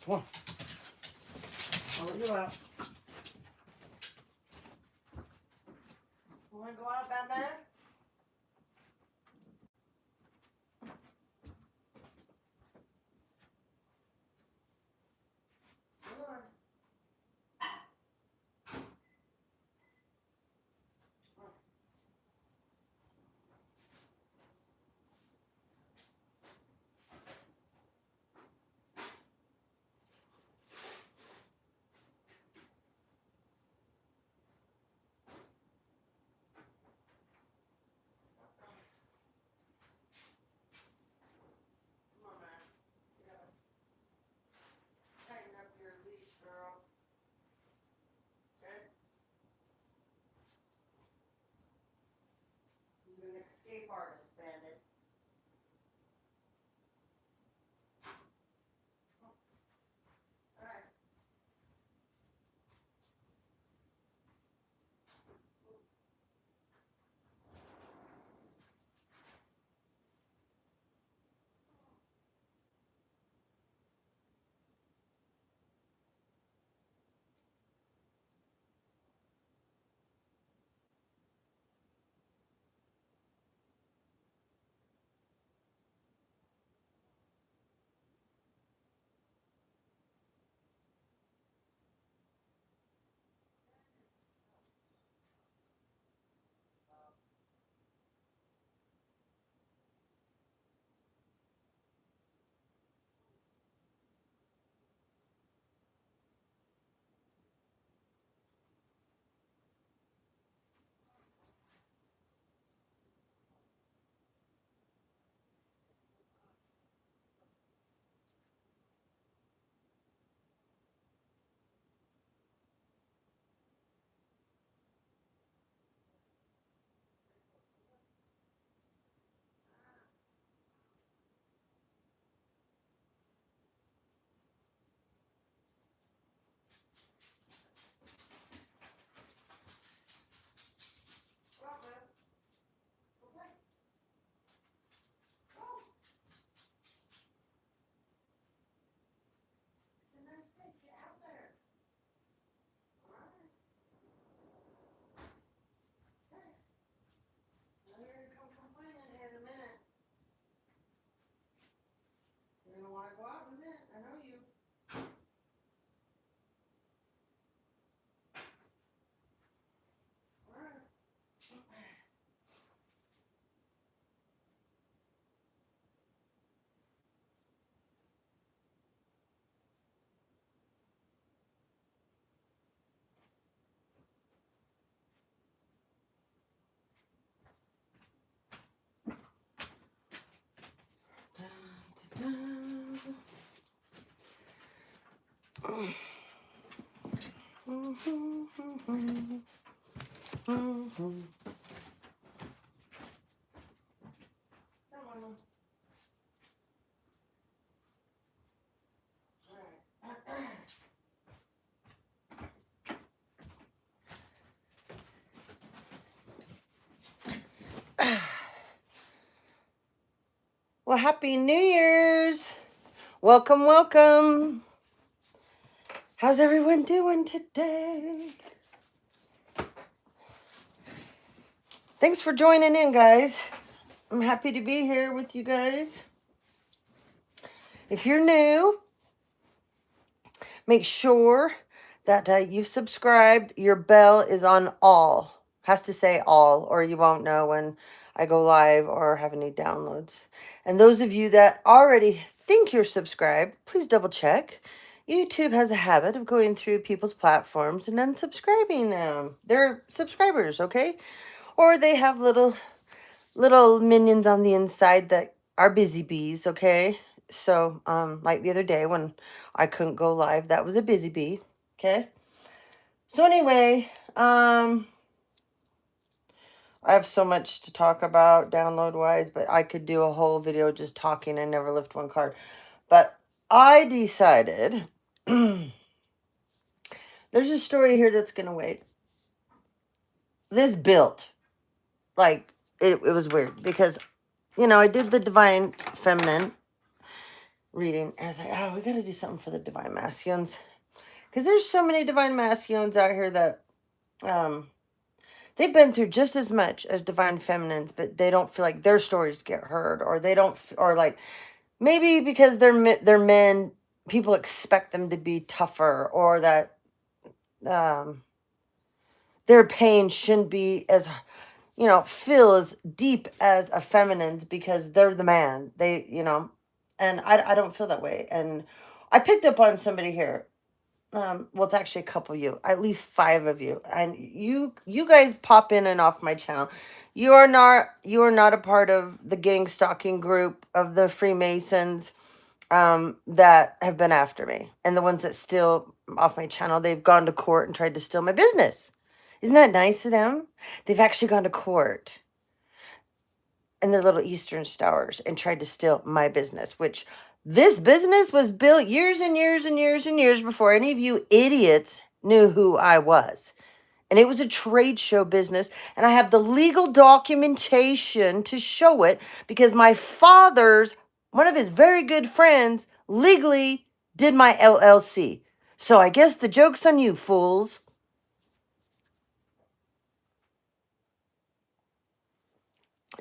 Come on. I'll let you out. You want to go out, Bam Bam? Tighten up your leash, girl. Okay? You're an escape artist, Bandit. Alright. Go out, man. Go play. Go. It's a nice place. Get out there. Alright. Okay. Now you're going to come complaining here in a minute. You're going to want to go out in a minute. I know you. Alright. Well, Happy New Year's. Welcome, welcome. How's everyone doing today? Thanks for joining in, guys. I'm happy to be here with you guys. If you're new, make sure that you've subscribed. Your bell is on all. Has to say all, or you won't know when I go live or have any downloads. And those of you that already think you're subscribed, please double check. YouTube has a habit of going through people's platforms and unsubscribing them. They're subscribers, okay? Or they have little minions on the inside that are busy bees, okay? So, like the other day when I couldn't go live, that was a busy bee, okay? So anyway, I have so much to talk about download-wise, but I could do a whole video just talking and never lift one card. But I decided, there's a story here that's going to wait. This built, like, it was weird because, you know, I did the Divine Feminine reading. And I was like, oh, we got to do something for the divine masculines. Because there's so many divine masculines out here that they've been through just as much as divine feminines, but they don't feel like their stories get heard, or they don't, or like maybe because they're men, people expect them to be tougher, or that their pain shouldn't be as, feel as deep as a feminine's because they're the man. And I don't feel that way. And I picked up on somebody here. Well, it's actually a couple of you, at least 5 of you, and you guys pop in and off my channel. You are not a part of the gang stalking group of the Freemasons that have been after me, and the ones that steal off my channel. They've gone to court and tried to steal my business. Isn't that nice of them? They've actually gone to court in their little Eastern stars and tried to steal my business, which this business was built years and years and years and years before any of you idiots knew who I was. And it was a trade show business, and I have the legal documentation to show it because my father's, one of his very good friends, legally did my LLC. So I guess the joke's on you, fools.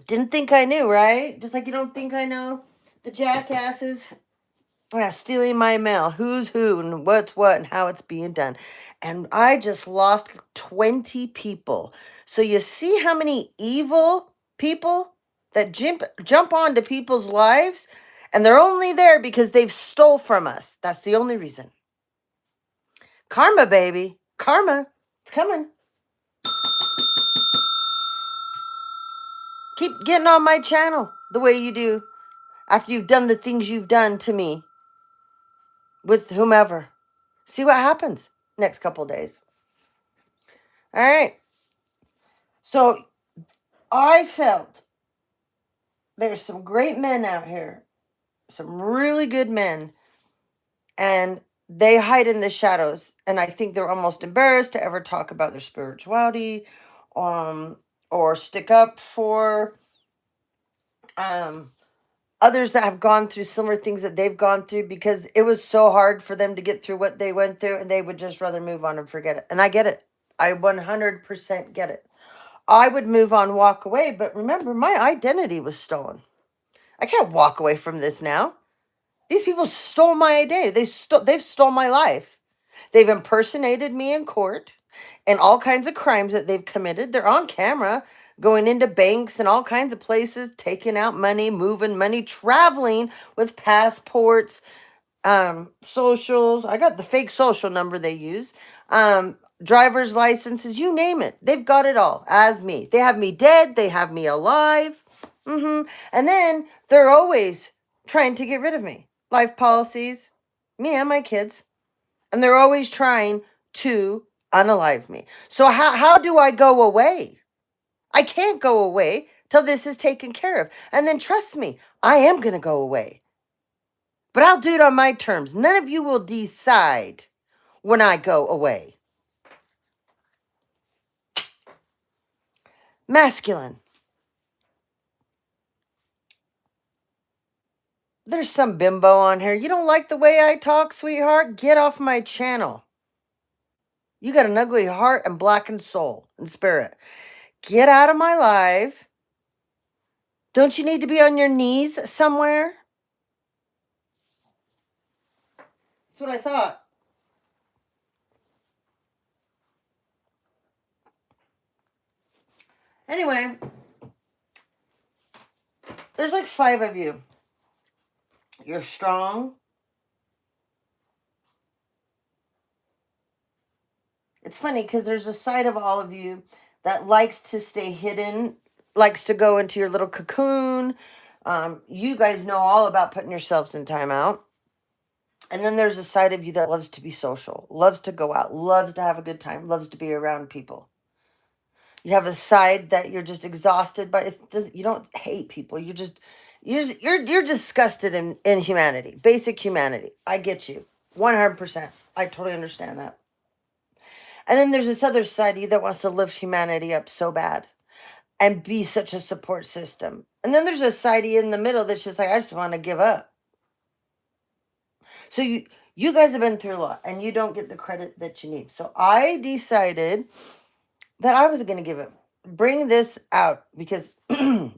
Didn't think I knew, right? Just like you don't think I know the jackasses stealing my mail. Who's who and what's what and how it's being done. And I just lost 20 people. So you see how many evil people that jump onto people's lives, and they're only there because they've stole from us. That's the only reason. Karma, baby. Karma. It's coming. Keep getting on my channel the way you do after you've done the things you've done to me with whomever. See what happens next couple days. All right. So I felt there's some great men out here, some really good men, and they hide in the shadows. And I think they're almost embarrassed to ever talk about their spirituality, or stick up for others that have gone through similar things that they've gone through, because it was so hard for them to get through what they went through, and they would just rather move on and forget it. And I get it. I 100% get it. I would move on, walk away, but remember, my identity was stolen. I can't walk away from this now. These people stole my identity. They've stole my life. They've impersonated me in court and all kinds of crimes that they've committed. They're on camera going into banks and all kinds of places, taking out money, moving money, traveling with passports, socials. I got the fake social number they use. Driver's licenses, you name it. They've got it all as me. They have me dead. They have me alive. And then they're always trying to get rid of me. Life policies, me and my kids. And they're always trying to unalive me. So how do I go away? I can't go away till this is taken care of. And then trust me, I am going to go away. But I'll do it on my terms. None of you will decide when I go away. Masculine. There's some bimbo on here. You don't like the way I talk, sweetheart? Get off my channel. You got an ugly heart and blackened soul and spirit. Get out of my live. Don't you need to be on your knees somewhere? That's what I thought. Anyway, there's like 5 of you. You're strong. It's funny because there's a side of all of you that likes to stay hidden, likes to go into your little cocoon. You guys know all about putting yourselves in timeout. And then there's a side of you that loves to be social, loves to go out, loves to have a good time, loves to be around people. You have a side that you're just exhausted by. You don't hate people. You're disgusted in humanity, basic humanity. I get you 100%. I totally understand that. And then there's this other side of you that wants to lift humanity up so bad and be such a support system. And then there's a side of you in the middle that's just like, I just want to give up. So you guys have been through a lot, and you don't get the credit that you need. So I decided that I was going to bring this out because, like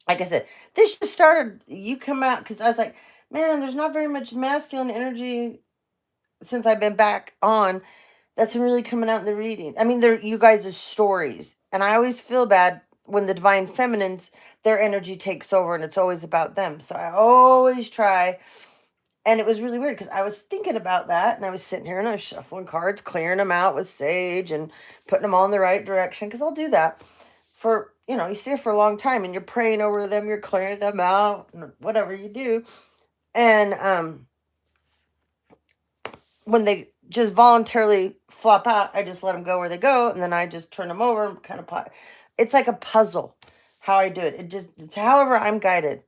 I said, this just started. You come out because I was like, man, there's not very much masculine energy since I've been back on. That's been really coming out in the reading. I mean, they're you guys' stories, and I always feel bad when the divine feminines, their energy takes over, and it's always about them. So I always try. And it was really weird because I was thinking about that, and I was sitting here and I was shuffling cards, clearing them out with sage and putting them all in the right direction, because I'll do that for, you see it for a long time, and you're praying over them, you're clearing them out, whatever you do. And when they just voluntarily flop out, I just let them go where they go, and then I just turn them over and kind of it's like a puzzle how I do it. It's however I'm guided.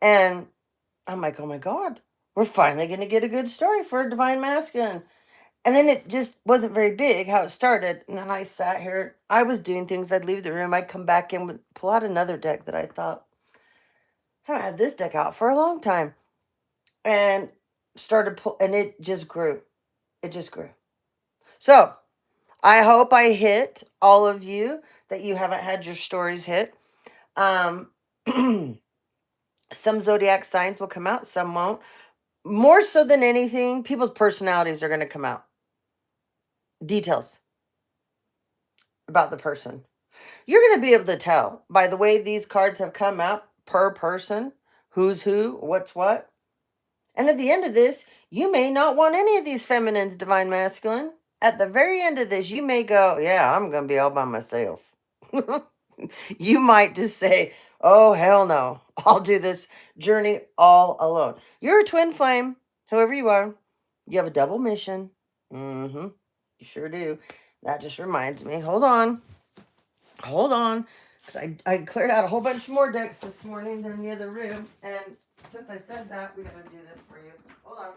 And I'm like, oh my God, we're finally going to get a good story for a divine masculine. And then it just wasn't very big how it started. And then I sat here. I was doing things. I'd leave the room. I'd come back in, pull out another deck that I thought, I haven't had this deck out for a long time. And and it just grew. It just grew. So I hope I hit all of you that you haven't had your stories hit. Some zodiac signs will come out, some won't. More so than anything, people's personalities are going to come out. Details about the person. You're going to be able to tell by the way these cards have come out per person, who's who, what's what. And at the end of this, you may not want any of these feminines, divine masculine. At the very end of this, you may go, yeah, I'm going to be all by myself. You might just say, oh, hell no. I'll do this journey all alone. You're a twin flame, whoever you are. You have a double mission. Mm-hmm. You sure do. That just reminds me. Hold on. Because I cleared out a whole bunch more decks this morning. They're in the other room. And since I said that, we got to do this for you. Hold on.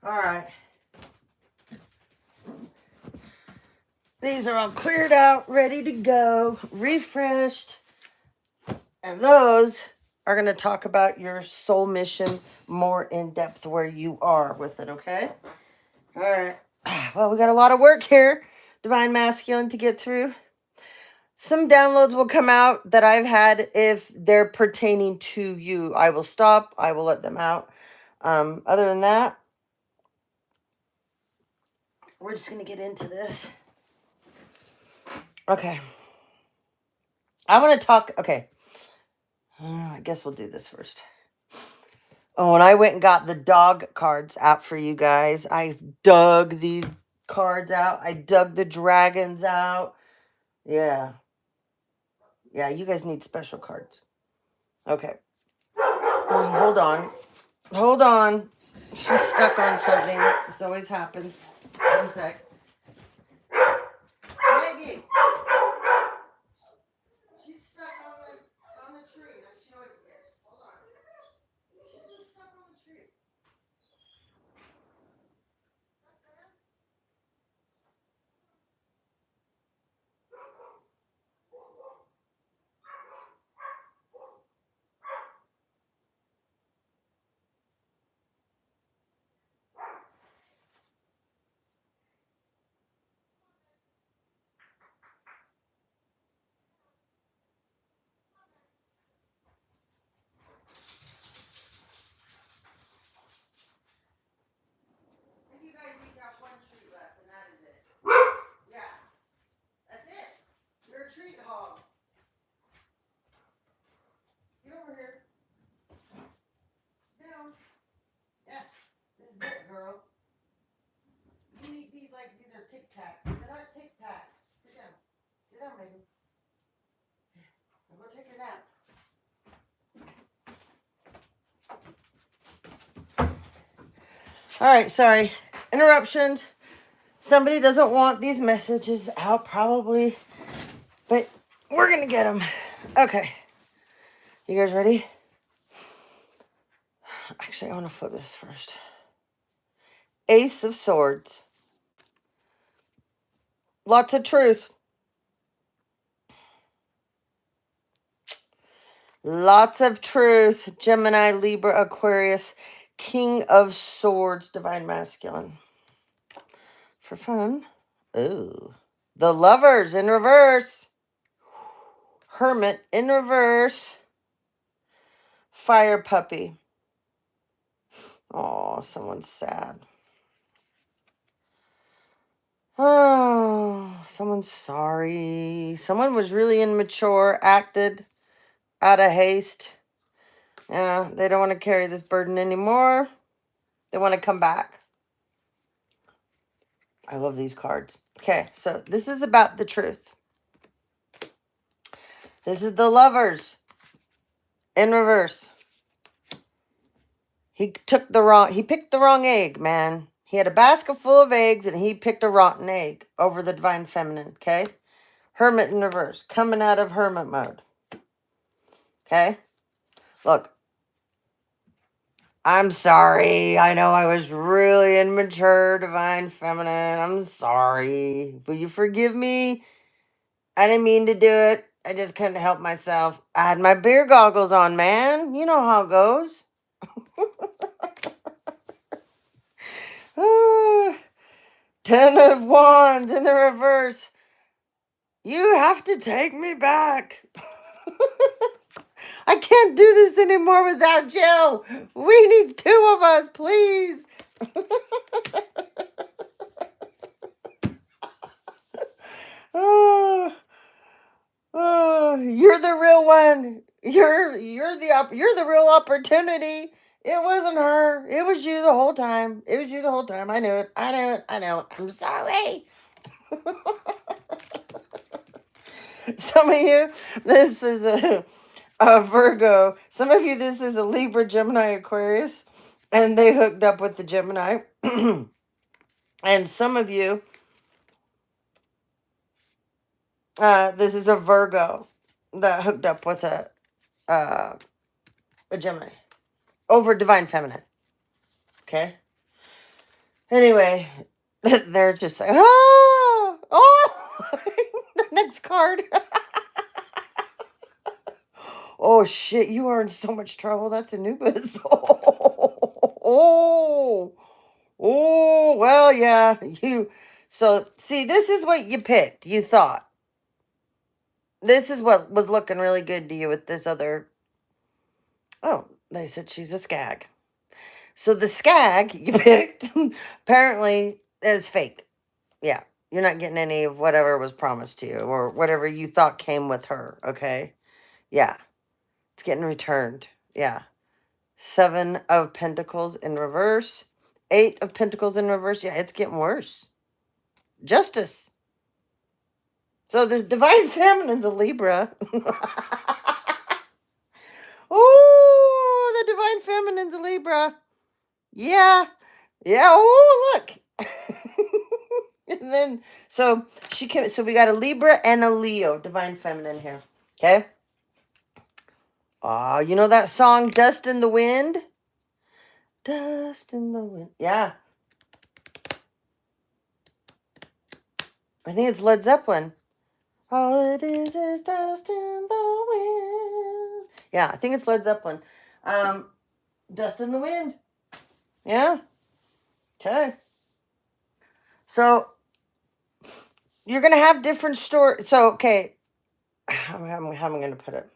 All right. These are all cleared out, ready to go, refreshed. And those are going to talk about your soul mission more in depth where you are with it, okay? All right. Well, we got a lot of work here, divine masculine, to get through. Some downloads will come out that I've had. If they're pertaining to you, I will stop. I will let them out. Other than that, we're just going to get into this. Okay. I want to talk. Okay. I guess we'll do this first. Oh, and I went and got the dog cards out for you guys. I dug these cards out. I dug the dragons out. Yeah. Yeah, you guys need special cards. Okay. Hold on. Hold on. She's stuck on something. This always happens. One sec. Maggie. She's stuck on the tree. She always gets. Hold on. She's just stuck on the tree. You guys need to have one tree left, and that is it. Yeah. That's it. You're a treat hog. Get over here. Sit down. Yeah. This is it, girl. You eat these like these are Tic Tacs. They're not Tic Tacs. Sit down. Sit down, baby. Now go take your nap. All right, sorry. Interruptions. Somebody doesn't want these messages out, probably But we're going to get them. Okay. You guys ready? Actually, I want to flip this first. Ace of Swords. Lots of truth. Lots of truth. Gemini, Libra, Aquarius. King of Swords, Divine Masculine. For fun. Ooh. The Lovers in reverse. Hermit in reverse. Fire Puppy. Oh, someone's sad. Oh, someone's sorry. Someone was really immature, acted out of haste. Yeah, they don't want to carry this burden anymore. They want to come back. I love these cards. Okay, so this is about the truth. This is the Lovers in reverse. He picked the wrong egg, man. He had a basket full of eggs and he picked a rotten egg over the Divine Feminine, okay? Hermit in reverse, coming out of hermit mode. Okay? Look, I'm sorry. I know I was really immature, Divine Feminine. I'm sorry. Will you forgive me? I didn't mean to do it. I just couldn't help myself. I had my beer goggles on, man. You know how it goes. Ten of Wands in the reverse. You have to take me back. I can't do this anymore without you. We need two of us, please. Oh, you're the real one. You're the real opportunity. It wasn't her. It was you the whole time. It was you the whole time. I knew it. I knew it. I know it. I'm sorry. Some of you, this is a Virgo. Some of you, this is a Libra, Gemini, Aquarius. And they hooked up with the Gemini. And some of you, this is a Virgo that hooked up with a Gemini over Divine Feminine. Okay. Anyway, they're just like, the next card. Oh shit, you are in so much trouble. That's Anubis. Oh, well, yeah, so see, this is what you picked. You thought. This is what was looking really good to you with this other. Oh, they said she's a skag. So the skag you picked apparently is fake. Yeah. You're not getting any of whatever was promised to you or whatever you thought came with her. Okay. Yeah. It's getting returned. Yeah. 7 of Pentacles in reverse. 8 of Pentacles in reverse. Yeah, it's getting worse. Justice. So this Divine Feminine's a Libra. Oh, the Divine Feminine's a Libra. Yeah. Yeah. Oh, look. And then, so she came, so we got a Libra and a Leo, Divine Feminine here. Okay. You know that song, Dust in the Wind? Dust in the Wind. Yeah. I think it's Led Zeppelin. All it is dust in the wind. Yeah, I think it's Led Zeppelin. Dust in the Wind. Yeah. Okay. So, you're going to have different stories. So, okay. How am I going to put it?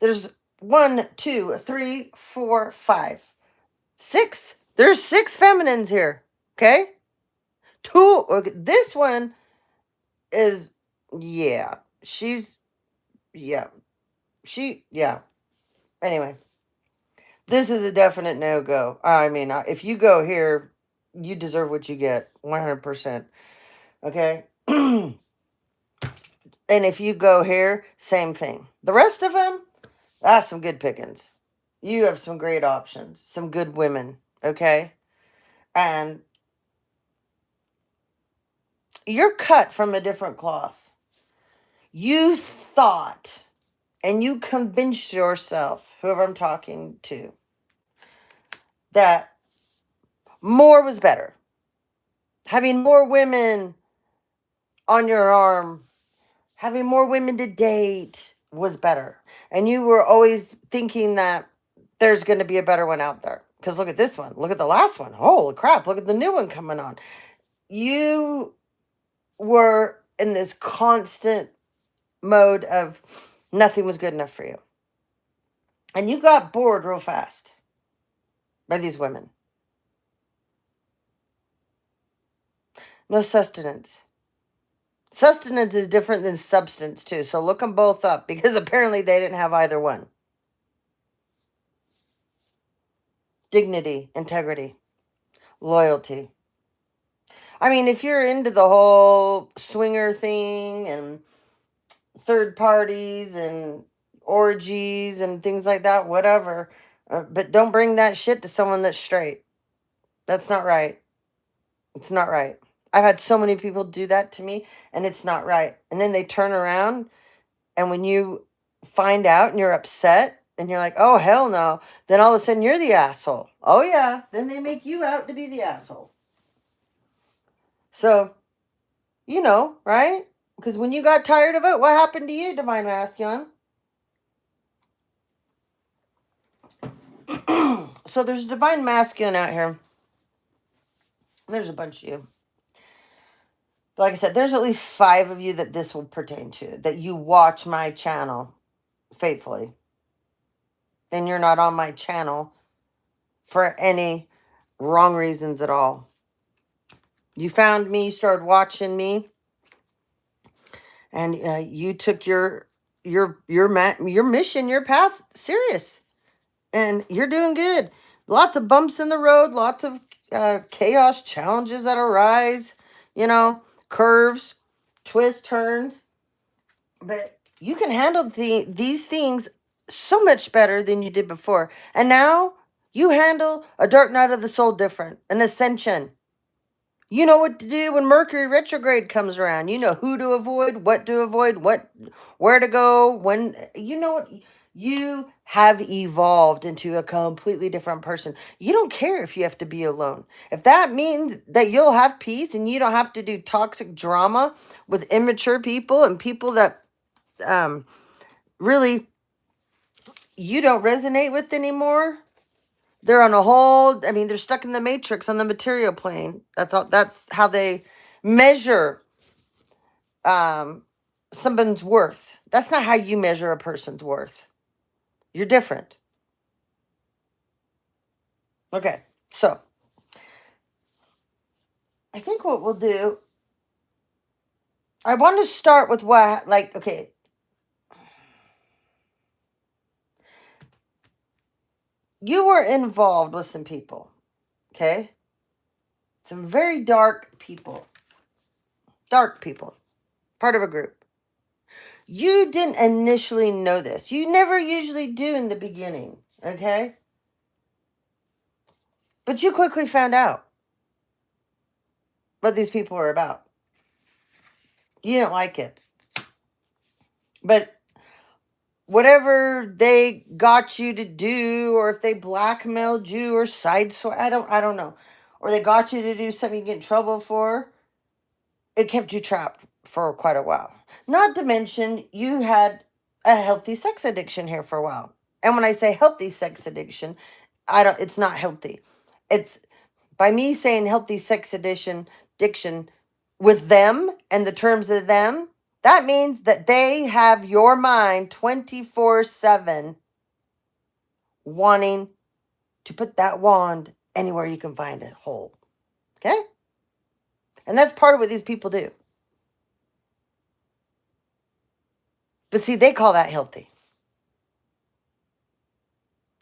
There's 1, 2, 3, 4, 5, 6. There's 6 feminines here. Okay? 2. Okay, this one is, yeah. She's, yeah. Yeah. Anyway. This is a definite no-go. I mean, if you go here, you deserve what you get. 100%. Okay? And if you go here, same thing. The rest of them, that's some good pickings. You have some great options. Some good women. Okay? And you're cut from a different cloth. You thought and you convinced yourself, whoever I'm talking to, that more was better. Having more women on your arm, having more women to date was better. And you were always thinking that there's going to be a better one out there. Because look at this one. Look at the last one. Holy crap. Look at the new one coming on. You were in this constant mode of nothing was good enough for you. And you got bored real fast by these women. No sustenance. Sustenance is different than substance, too. So look them both up, because apparently they didn't have either one. Dignity, integrity, loyalty. I mean, if you're into the whole swinger thing and third parties and orgies and things like that, whatever. But don't bring that shit to someone that's straight. That's not right. It's not right. I've had so many people do that to me, and it's not right. And then they turn around, and when you find out and you're upset, and you're like, oh, hell no, then all of a sudden you're the asshole. Oh, yeah. Then they make you out to be the asshole. So, you know, right? Because when you got tired of it, what happened to you, Divine Masculine? So there's a Divine Masculine out here. There's a bunch of you. But like I said, there's at least 5 of you that this will pertain to, that you watch my channel faithfully. And you're not on my channel for any wrong reasons at all. You found me, you started watching me, and you took your mission, your path serious, and you're doing good. Lots of bumps in the road, lots of chaos, challenges that arise, you know, curves, twists, turns, but you can handle these things so much better than you did before. And now you handle a dark night of the soul different, an ascension. You know what to do when Mercury retrograde comes around. You know who to avoid, where to go, when. You know what? You have evolved into a completely different person. You don't care if you have to be alone. If that means that you'll have peace and you don't have to do toxic drama with immature people and people that really you don't resonate with anymore. They're on a whole, I mean, they're stuck in the matrix on the material plane. That's how they measure someone's worth. That's not how you measure a person's worth. You're different. Okay, so I think what we'll do, I want to start with okay. You were involved with some people, okay? Some very dark people. Dark people. Part of a group. You didn't initially know this. You never usually do in the beginning, okay? But you quickly found out what these people were about. You didn't like it. But whatever they got you to do, or if they blackmailed you or sideswiped, I don't know. Or they got you to do something you get in trouble for, it kept you trapped for quite a while. Not to mention, you had a healthy sex addiction here for a while. And when I say healthy sex addiction, it's not healthy. It's by me saying healthy sex addiction with them and the terms of them, that means that they have your mind 24/7 wanting to put that wand anywhere you can find it whole. Okay? And that's part of what these people do. But see, they call that healthy.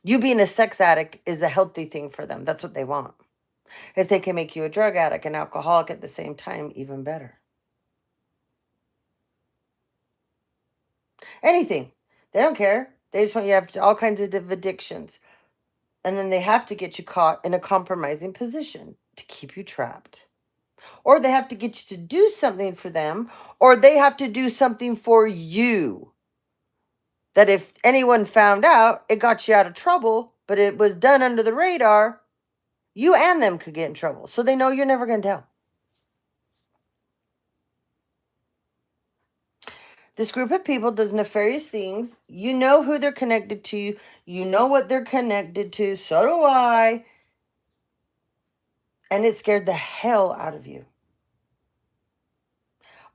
You being a sex addict is a healthy thing for them. That's what they want. If they can make you a drug addict and alcoholic at the same time, even better. Anything. They don't care. They just want you to have all kinds of addictions. And then they have to get you caught in a compromising position to keep you trapped. or they have to get you to do something for them, or they have to do something for you. That if anyone found out, it got you out of trouble, but it was done under the radar, you and them could get in trouble. So they know you're never going to tell. This group of people does nefarious things. You know who they're connected to. You know what they're connected to. So do I. And it scared the hell out of you.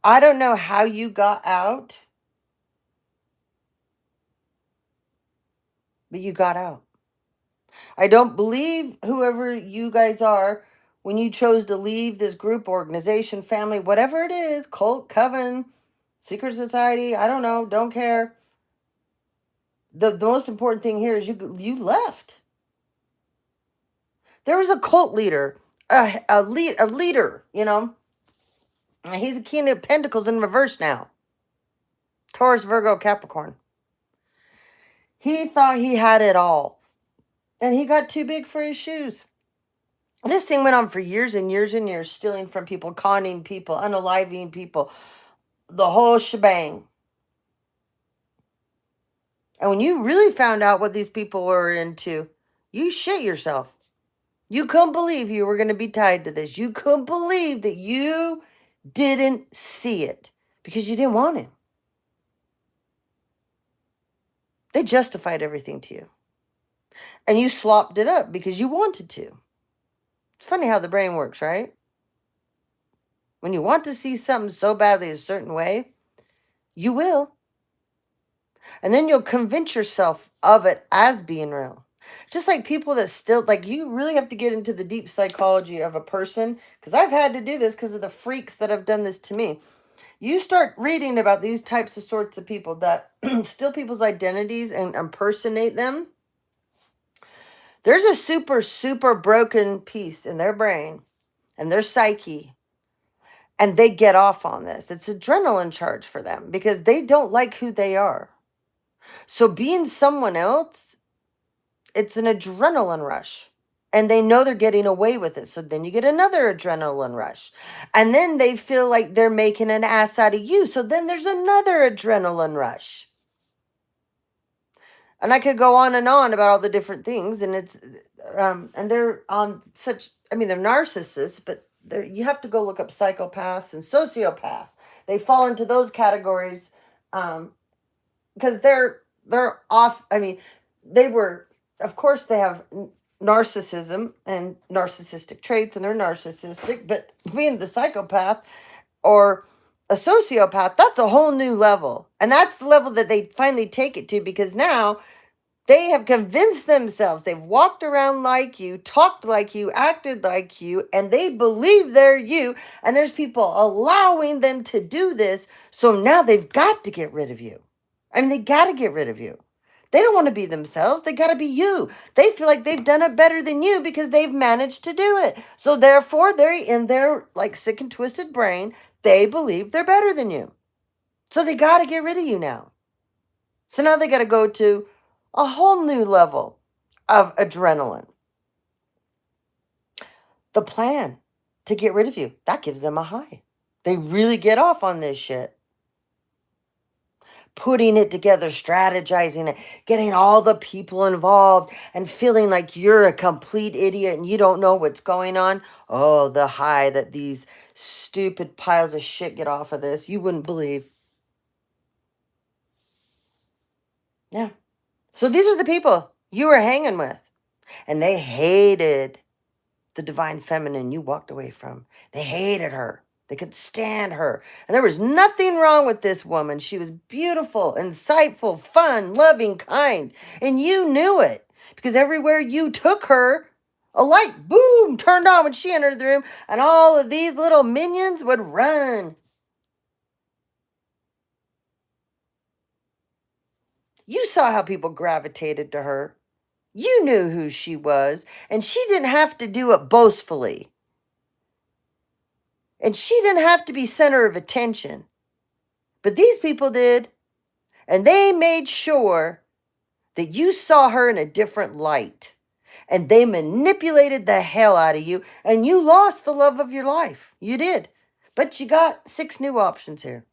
I don't know how you got out, but you got out. I don't believe whoever you guys are, when you chose to leave this group, organization, family, whatever it is, cult, coven, secret society, I don't know, don't care. The most important thing here is you left. There was a cult leader, a leader, you know. He's a King of Pentacles in reverse now. Taurus, Virgo, Capricorn. He thought he had it all. And he got too big for his shoes. This thing went on for years and years and years, stealing from people, conning people, unaliving people, the whole shebang. And when you really found out what these people were into, you shit yourself. You couldn't believe you were going to be tied to this. You couldn't believe that you didn't see it because you didn't want him. They justified everything to you. And you slopped it up because you wanted to. It's funny how the brain works, right? When you want to see something so badly a certain way, you will. And then you'll convince yourself of it as being real. Just like people that still, like, you really have to get into the deep psychology of a person. Because I've had to do this because of the freaks that have done this to me. You start reading about these types of sorts of people that steal people's identities and impersonate them. There's a super, super broken piece in their brain and their psyche. And they get off on this. It's adrenaline charge for them because they don't like who they are. So being someone else, it's an adrenaline rush. And they know they're getting away with it. So then you get another adrenaline rush. And then they feel like they're making an ass out of you. So then there's another adrenaline rush. And I could go on and on about all the different things. And it's, and they're on such, I mean, they're narcissists, but you have to go look up psychopaths and sociopaths. They fall into those categories because they're off. I mean, they were, of course, they have narcissism and narcissistic traits, and they're narcissistic, but being the psychopath or a sociopath, that's a whole new level. And that's the level that they finally take it to because now they have convinced themselves. They've walked around like you, talked like you, acted like you, and they believe they're you. And there's people allowing them to do this. So now they've got to get rid of you. I mean, they got to get rid of you. They don't want to be themselves. They got to be you. They feel like they've done it better than you because they've managed to do it. So therefore, they're in their like sick and twisted brain. They believe they're better than you. So they got to get rid of you now. So now they got to go to a whole new level of adrenaline. The plan to get rid of you, that gives them a high. They really get off on this shit. Putting it together, strategizing it, getting all the people involved and feeling like you're a complete idiot and you don't know what's going on. Oh, the high that these stupid piles of shit get off of this. You wouldn't believe. Yeah. So these are the people you were hanging with. And they hated the divine feminine you walked away from. They hated her. They couldn't stand her. And there was nothing wrong with this woman. She was beautiful, insightful, fun, loving, kind. And you knew it. Because everywhere you took her, a light, boom, turned on when she entered the room. And all of these little minions would run. You saw how people gravitated to her. You knew who she was, and she didn't have to do it boastfully. And she didn't have to be center of attention. But these people did, and they made sure that you saw her in a different light. and they manipulated the hell out of you, and you lost the love of your life. You did. But you got 6 new options here.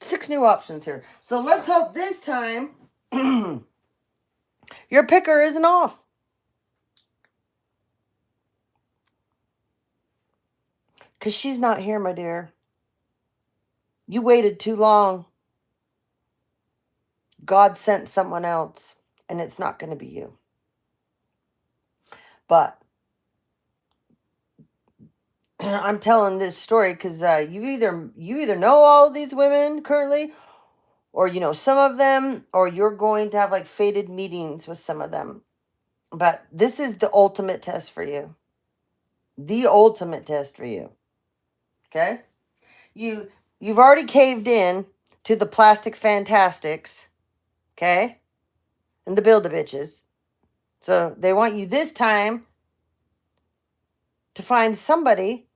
6 new options here. So let's hope this time your picker isn't off. Because she's not here, my dear. You waited too long. God sent someone else, and it's not going to be you. But I'm telling this story because you either know all of these women currently, or you know some of them, or you're going to have like fated meetings with some of them. But this is the ultimate test for you. The ultimate test for you. Okay? You've already caved in to the plastic fantastics, okay? And the Build-A-Bitches. So they want you this time to find somebody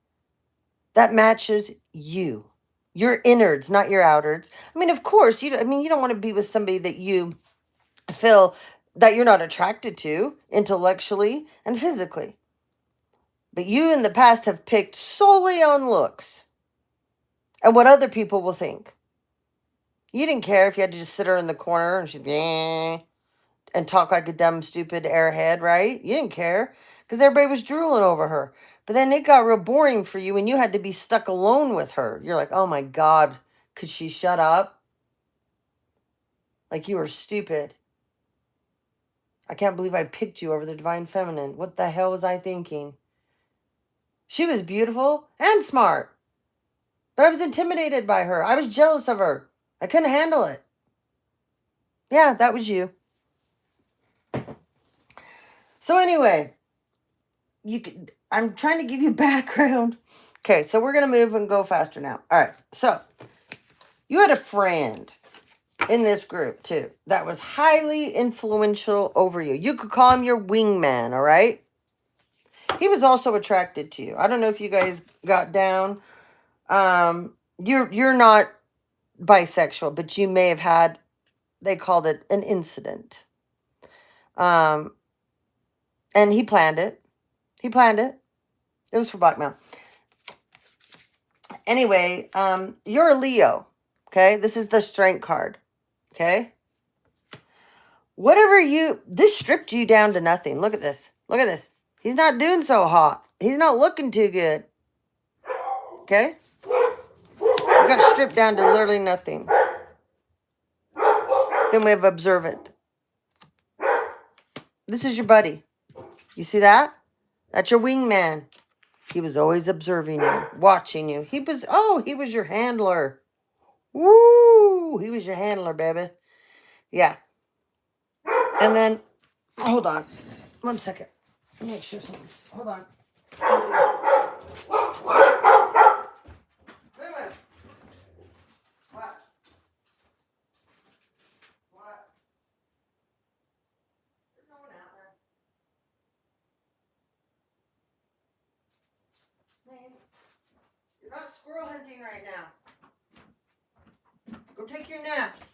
that matches you. Your innards, not your outwards. I mean, of course, you don't want to be with somebody that you feel that you're not attracted to intellectually and physically. But you in the past have picked solely on looks and what other people will think. You didn't care if you had to just sit her in the corner and she'd and talk like a dumb, stupid airhead, right? You didn't care because everybody was drooling over her. But then it got real boring for you and you had to be stuck alone with her. You're like, oh my God, could she shut up? Like you were stupid. I can't believe I picked you over the divine feminine. What the hell was I thinking? She was beautiful and smart. But I was intimidated by her. I was jealous of her. I couldn't handle it. Yeah, that was you. So anyway, I'm trying to give you background. Okay, so we're going to move and go faster now. All right, so you had a friend in this group too that was highly influential over you. You could call him your wingman, all right? He was also attracted to you. I don't know if you guys got down. You're not bisexual, but you may have had, they called it an incident. And he planned it. He planned it. It was for blackmail. Anyway, you're a Leo. Okay, this is the strength card. Okay, this stripped you down to nothing. Look at this. Look at this. He's not doing so hot. He's not looking too good. Okay, you got stripped down to literally nothing. Then we have observant. This is your buddy. You see that? That's your wingman. He was always observing you, watching you. He was your handler. Woo! He was your handler, baby. Yeah. And then, hold on. 1 second. Make sure something's, hold on. Wait a minute. What? What? There's no one out there. Man, you're not squirrel hunting right now. Go take your naps.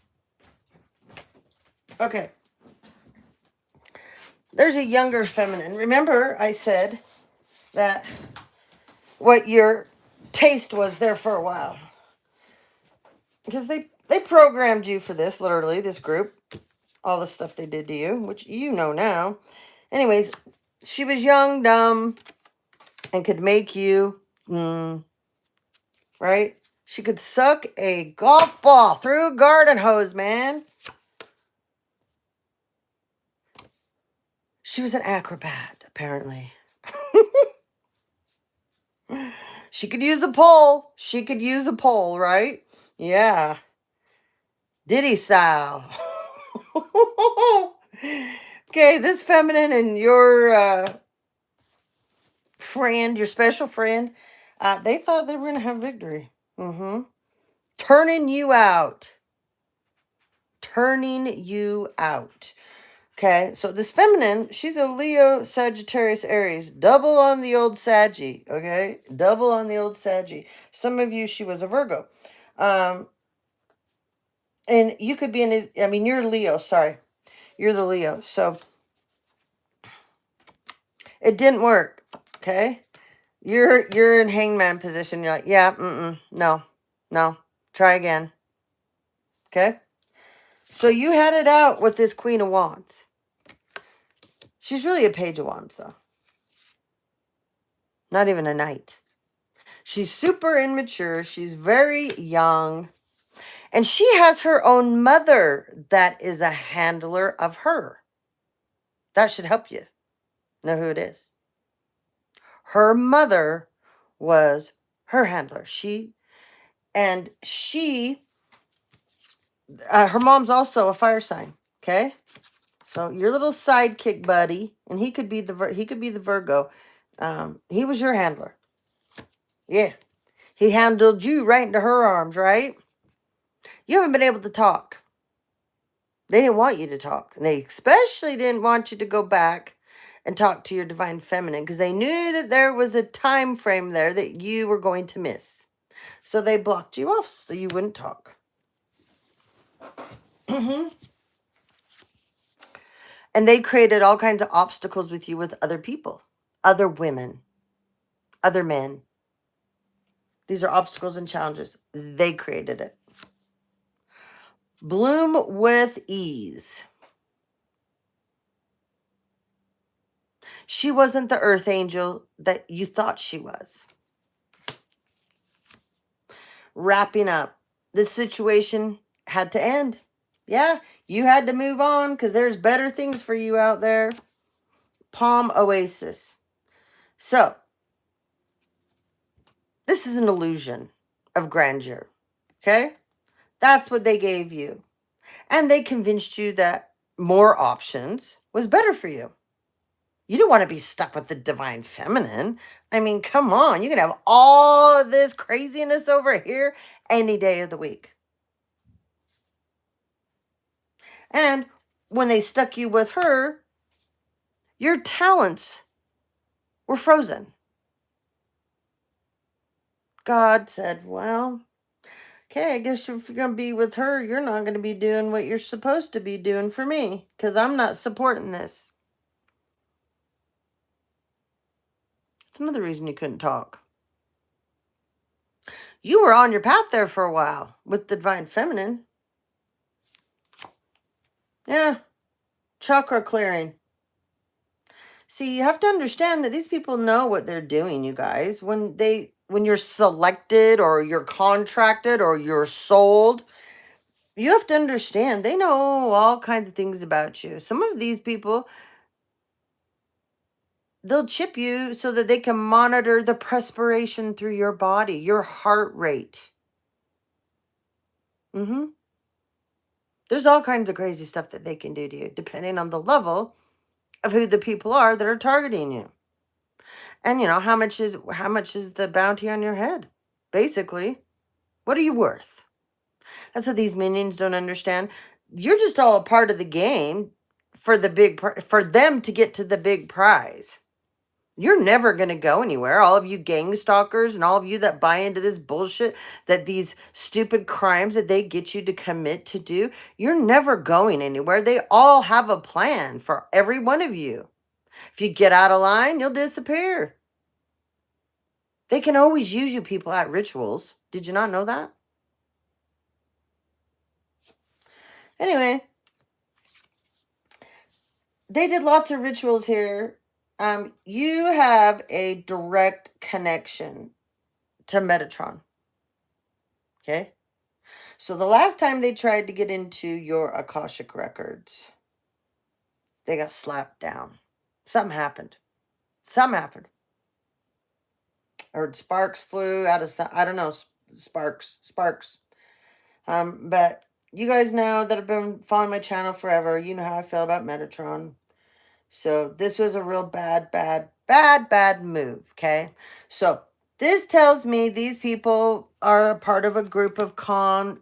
Okay. There's a younger feminine. Remember, I said that what your taste was there for a while. Because they programmed you for this, literally, this group. All the stuff they did to you, which you know now. Anyways, she was young, dumb, and could make you, right? She could suck a golf ball through a garden hose, man. She was an acrobat, apparently. She could use a pole. She could use a pole, right? Yeah. Diddy style. Okay, this feminine and your friend, your special friend, they thought they were going to have victory. Turning you out. Turning you out. Okay, so this feminine, she's a Leo, Sagittarius, Aries. Double on the old Saggy, okay? Double on the old Saggy. Some of you, she was a Virgo. And you could be you're Leo, sorry. You're the Leo. So It didn't work. Okay. You're in hangman position. You're like, yeah, no. Try again. Okay. So you had it out with this Queen of Wands. She's really a Page of Wands, though. Not even a Knight. She's super immature. She's very young. And she has her own mother that is a handler of her. That should help you know who it is. Her mother was her handler. Her mom's also a fire sign. Okay. So your little sidekick buddy, and he could be the Virgo. He was your handler. Yeah. He handled you right into her arms, right? You haven't been able to talk. They didn't want you to talk. And they especially didn't want you to go back and talk to your divine feminine because they knew that there was a time frame there that you were going to miss. So they blocked you off so you wouldn't talk. And they created all kinds of obstacles with you with other people, other women, other men. These are obstacles and challenges. They created it. Bloom with ease. She wasn't the earth angel that you thought she was. Wrapping up. This situation had to end. Yeah, you had to move on because there's better things for you out there. Palm Oasis. So, this is an illusion of grandeur. Okay? That's what they gave you. And they convinced you that more options was better for you. You don't want to be stuck with the divine feminine. I mean, come on. You can have all of this craziness over here any day of the week. And when they stuck you with her, your talents were frozen. God said, well, okay, I guess if you're going to be with her, you're not going to be doing what you're supposed to be doing for me because I'm not supporting this. It's another reason you couldn't talk. You were on your path there for a while with the divine feminine. Yeah. Chakra clearing. See, you have to understand that these people know what they're doing, you guys. When you're selected or you're contracted or you're sold, you have to understand they know all kinds of things about you. Some of these people, they'll chip you so that they can monitor the perspiration through your body, your heart rate. There's all kinds of crazy stuff that they can do to you, depending on the level of who the people are that are targeting you. And how much is the bounty on your head? Basically, what are you worth? That's what these minions don't understand. You're just all a part of the game for them to get to the big prize. You're never going to go anywhere. All of you gang stalkers and all of you that buy into this bullshit, that these stupid crimes that they get you to commit to do, you're never going anywhere. They all have a plan for every one of you. If you get out of line, you'll disappear. They can always use you people at rituals. Did you not know that? Anyway, they did lots of rituals here. You have a direct connection to Metatron. Okay? So the last time they tried to get into your Akashic records, they got slapped down. Something happened. I heard sparks flew out of, I don't know, sparks. But you guys know that have been following my channel forever. You know how I feel about Metatron. So this was a real bad move, okay? So this tells me these people are a part of a group of con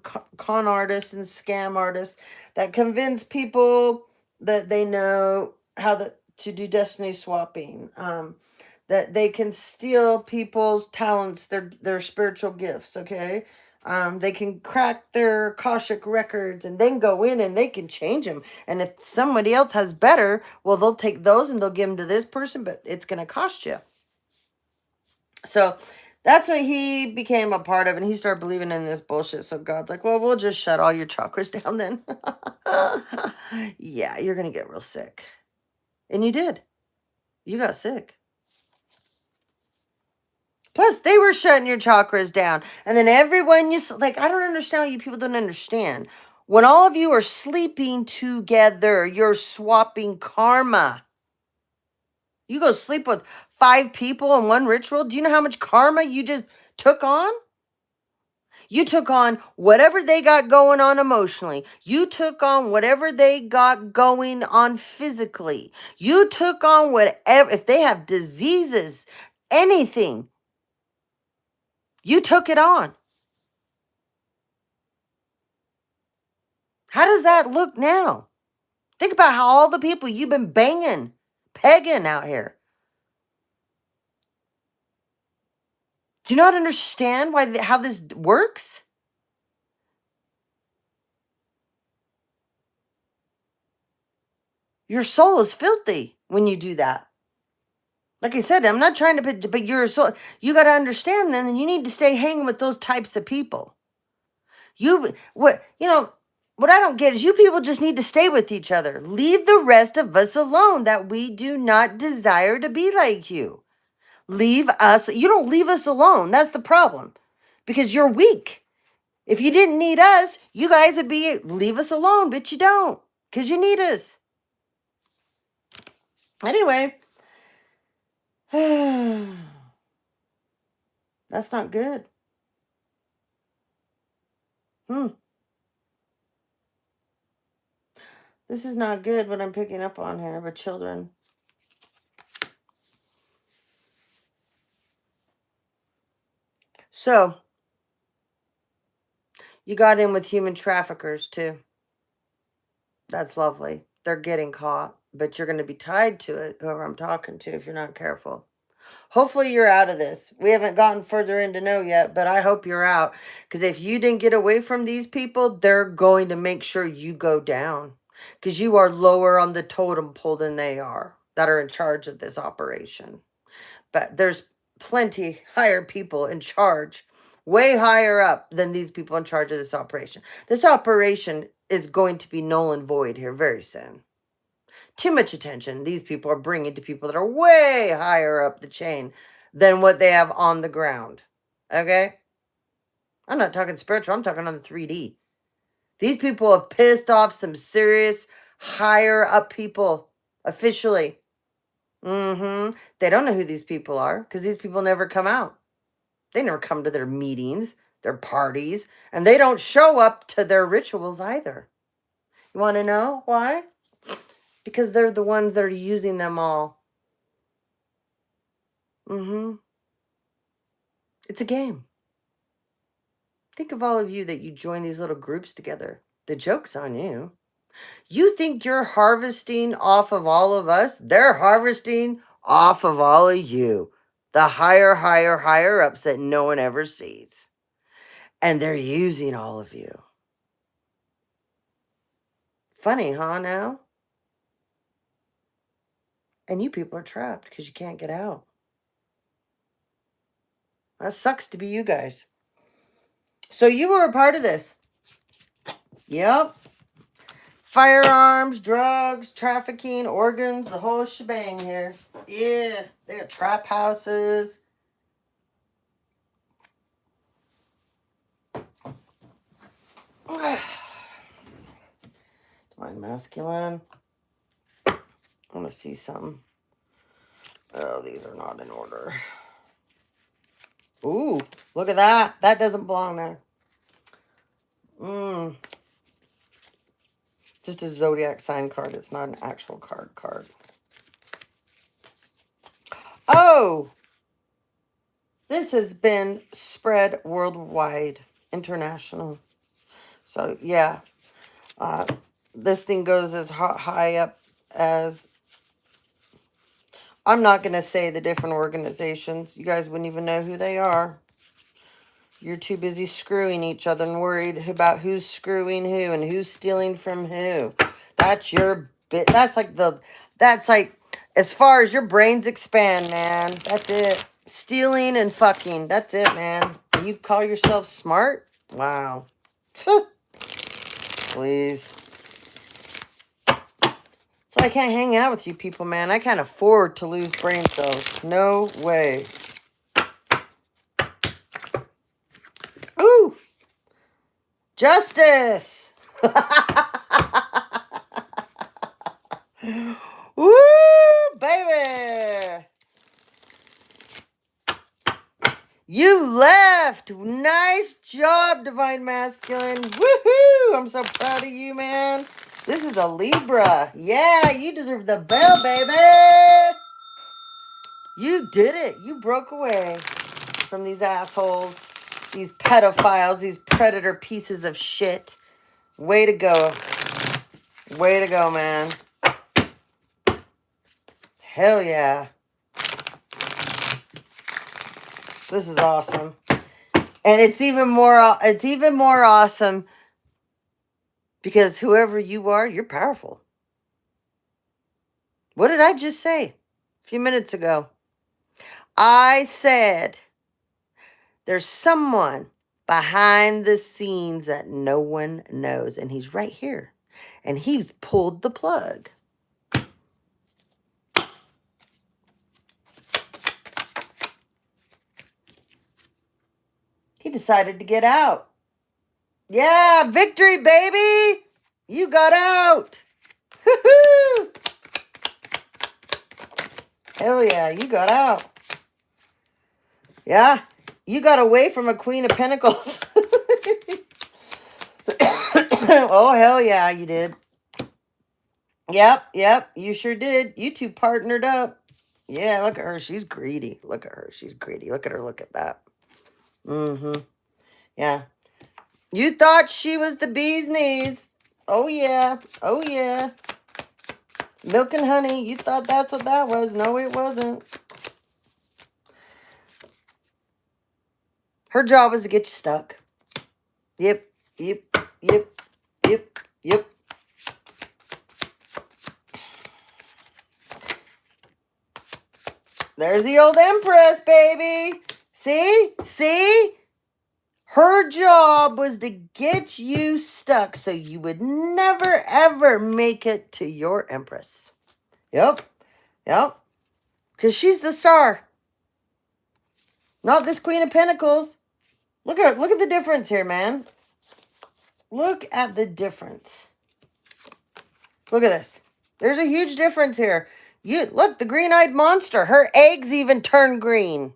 artists and scam artists that convince people that they know how to do destiny swapping, that they can steal people's talents, their spiritual gifts, okay? They can crack their Akashic records and then go in and they can change them. And if somebody else has better, well, they'll take those and they'll give them to this person, but it's going to cost you. So that's what he became a part of, and he started believing in this bullshit. So God's like, well, we'll just shut all your chakras down then. Yeah, you're going to get real sick. And you did. You got sick. Plus, they were shutting your chakras down. And then everyone like, I don't understand how you people don't understand. When all of you are sleeping together, you're swapping karma. You go sleep with 5 people in one ritual. Do you know how much karma you just took on? You took on whatever they got going on emotionally. You took on whatever they got going on physically. You took on whatever, if they have diseases, anything, you took it on. How does that look now? Think about how all the people you've been banging, pegging out here. Do you not understand how this works? Your soul is filthy when you do that. Like I said, I'm not trying to put, but your soul, you got to understand then, and you need to stay hanging with those types of people. What I don't get is you people just need to stay with each other. Leave the rest of us alone that we do not desire to be like you. Leave us. You don't leave us alone. That's the problem. Because you're weak. If you didn't need us, you guys would leave us alone, but you don't. Because you need us. Anyway. That's not good. This is not good what I'm picking up on here, but children. So, you got in with human traffickers too. That's lovely. They're getting caught, but you're going to be tied to it, whoever I'm talking to, if you're not careful. Hopefully you're out of this. We haven't gotten further in to know yet, but I hope you're out. Because if you didn't get away from these people, they're going to make sure you go down. Because you are lower on the totem pole than they are that are in charge of this operation. But there's plenty higher people in charge, way higher up than these people in charge of this operation. This operation is going to be null and void here very soon. Too much attention these people are bringing to people that are way higher up the chain than what they have on the ground. Okay? I'm not talking spiritual. I'm talking on the 3D. These people have pissed off some serious higher up people officially. They don't know who these people are because these people never come out. They never come to their meetings, their parties, and they don't show up to their rituals either. You want to know why? Because they're the ones that are using them all. It's a game. Think of all of you that you join these little groups together. The joke's on you. You think you're harvesting off of all of us? They're harvesting off of all of you. The higher ups that no one ever sees. And they're using all of you. Funny, huh, now? And you people are trapped because you can't get out. That sucks to be you guys. So you were a part of this. Yep. Firearms, drugs, trafficking, organs, the whole shebang here. Yeah, they got trap houses. Divine masculine. I want to see something. Oh, these are not in order. Ooh, look at that. That doesn't belong there. Just a zodiac sign card. It's not an actual card. Oh! This has been spread worldwide, international. So, yeah. This thing goes as high up as... I'm not going to say the different organizations. You guys wouldn't even know who they are. You're too busy screwing each other and worried about who's screwing who and who's stealing from who. That's your bit. That's like, as far as your brains expand, man. That's it. Stealing and fucking. That's it, man. You call yourself smart? Wow. Please. So I can't hang out with you people, man. I can't afford to lose brain cells. No way. Ooh. Justice. Woo, baby. You left. Nice job, Divine Masculine. Woohoo. I'm so proud of you, man. This is a Libra. Yeah, you deserve the bell, baby. You did it. You broke away from these assholes, these pedophiles, these predator pieces of shit. Way to go. Way to go, man. Hell yeah. This is awesome. And it's even more awesome because whoever you are, you're powerful. What did I just say a few minutes ago? I said there's someone behind the scenes that no one knows, and he's right here. And he's pulled the plug. He decided to get out. Yeah, victory, baby! You got out! Woo-hoo! Hell yeah, you got out. Yeah, you got away from a Queen of Pentacles. Oh, hell yeah, you did. Yep, you sure did. You two partnered up. Yeah, look at her. She's greedy. Look at her. She's greedy. Look at her. Look at that. Mm-hmm. Yeah. You thought she was the bee's knees. Oh, yeah. Oh, yeah. Milk and honey. You thought that's what that was. No, it wasn't. Her job was to get you stuck. Yep. There's the old Empress, baby. See? Her job was to get you stuck so you would never, ever make it to your Empress. Yep. Because she's the star. Not this Queen of Pentacles. Look at the difference here, man. Look at the difference. Look at this. There's a huge difference here. Look, the green-eyed monster. Her eggs even turn green.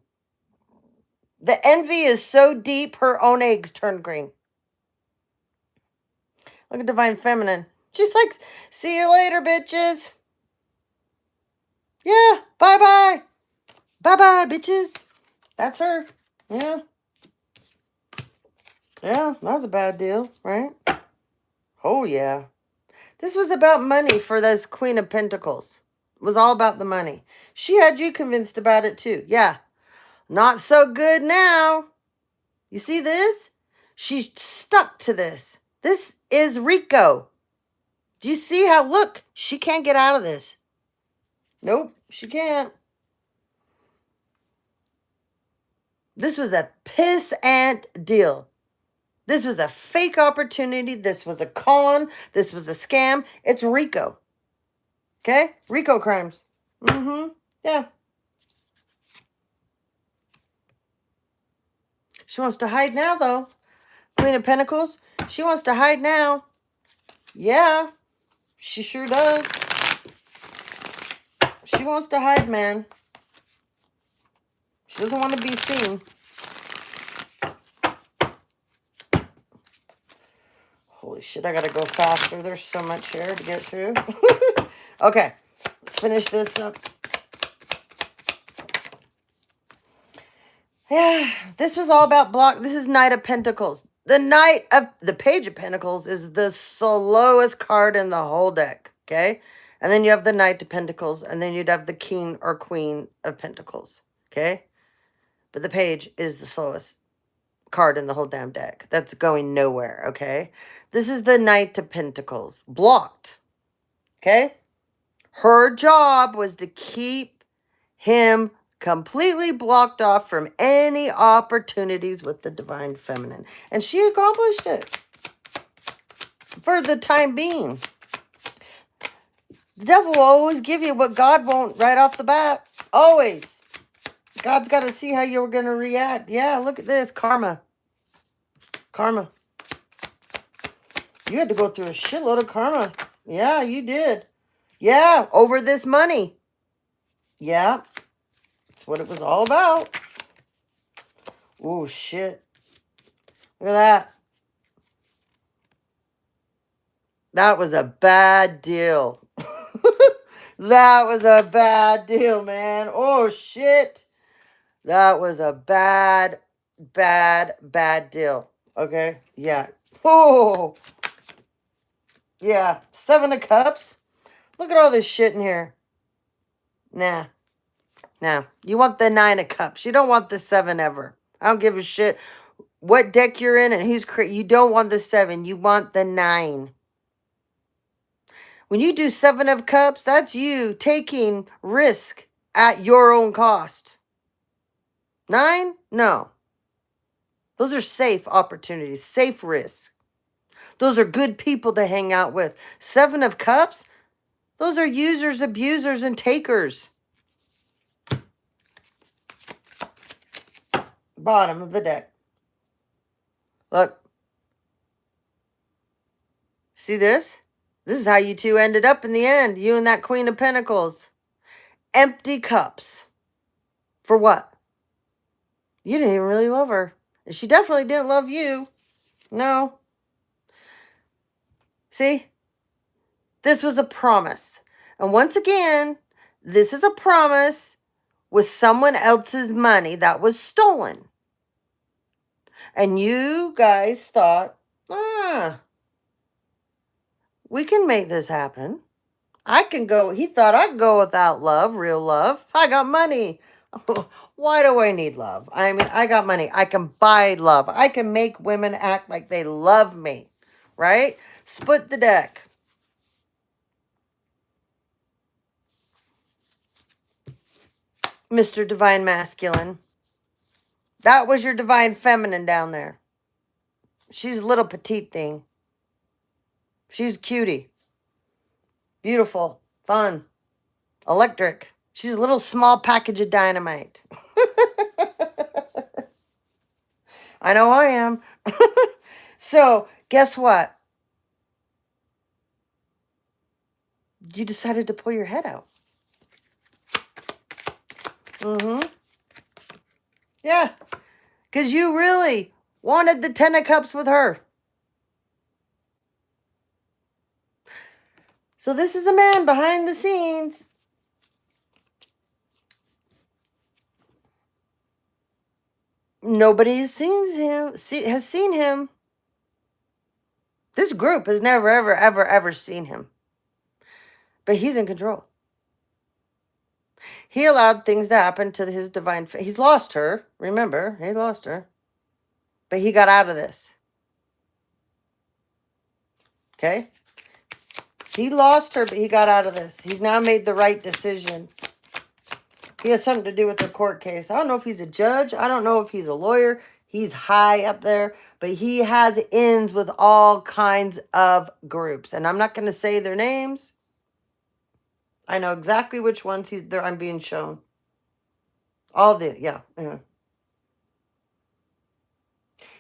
The envy is so deep, her own eggs turn green. Look at Divine Feminine. She's like, see you later, bitches. Yeah, bye-bye. Bye-bye, bitches. That's her. Yeah. Yeah, that was a bad deal, right? Oh, yeah. This was about money for this Queen of Pentacles. It was all about the money. She had you convinced about it, too. Yeah. Not so good now. You see this? She's stuck to this. This is Rico. Do you see how, look, she can't get out of this. Nope, she can't. This was a piss-ant deal. This was a fake opportunity. This was a con. This was a scam. It's Rico. Okay? Rico crimes. Mm-hmm. Yeah. She wants to hide now, though. Queen of Pentacles. She wants to hide now. Yeah. She sure does. She wants to hide, man. She doesn't want to be seen. Holy shit, I gotta go faster. There's so much here to get through. Okay, let's finish this up. Yeah, this was all about block. This is Knight of Pentacles. The Page of Pentacles is the slowest card in the whole deck, okay? And then you have the Knight of Pentacles, and then you'd have the King or Queen of Pentacles, okay? But the Page is the slowest card in the whole damn deck. That's going nowhere, okay? This is the Knight of Pentacles. Blocked, okay? Her job was to keep him completely blocked off from any opportunities with the Divine Feminine. And she accomplished it for the time being. The devil will always give you what God won't right off the bat. Always. God's got to see how you're going to react. Yeah, look at this. Karma. Karma. You had to go through a shitload of karma. Yeah, you did. Yeah, over this money. Yeah. That's what it was all about. Oh, shit. Look at that. That was a bad deal. That was a bad deal, man. Oh, shit. That was a bad deal. Okay? Yeah. Oh. Yeah. 7 of Cups. Look at all this shit in here. Nah. Nah. You want the 9 of Cups. You don't want the 7 ever. I don't give a shit what deck you're in and who's you don't want the 7. You want the 9. When you do 7 of Cups, that's you taking risk at your own cost. 9? No. Those are safe opportunities, safe risks. Those are good people to hang out with. 7 of Cups, those are users, abusers, and takers. Bottom of the deck. Look. See this? This is how you two ended up in the end. You and that Queen of Pentacles. Empty cups. For what? You didn't even really love her. And she definitely didn't love you. No. See? This was a promise. And once again, this is a promise with someone else's money that was stolen. And you guys thought, we can make this happen. I can go. He thought I'd go without love, real love. I got money. Why do I need love? I mean, I got money. I can buy love. I can make women act like they love me. Right? Split the deck. Mr. Divine Masculine. That was your Divine Feminine down there. She's a little petite thing. She's cutie. Beautiful. Fun. Electric. She's a little small package of dynamite. I know I am. So, guess what? You decided to pull your head out. Yeah. Because you really wanted the 10 of Cups with her. So this is a man behind the scenes. Nobody has seen him. This group has never, ever seen him. But he's in control. He allowed things to happen to his divine... He's lost her. Remember, he lost her. But he got out of this. Okay? He lost her, but he got out of this. He's now made the right decision. He has something to do with the court case. I don't know if he's a judge. I don't know if he's a lawyer. He's high up there. But he has ins with all kinds of groups. And I'm not going to say their names. I know exactly which ones I'm being shown. All the, yeah.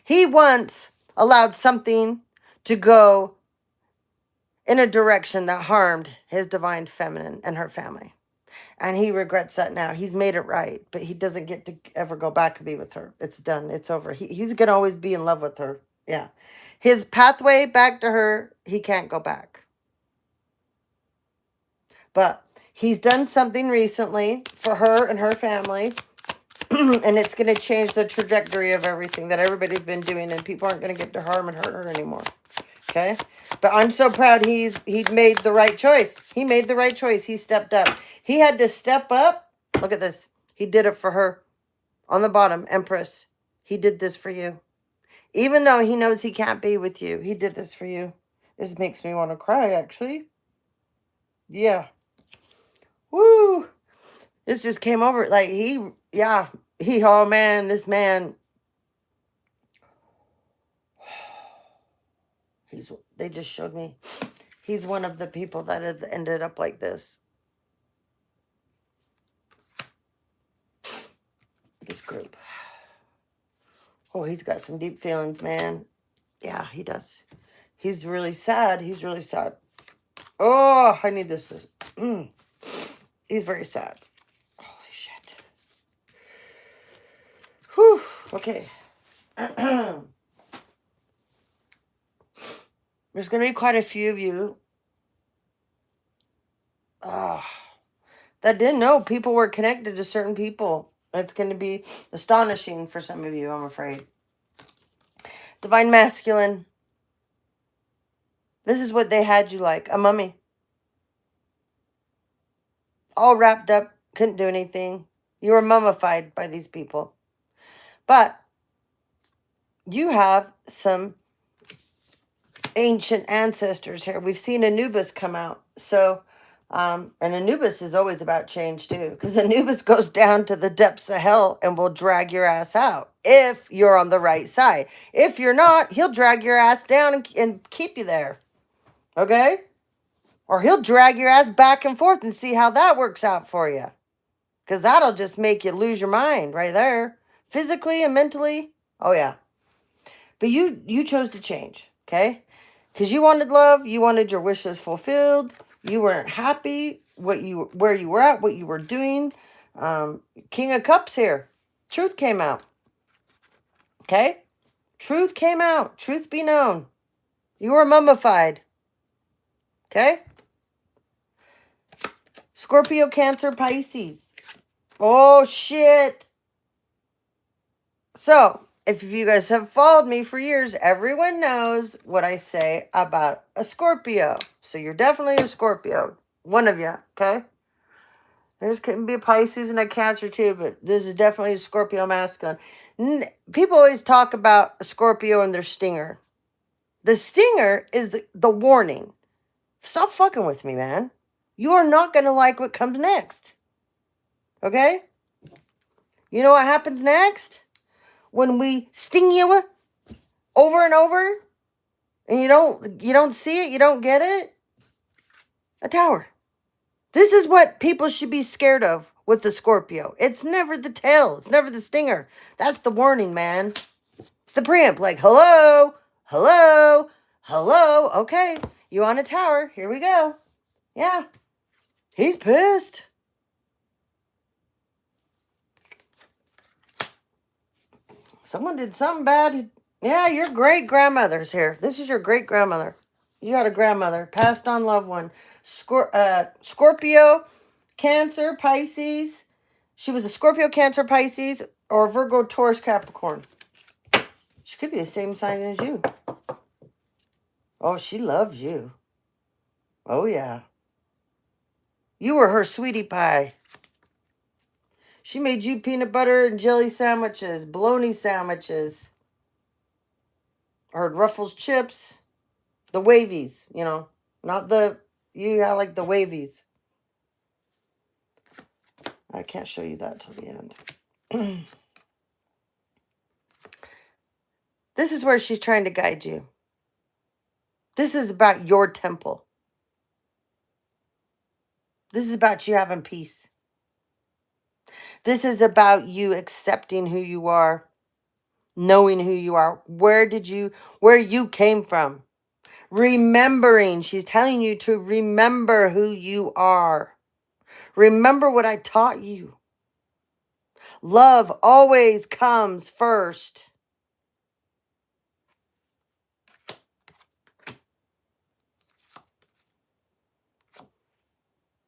He once allowed something to go in a direction that harmed his Divine Feminine and her family. And he regrets that now. He's made it right, but he doesn't get to ever go back and be with her. It's done. It's over. He's going to always be in love with her. Yeah. His pathway back to her, he can't go back. But he's done something recently for her and her family. And it's going to change the trajectory of everything that everybody's been doing. And people aren't going to get to harm and hurt her anymore. Okay? But I'm so proud he made the right choice. He made the right choice. He stepped up. He had to step up. Look at this. He did it for her. On the bottom, Empress. He did this for you. Even though he knows he can't be with you, he did this for you. This makes me want to cry, actually. Yeah. Woo. This just came over. Like, oh man, this man, they just showed me. He's one of the people that have ended up like this. This group. Oh, he's got some deep feelings, man. Yeah, he does. He's really sad. He's really sad. Oh, I need this. He's very sad. Holy shit. Whew. Okay. There's going to be quite a few of you that didn't know people were connected to certain people. It's going to be astonishing for some of you, I'm afraid. Divine Masculine. This is what they had you like. A mummy. All wrapped up. Couldn't do anything. You were mummified by these people. But you have some ancient ancestors here. We've seen Anubis come out. So, and Anubis is always about change too. Because Anubis goes down to the depths of hell and will drag your ass out. If you're on the right side. If you're not, he'll drag your ass down and keep you there. Okay? Or he'll drag your ass back and forth and see how that works out for you. Because that'll just make you lose your mind right there. Physically and mentally. Oh, yeah. But you chose to change. Okay? Because you wanted love. You wanted your wishes fulfilled. You weren't happy where you were at, what you were doing. King of Cups here. Truth came out. Okay? Truth came out. Truth be known. You were mummified. Okay? Scorpio, Cancer, Pisces. Oh, shit. So, if you guys have followed me for years, everyone knows what I say about a Scorpio. So, you're definitely a Scorpio. One of you, okay? There's can be a Pisces and a Cancer too, but this is definitely a Scorpio masculine. People always talk about a Scorpio and their stinger. The stinger is the warning. Stop fucking with me, man. You are not going to like what comes next. Okay? You know what happens next? When we sting you over and over and you don't see it, you don't get it. A tower. This is what people should be scared of with the Scorpio. It's never the tail. It's never the stinger. That's the warning, man. It's the preempt. Like, hello, hello, hello. Okay, you on a tower. Here we go. Yeah. He's pissed. Someone did something bad. Yeah, your great-grandmother's here. This is your great-grandmother. You got a grandmother. Passed on loved one. Scorpio, Cancer, Pisces. She was a Scorpio, Cancer, Pisces, or Virgo, Taurus, Capricorn. She could be the same sign as you. Oh, she loves you. Oh, yeah. You were her sweetie pie. She made you peanut butter and jelly sandwiches, bologna sandwiches, or Ruffles chips, the wavies, you know, not the, you got like the wavies. I can't show you that till the end. This is where she's trying to guide you. This is about your temple. This is about you having peace. This is about you accepting who you are, knowing who you are. Where you came from. Remembering, she's telling you to remember who you are. Remember what I taught you. Love always comes first.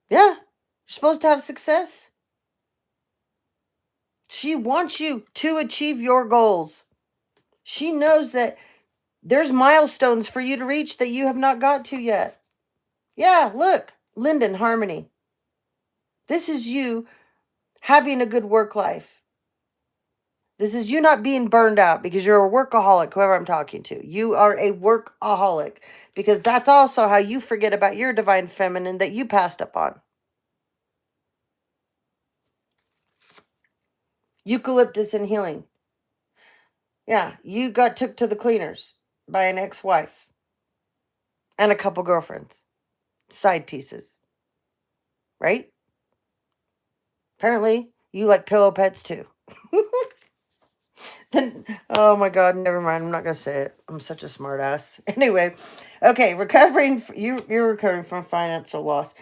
Yeah, you're supposed to have success. She wants you to achieve your goals. She knows that there's milestones for you to reach that you have not got to yet. Yeah, look, Linden, Harmony. This is you having a good work life. This is you not being burned out because you're a workaholic, whoever I'm talking to. You are a workaholic because that's also how you forget about your divine feminine that you passed up on. Eucalyptus and healing. Yeah, you got took to the cleaners by an ex-wife and a couple girlfriends. Side pieces. Right? Apparently, you like pillow pets too. Then, oh my God, never mind. I'm not gonna say it. I'm such a smart ass. Anyway, okay, you're recovering from financial loss.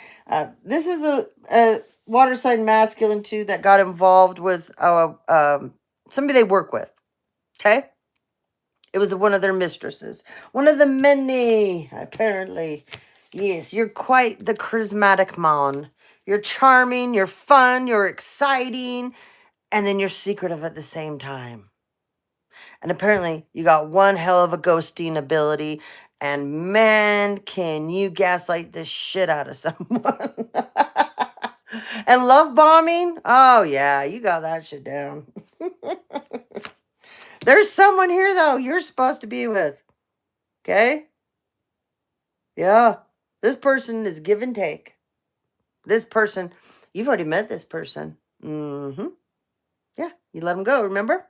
This is a water sign masculine too that got involved with somebody they work with. Okay, it was one of their mistresses, one of the many apparently. Yes, you're quite the charismatic mon. You're charming. You're fun. You're exciting, and then you're secretive at the same time. And apparently, you got one hell of a ghosting ability. And man, can you gaslight the shit out of someone. And love bombing? Oh, yeah, you got that shit down. There's someone here, though, you're supposed to be with. Okay? Yeah. This person is give and take. This person, you've already met this person. Mm-hmm. Yeah, you let them go, remember?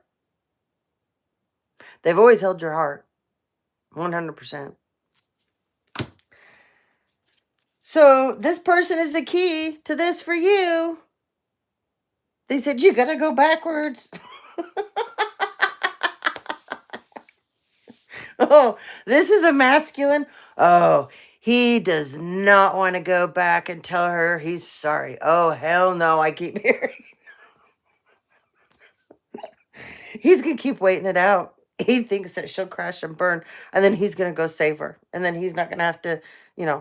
They've always held your heart. 100%. So this person is the key to this for you. They said, you got to go backwards. Oh, this is a masculine. Oh, he does not want to go back and tell her he's sorry. Oh, hell no. I keep hearing. He's going to keep waiting it out. He thinks that she'll crash and burn, and then he's going to go save her. And then he's not going to have to,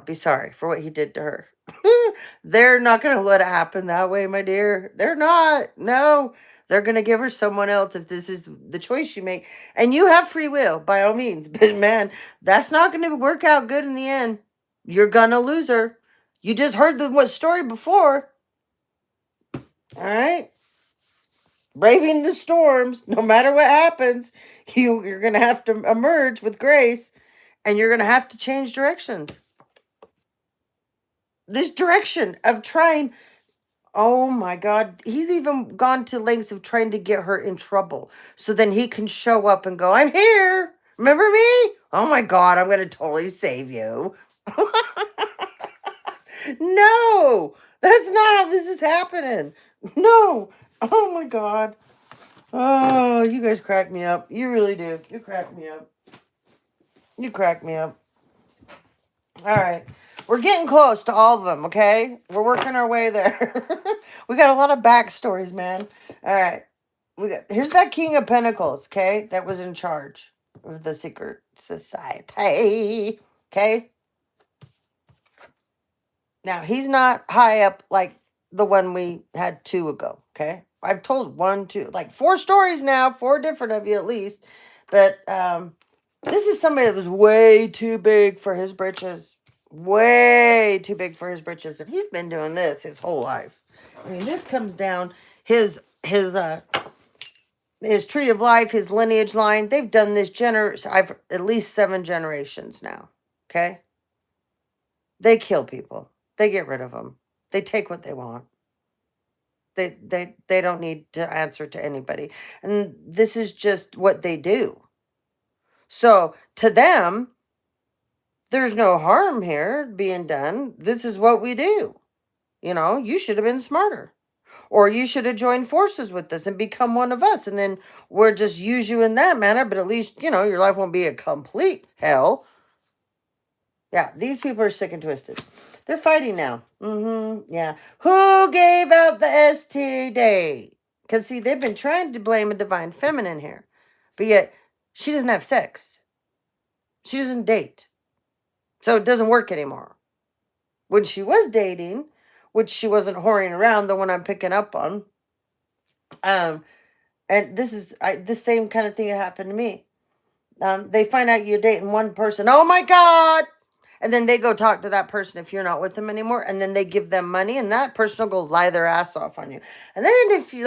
be sorry for what he did to her. They're not going to let it happen that way, my dear. They're not. No. They're going to give her someone else if this is the choice you make. And you have free will, by all means. But man, that's not going to work out good in the end. You're going to lose her. You just heard the story before. All right? Braving the storms, no matter what happens, you're going to have to emerge with grace, and you're going to have to change directions. This direction of trying, oh my God, he's even gone to lengths of trying to get her in trouble so then he can show up and go, I'm here. Remember me? Oh my God, I'm going to totally save you. No, that's not how this is happening. No. Oh my God. Oh, you guys crack me up. You really do. You crack me up. You crack me up. All right. We're getting close to all of them, okay? We're working our way there. We got a lot of backstories, man. All right. Here's that King of Pentacles, okay? That was in charge of the secret society. Okay? Now, he's not high up like the one we had 2 ago, okay? I've told 1, 2, like 4 stories now, 4 different of you at least. But this is somebody that was way too big for his britches. Way too big for his britches. And he's been doing this his whole life. I mean, this comes down his tree of life, his lineage line. They've done this I've at least 7 generations now. Okay? They kill people. They get rid of them. They take what they want. They don't need to answer to anybody. And this is just what they do. So to them, there's no harm here being done. This is what we do. You should have been smarter. Or you should have joined forces with us and become one of us. And then we'll just use you in that manner. But at least, your life won't be a complete hell. Yeah, these people are sick and twisted. They're fighting now. Yeah. Who gave out the STD? Because, see, they've been trying to blame a divine feminine here. But yet, she doesn't have sex. She doesn't date. So it doesn't work anymore. When she was dating, which she wasn't whoring around, the one I'm picking up on. And this is the same kind of thing that happened to me. They find out you're dating one person. Oh my God! And then they go talk to that person if you're not with them anymore. And then they give them money, and that person will go lie their ass off on you. And then if you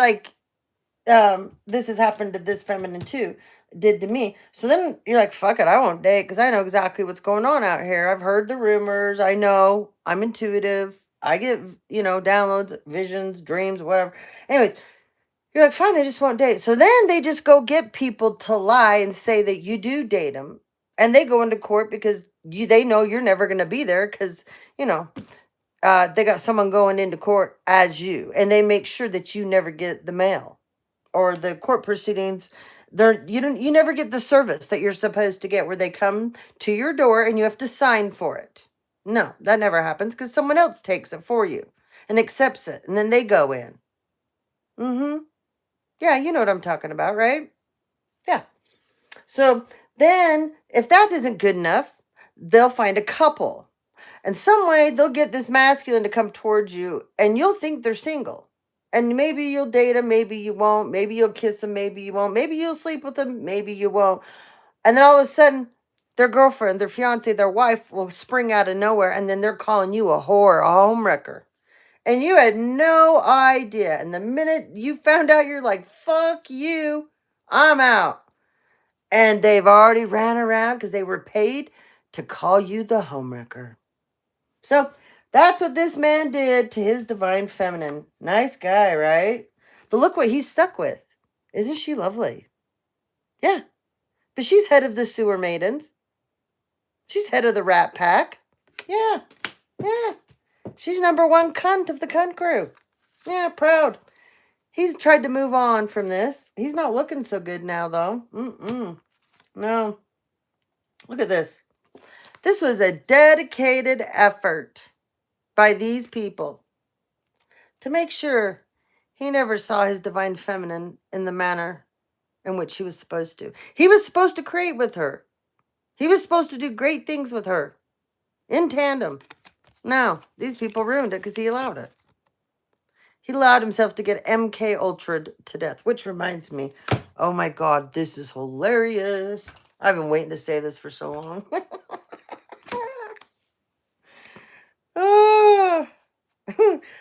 this has happened to this feminine too, did to me. So then you're like, fuck it, I won't date because I know exactly what's going on out here. I've heard the rumors. I know. I'm intuitive. I get, downloads, visions, dreams, whatever. Anyways, you're like, fine, I just won't date. So then they just go get people to lie and say that you do date them. And they go into court because they know you're never going to be there because, you know, they got someone going into court as you. And they make sure that you never get the mail or the court proceedings. You never get the service that you're supposed to get where they come to your door and you have to sign for it. No, that never happens because someone else takes it for you and accepts it. And then they go in. Mm-hmm. Yeah, you know what I'm talking about, right? Yeah. So then, if that isn't good enough, they'll find a couple. And some way they'll get this masculine to come towards you, and you'll think they're single. And maybe you'll date them, maybe you won't. Maybe you'll kiss them, maybe you won't. Maybe you'll sleep with them, maybe you won't. And then all of a sudden, their girlfriend, their fiance, their wife will spring out of nowhere, and then they're calling you a whore, a homewrecker. And you had no idea. And the minute you found out, you're like, fuck you, I'm out. And they've already ran around because they were paid to call you the homewrecker. So that's what this man did to his divine feminine. Nice guy, right? But look what he's stuck with. Isn't she lovely? Yeah. But she's head of the sewer maidens. She's head of the rat pack. Yeah. Yeah. She's number one cunt of the cunt crew. Yeah, proud. He's tried to move on from this. He's not looking so good now, though. No. Look at this. This was a dedicated effort by these people to make sure he never saw his divine feminine in the manner in which he was supposed to. He was supposed to create with her. He was supposed to do great things with her in tandem. No, these people ruined it because he allowed it. He allowed himself to get MK Ultra'd to death, which reminds me, oh my God, this is hilarious. I've been waiting to say this for so long.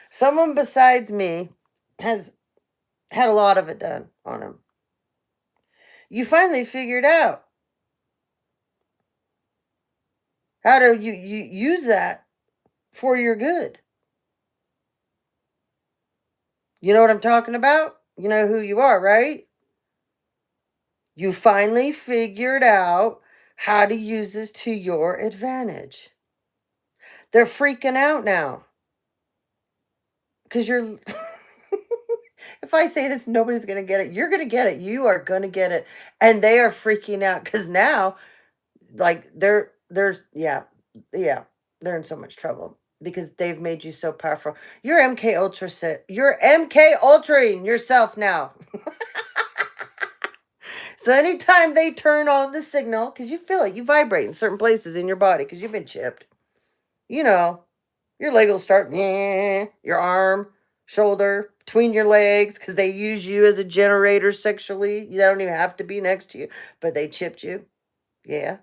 Someone besides me has had a lot of it done on him. You finally figured out how to you use that for your good. You know what I'm talking about? You know who you are, right? You finally figured out how to use this to your advantage. They're freaking out now. Because you're... If I say this, nobody's going to get it. You're going to get it. You are going to get it. And they are freaking out because now, like, they're in so much trouble because they've made you so powerful. You're MK Ultra set. You're MK Ultraing yourself now. So anytime they turn on the signal, because you feel it, you vibrate in certain places in your body because you've been chipped. You know, your leg will start, your arm, shoulder, between your legs, because they use you as a generator sexually. They don't even have to be next to you, but they chipped you. Yeah.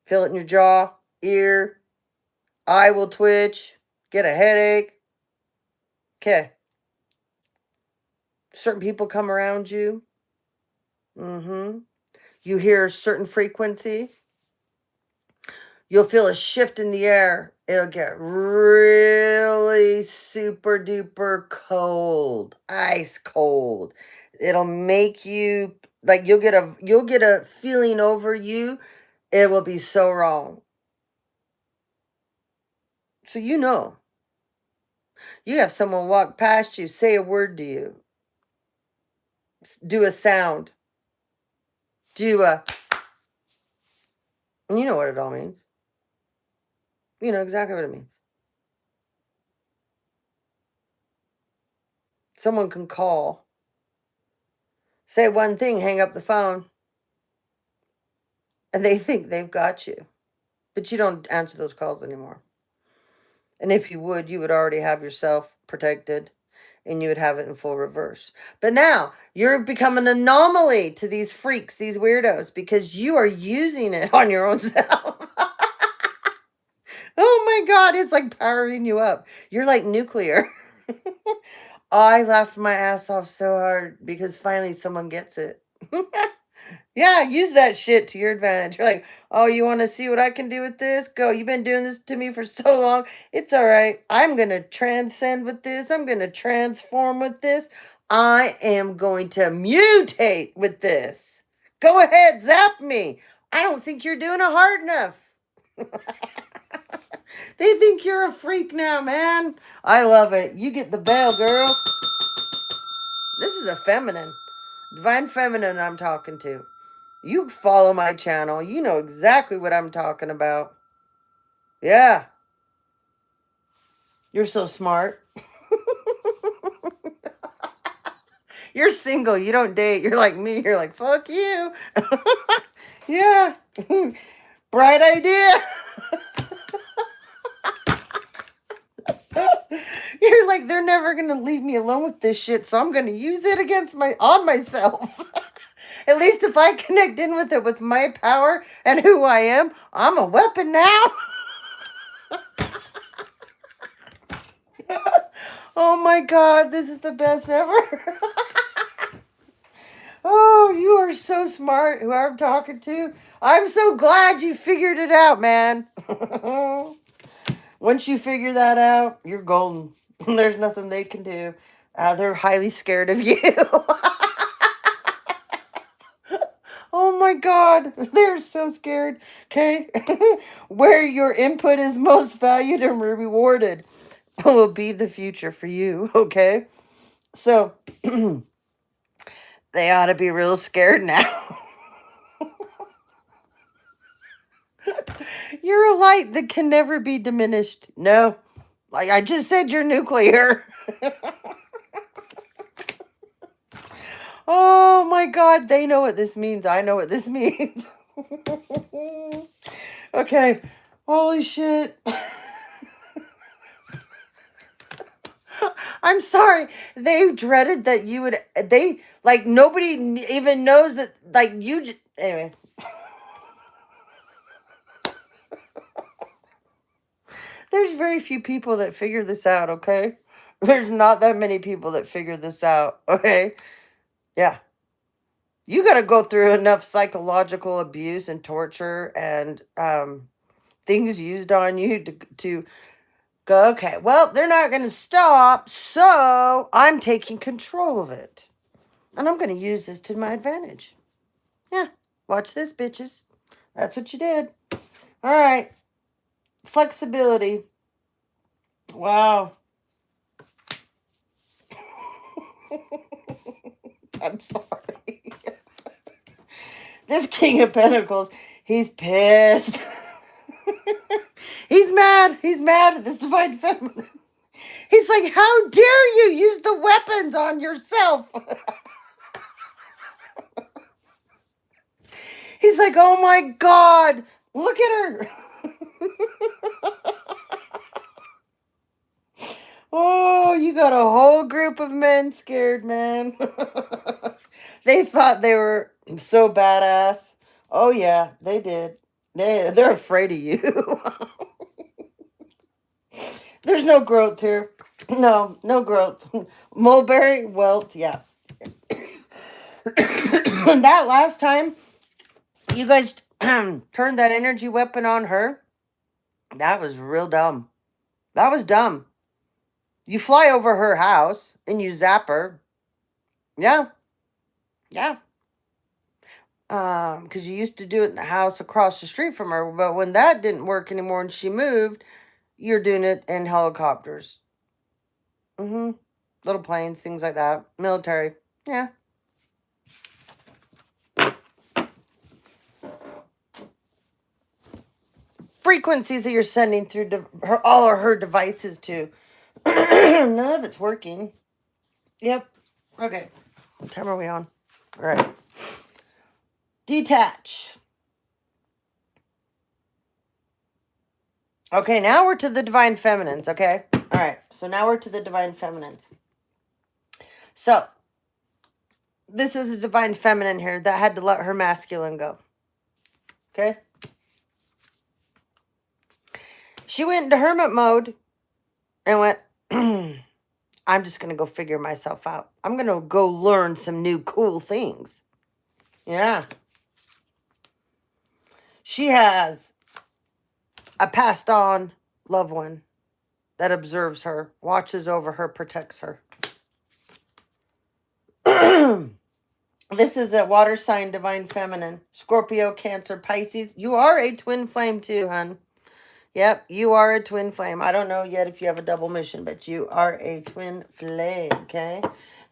Feel it in your jaw, ear, eye will twitch, get a headache. Okay. Certain people come around you. You hear a certain frequency. You'll feel a shift in the air. It'll get really super duper cold, ice cold. It'll make you like you'll get a feeling over you. It will be so wrong. So you have someone walk past you, say a word to you, do a sound, and you know what it all means. You know exactly what it means. Someone can call, say one thing, hang up the phone, and they think they've got you. But you don't answer those calls anymore. And if you would already have yourself protected and you would have it in full reverse. But now you're becoming an anomaly to these freaks, these weirdos, because you are using it on your own self. Oh my God, it's like powering you up. You're like nuclear. I laughed my ass off so hard because finally someone gets it. Yeah, use that shit to your advantage. You're like, oh, you want to see what I can do with this? Go. You've been doing this to me for so long. It's all right. I'm going to transcend with this. I'm going to transform with this. I am going to mutate with this. Go ahead, zap me. I don't think you're doing it hard enough. They think you're a freak now, man. I love it. You get the bell, girl. This is a feminine. Divine feminine I'm talking to. You follow my channel. You know exactly what I'm talking about. Yeah. You're so smart. You're single. You don't date. You're like me. You're like, fuck you. Yeah. Bright idea. You're like, they're never going to leave me alone with this shit, so I'm going to use it on myself. At least if I connect in with it with my power and who I am, I'm a weapon now. Oh my God, this is the best ever. Oh, you are so smart, whoever I'm talking to. I'm so glad you figured it out, man. Once you figure that out, you're golden. There's nothing they can do. They're highly scared of you. Oh my God, they're so scared. Okay. Where your input is most valued and rewarded will be the future for you. Okay. So they ought to be real scared now. You're a light that can never be diminished. No. Like I just said, you're nuclear. Oh my God, they know what this means. I know what this means. Okay. Holy shit. I'm sorry. They dreaded that you would, like, nobody even knows that, like, you just, anyway. There's very few people that figure this out, okay? There's not that many people that figure this out, okay? Yeah. You got to go through enough psychological abuse and torture and things used on you to go, okay, well, they're not going to stop, so I'm taking control of it. And I'm going to use this to my advantage. Yeah, watch this, bitches. That's what you did. All right. Flexibility. Wow. I'm sorry. This King of Pentacles, he's pissed. He's mad. He's mad at this Divine Feminine. He's like, how dare you use the weapons on yourself? He's like, oh my God, look at her. Oh, you got a whole group of men scared, man. They thought they were so badass. Oh yeah, they did. They're afraid of you. There's no growth here. No growth. Mulberry wealth, yeah. That last time you guys turned that energy weapon on her, that was real dumb. That was dumb. You fly over her house and you zap her. Yeah. Yeah. Because you used to do it in the house across the street from her, but when that didn't work anymore and she moved, you're doing it in helicopters. Mm-hmm. Little planes, things like that. Military. Yeah. Frequencies that you're sending through all of her devices to. None of it's working. Yep. Okay. What time are we on? All right. Detach. Okay, now we're to the Divine Feminines, okay? All right, so now we're to the Divine Feminines. So, this is a Divine Feminine here that had to let her masculine go. Okay? She went into hermit mode and went, I'm just going to go figure myself out. I'm going to go learn some new cool things. Yeah. She has a passed on loved one that observes her, watches over her, protects her. This is a water sign, divine feminine. Scorpio, Cancer, Pisces. You are a twin flame too, hun. Yep, you are a twin flame. I don't know yet if you have a double mission, but you are a twin flame, okay?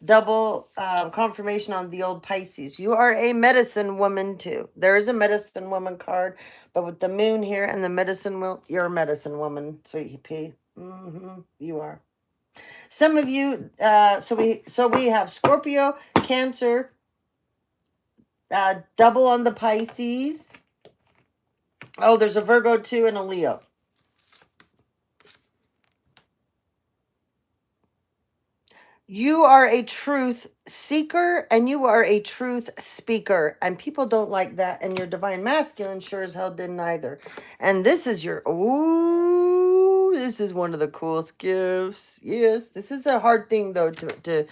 Double confirmation on the old Pisces. You are a medicine woman too. There is a medicine woman card, but with the moon here and the medicine woman, you're a medicine woman, sweetie pea. You are. Some of you, so we have Scorpio, Cancer, double on the Pisces. Oh, there's a Virgo too and a Leo. You are a truth seeker and you are a truth speaker. And people don't like that. And your divine masculine sure as hell didn't either. And this is your, ooh, this is one of the coolest gifts. Yes, this is a hard thing though to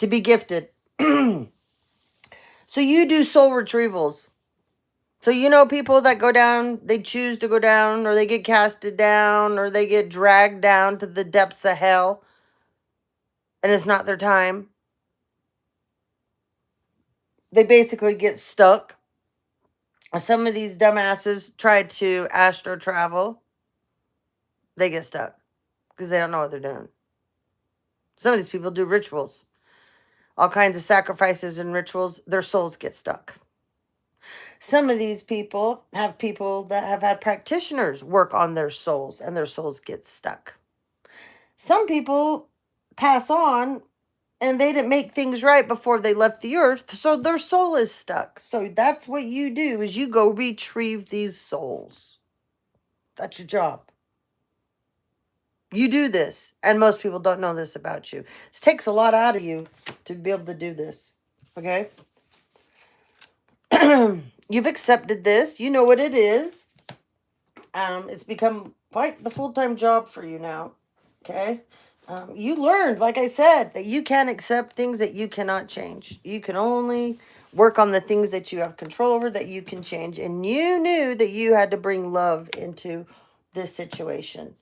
be gifted. So you do soul retrievals. So you know people that go down, they choose to go down, or they get casted down, or they get dragged down to the depths of hell. And it's not their time. They basically get stuck. Some of these dumbasses try to astro travel. They get stuck because they don't know what they're doing. Some of these people do rituals. All kinds of sacrifices and rituals. Their souls get stuck. Some of these people have people that have had practitioners work on their souls and their souls get stuck. Some people pass on and they didn't make things right before they left the earth, so their soul is stuck. So that's what you do, is you go retrieve these souls. That's your job. You do this, and most people don't know this about you. This takes a lot out of you to be able to do this, okay? You've accepted this. You know what it is. It's become quite the full-time job for you now, okay? You learned, like I said, that you can't accept things that you cannot change. You can only work on the things that you have control over, that you can change. And you knew that you had to bring love into this situation.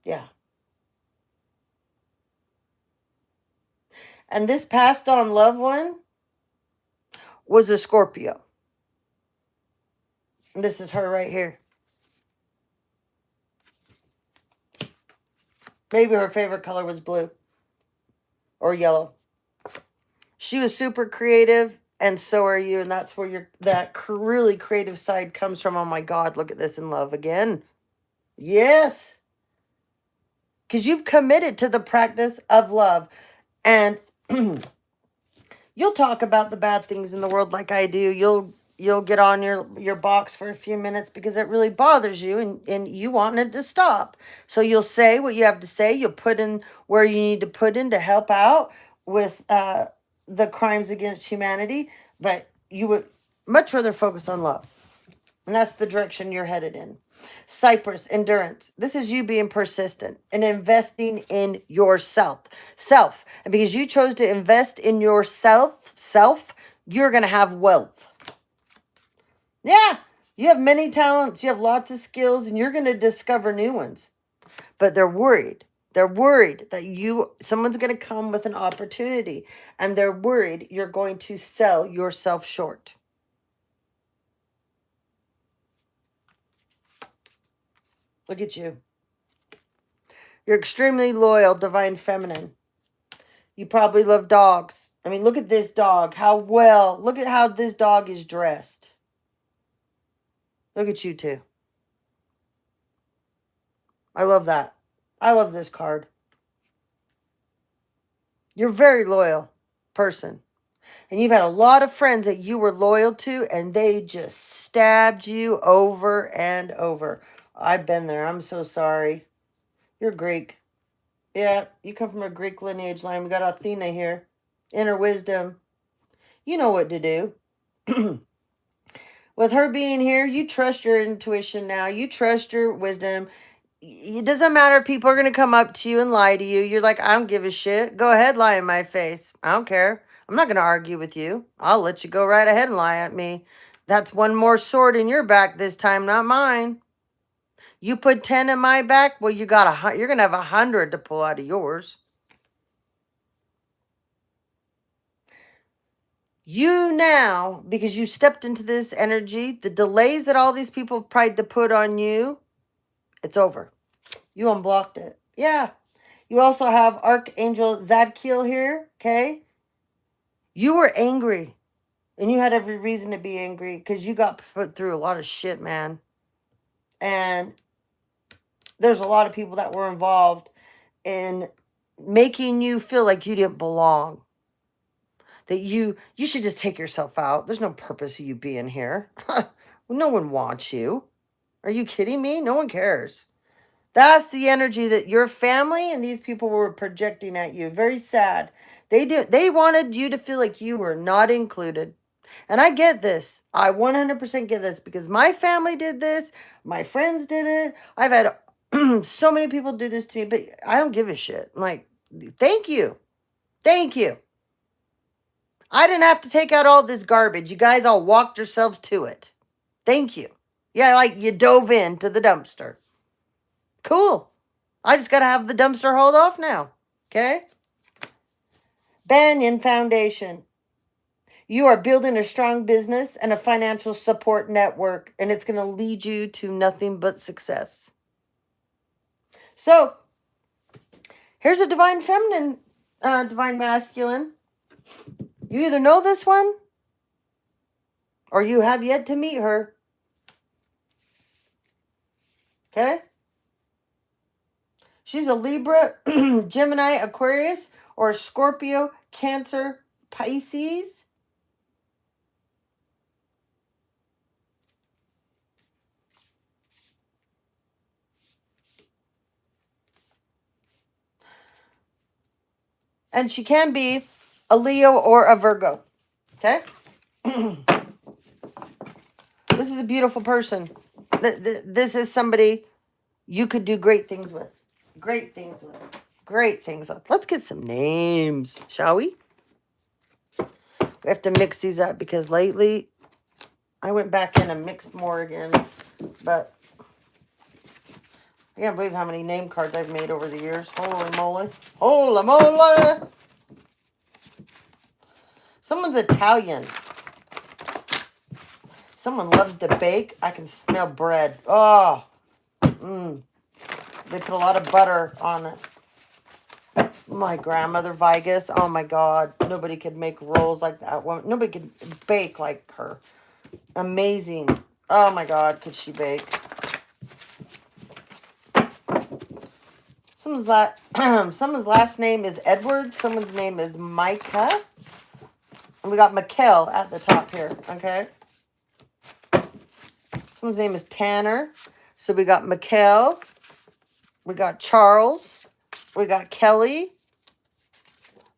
Yeah. And this passed on loved one was a Scorpio. And this is her right here. Maybe her favorite color was blue or yellow. She was super creative, and so are you. And that's where that really creative side comes from. Oh my God, look at this in love again. Yes. Because you've committed to the practice of love. And you'll talk about the bad things in the world like I do. You'll get on your box for a few minutes because it really bothers you and you want it to stop. So you'll say what you have to say. You'll put in where you need to put in to help out with the crimes against humanity. But you would much rather focus on love. And that's the direction you're headed in. Cypress, endurance. This is you being persistent and investing in yourself. And because you chose to invest in yourself, you're going to have wealth. Yeah, you have many talents, you have lots of skills, and you're going to discover new ones. But they're worried. They're worried that someone's going to come with an opportunity, and they're worried you're going to sell yourself short. Look at you. You're extremely loyal, divine feminine. You probably love dogs. I mean, look at this dog. Look at how this dog is dressed. Look at you too. I love that. I love this card. You're a very loyal person. And you've had a lot of friends that you were loyal to, and they just stabbed you over and over. I've been there. I'm so sorry. You're Greek. Yeah, you come from a Greek lineage line. We got Athena here. Inner wisdom. You know what to do. With her being here, you trust your intuition now. You trust your wisdom. it doesn't matter if people are going to come up to you and lie to you. You're like, I don't give a shit. Go ahead, lie in my face. I don't care. I'm not going to argue with you. I'll let you go right ahead and lie at me. That's one more sword in your back this time, not mine. You put 10 in my back, well, you're going to have 100 to pull out of yours. You now, because you stepped into this energy, the delays that all these people have tried to put on you, it's over. You unblocked it. Yeah. You also have Archangel Zadkiel here, okay? You were angry, and you had every reason to be angry because you got put through a lot of shit, man. And there's a lot of people that were involved in making you feel like you didn't belong. That you should just take yourself out. There's no purpose of you being here. No one wants you. Are you kidding me? No one cares. That's the energy that your family and these people were projecting at you. Very sad. They wanted you to feel like you were not included. And I get this. I 100% get this because my family did this. My friends did it. I've had so many people do this to me, but I don't give a shit. I'm like, thank you. Thank you. I didn't have to take out all this garbage. You guys all walked yourselves to it. Thank you. Yeah, like you dove into the dumpster. Cool. I just got to have the dumpster hauled off now. Okay? Banyan Foundation. You are building a strong business and a financial support network, and it's going to lead you to nothing but success. So, here's a divine feminine, divine masculine. You either know this one, or you have yet to meet her. Okay? She's a Libra, Gemini, Aquarius, or Scorpio, Cancer, Pisces. And she can be a Leo or a Virgo. Okay? This is a beautiful person. This is somebody you could do great things with. Great things with. Great things with. Let's get some names, shall we? We have to mix these up because lately I went back in and mixed more again. But I can't believe how many name cards I've made over the years. Holy moly. Holy moly. Someone's Italian. Someone loves to bake. I can smell bread. Oh. They put a lot of butter on it. My grandmother Vigus. Oh my God. Nobody could make rolls like that. Nobody could bake like her. Amazing. Oh my God. Could she bake? Someone's last name is Edward. Someone's name is Micah. And we got Mikkel at the top here. Okay. Someone's name is Tanner. So we got Mikkel. We got Charles. We got Kelly.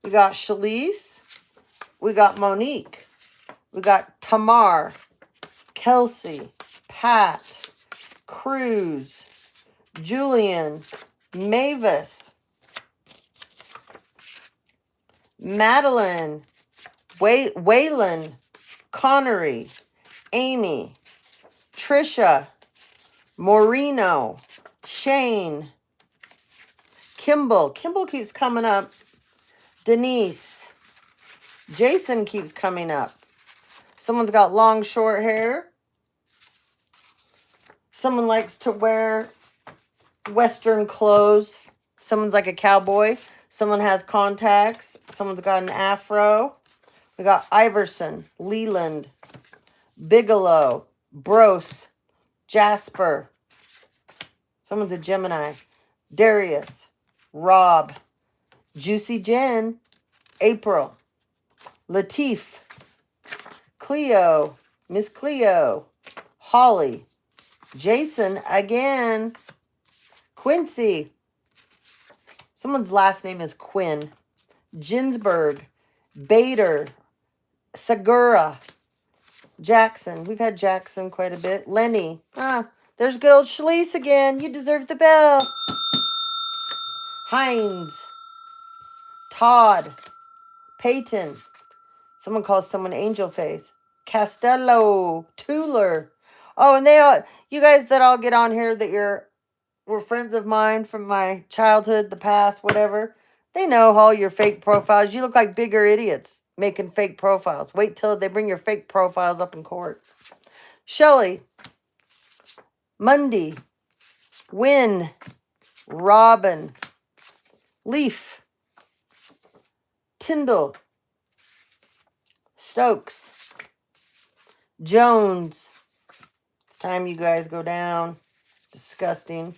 We got Shalise. We got Monique. We got Tamar. Kelsey. Pat. Cruz. Julian. Mavis. Madeline. Waylon. Connery. Amy. Trisha. Moreno. Shane. Kimball. Kimball keeps coming up. Denise. Jason keeps coming up. Someone's got long, short hair. Someone likes to wear Western clothes. Someone's like a cowboy. Someone has contacts. Someone's got an afro. We got Iverson, Leland, Bigelow, Brose, Jasper. Someone's a Gemini. Darius, Rob, Juicy Jen, April, Latif, Cleo, Miss Cleo, Holly, Jason again, Quincy. Someone's last name is Quinn. Ginsberg, Bader, Segura, Jackson. We've had Jackson quite a bit. Lenny. They're There's good old Schlese again. You deserve the bell. Heinz. Todd. Peyton. Someone calls someone Angel Face. Castello. Tuller. Oh, and they all, you guys that all get on here that were friends of mine from my childhood, the past, whatever. They know all your fake profiles. You look like bigger idiots making fake profiles. Wait till they bring your fake profiles up in court. Shelly. Mundy. Win. Robin. Leaf. Tyndall. Stokes. Jones. It's time you guys go down. Disgusting.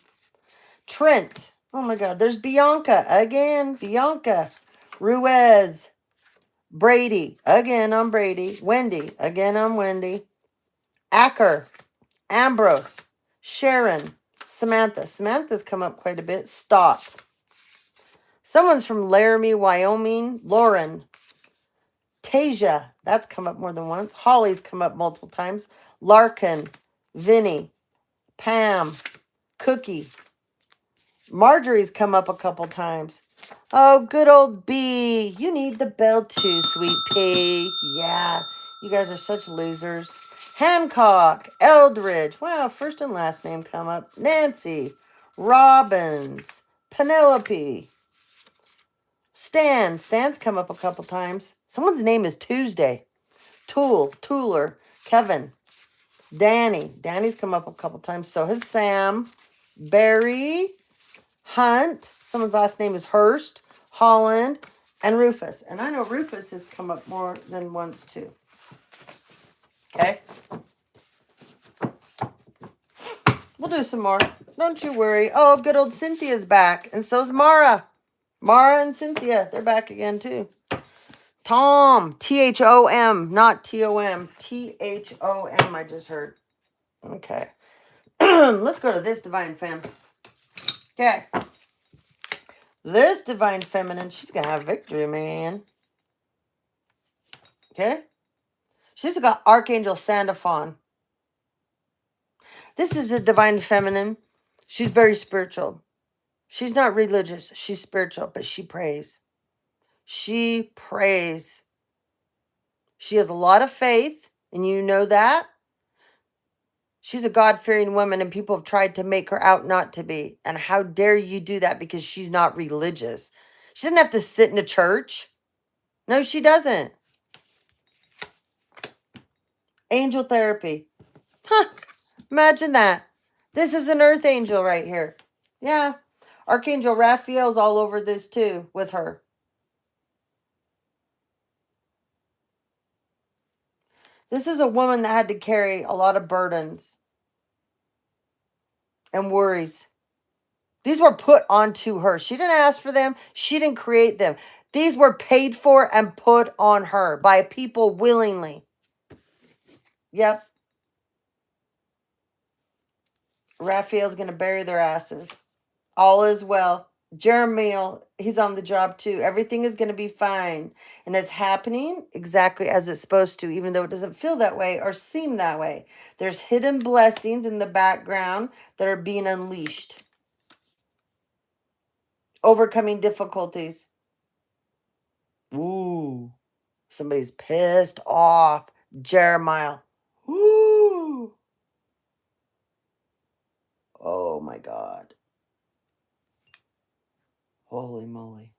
Trent. Oh my God. There's Bianca. Again. Bianca. Ruiz. Brady. Again, I'm Brady. Wendy. Again, I'm Wendy. Acker. Ambrose. Sharon. Samantha. Samantha's come up quite a bit. Stott. Someone's from Laramie, Wyoming. Lauren. Tasia. That's come up more than once. Holly's come up multiple times. Larkin. Vinny. Pam. Cookie. Marjorie's come up a couple times. Oh, good old B. You need the bell too, sweet pea. Yeah, you guys are such losers. Hancock. Eldridge. Wow, first and last name come up. Nancy. Robbins. Penelope. Stan. Stan's come up a couple times. Someone's name is Tuesday. Tuller. Kevin. Danny. Danny's come up a couple times. So has Sam. Barry. Hunt. Someone's last name is Hurst. Holland. And Rufus. And I know Rufus has come up more than once too. Okay. We'll do some more. Don't you worry. Oh, good old Cynthia's back. And so's Mara. Mara and Cynthia. They're back again too. Tom. T-H-O-M. Not T-O-M. T-H-O-M I just heard. Okay. Let's go to this Divine Femme. Okay. This Divine Feminine, she's going to have victory, man. Okay? She's got Archangel Sandalphon. This is a Divine Feminine. She's very spiritual. She's not religious. She's spiritual, but she prays. She prays. She has a lot of faith, and you know that. She's a God-fearing woman, and people have tried to make her out not to be. And how dare you do that because she's not religious. She doesn't have to sit in a church. No, she doesn't. Angel therapy. Huh. Imagine that. This is an earth angel right here. Yeah. Archangel Raphael's all over this too with her. This is a woman that had to carry a lot of burdens and worries. These were put onto her. She didn't ask for them. She didn't create them. These were paid for and put on her by people willingly. Yep. Raphael's going to bury their asses. All is well. Jeremiah, he's on the job too. Everything is going to be fine. And it's happening exactly as it's supposed to, even though it doesn't feel that way or seem that way. There's hidden blessings in the background that are being unleashed. Overcoming difficulties. Ooh. Somebody's pissed off. Jeremiah. Ooh. Oh my God. Holy moly.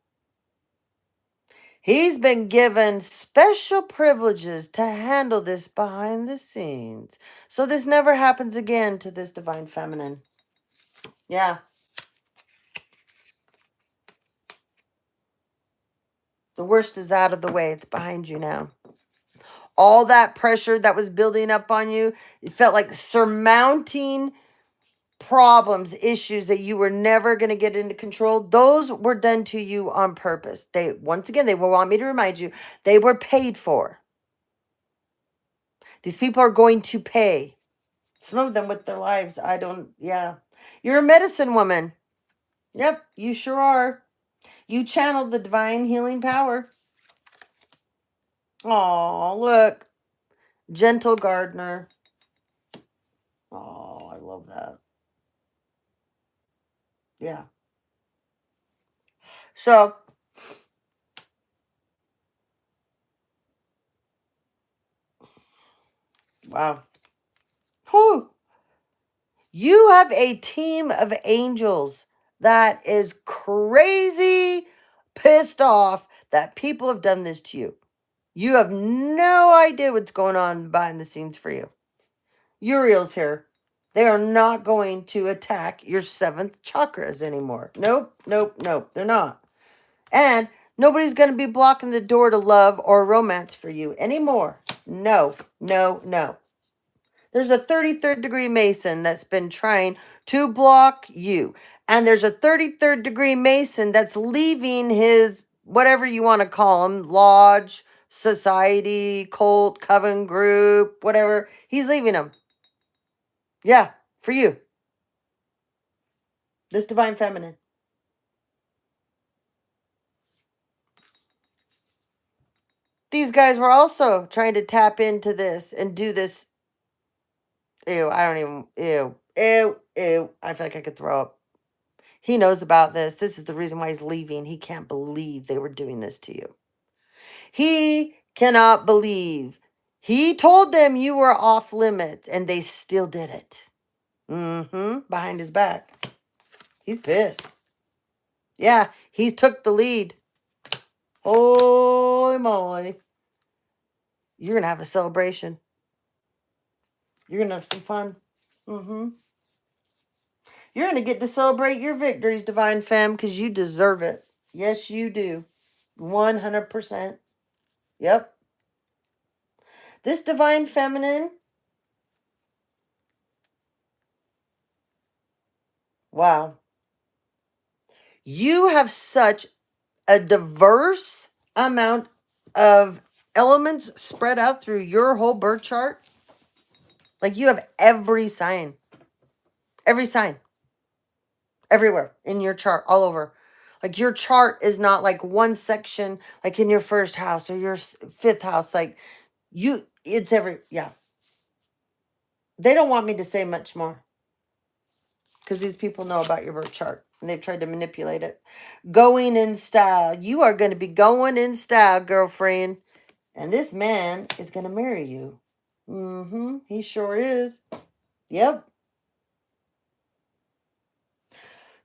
He's been given special privileges to handle this behind the scenes. So this never happens again to this Divine Feminine. Yeah. The worst is out of the way. It's behind you now. All that pressure that was building up on you, it felt like surmounting problems, issues that you were never going to get into control. Those were done to you on purpose. Once again, they will want me to remind you, they were paid for. These people are going to pay. Some of them with their lives. Yeah. You're a medicine woman. Yep, you sure are. You channeled the divine healing power. Oh, look. Gentle gardener. Oh, I love that. Yeah. So, wow. Whew. You have a team of angels that is crazy pissed off that people have done this to you. You have no idea what's going on behind the scenes for you. Uriel's here. They are not going to attack your seventh chakras anymore. Nope, nope, nope. They're not. And nobody's going to be blocking the door to love or romance for you anymore. No, no, no. There's a 33rd degree Mason that's been trying to block you. And there's a 33rd degree Mason that's leaving his, whatever you want to call him, lodge, society, cult, coven group, whatever. He's leaving them. Yeah, for you. This divine feminine. These guys were also trying to tap into this and do this. Ew, I don't even, ew, ew, ew. I feel like I could throw up. He knows about this. This is the reason why he's leaving. He can't believe they were doing this to you. He cannot believe. He told them you were off limits and they still did it. Behind his back. He's pissed. Yeah, he took the lead. Holy moly. You're going to have a celebration. You're going to have some fun. You're going to get to celebrate your victories, Divine Femme, because you deserve it. Yes, you do. 100%. Yep. This Divine Feminine, wow. You have such a diverse amount of elements spread out through your whole birth chart. Like you have every sign. Every sign. Everywhere in your chart, all over. Like your chart is not like one section, like in your first house or your fifth house. Like it's yeah. They don't want me to say much more because these people know about your birth chart and they've tried to manipulate it. Going in style. You are going to be going in style, girlfriend. And this man is going to marry you. He sure is. Yep.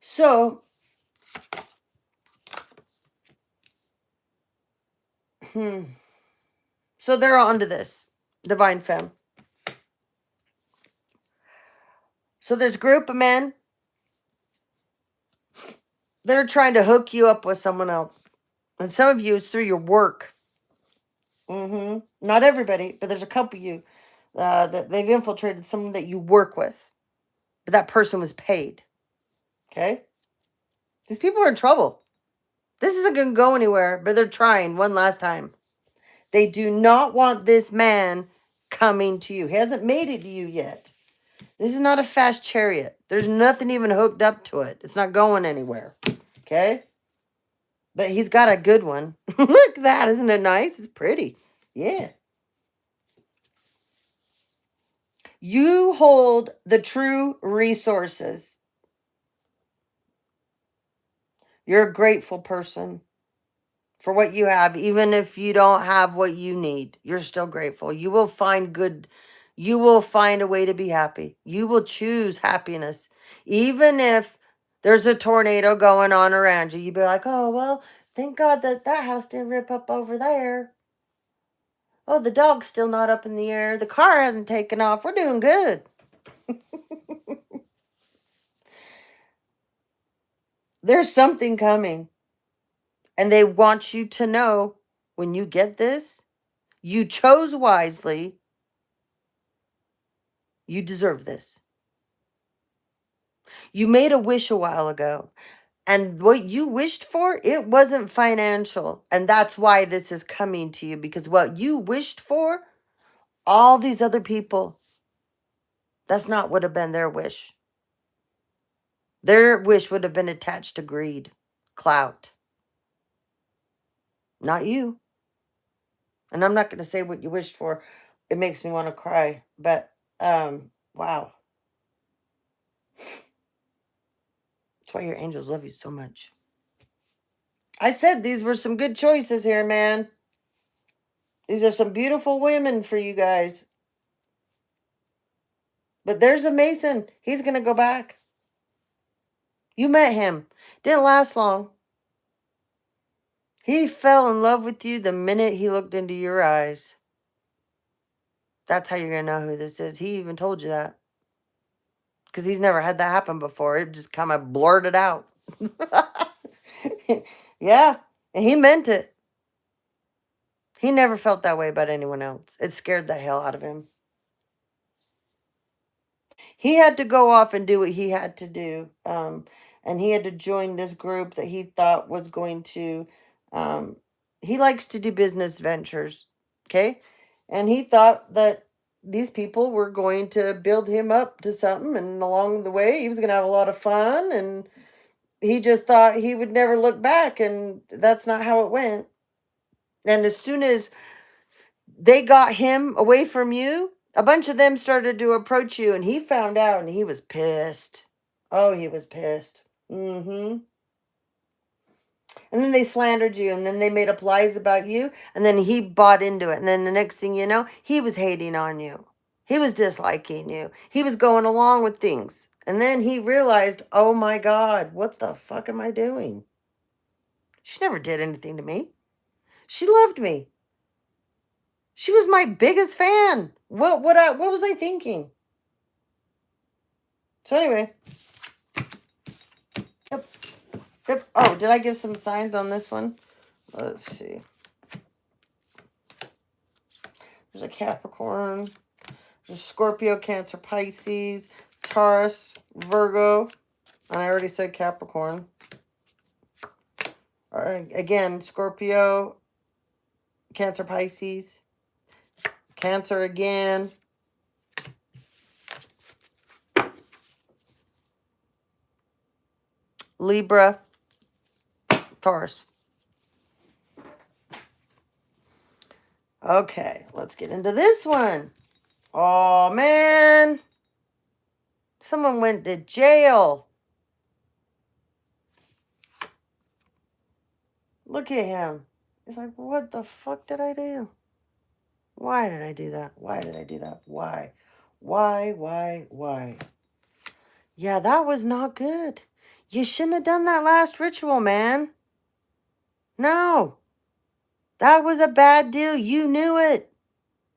So, so they're on to this. Divine Femme. So this group of men, they're trying to hook you up with someone else. And some of you, it's through your work. Not everybody, but there's a couple of you that they've infiltrated someone that you work with. But that person was paid. Okay? These people are in trouble. This isn't going to go anywhere, but they're trying one last time. They do not want this man coming to you. He hasn't made it to you yet. This is not a fast chariot. There's nothing even hooked up to it. It's not going anywhere. Okay? But he's got a good one. Look at that. Isn't it nice? It's pretty. Yeah. You hold the true resources. You're a grateful person for what you have. Even if you don't have what you need, you're still grateful. You will find good. You will find a way to be happy. You will choose happiness. Even if there's a tornado going on around you, you'd be like, oh, well, thank God that house didn't rip up over there. Oh, the dog's still not up in the air. The car hasn't taken off. We're doing good. There's something coming. And they want you to know when you get this, you chose wisely. You deserve this. You made a wish a while ago. And what you wished for, it wasn't financial. And that's why this is coming to you. Because what you wished for, all these other people, that's not would have been their wish. Their wish would have been attached to greed, clout. Not you. And I'm not going to say what you wished for. It makes me want to cry. But, wow. That's why your angels love you so much. I said these were some good choices here, man. These are some beautiful women for you guys. But there's a Mason. He's going to go back. You met him. Didn't last long. He fell in love with you the minute he looked into your eyes. That's how you're going to know who this is. He even told you that. Because he's never had that happen before. It just kind of blurted out. Yeah. And he meant it. He never felt that way about anyone else. It scared the hell out of him. He had to go off and do what he had to do. And he had to join this group that he thought was going to, he likes to do business ventures. Okay. And he thought that these people were going to build him up to something. And along the way, he was going to have a lot of fun. And he just thought he would never look back. And that's not how it went. And as soon as they got him away from you, a bunch of them started to approach you, and he found out, and he was pissed. Oh, he was pissed. Mm-hmm. And then they slandered you, and then they made up lies about you, and then he bought into it. And then the next thing you know, he was hating on you. He was disliking you. He was going along with things. And then he realized, oh my God, what the fuck am I doing? She never did anything to me. She loved me. She was my biggest fan. What was I thinking? So anyway. Yep. Yep. Oh, did I give some signs on this one? Let's see. There's a Capricorn. There's a Scorpio, Cancer, Pisces, Taurus, Virgo. And I already said Capricorn. All right. Again, Scorpio, Cancer, Pisces. Cancer again. Libra, Taurus. Okay, let's get into this one. Oh, man. Someone went to jail. Look at him. He's like, what the fuck did I do? Why did I do that? Why did I do that? Why? Why? Yeah, that was not good. You shouldn't have done that last ritual, man. No. That was a bad deal. You knew it.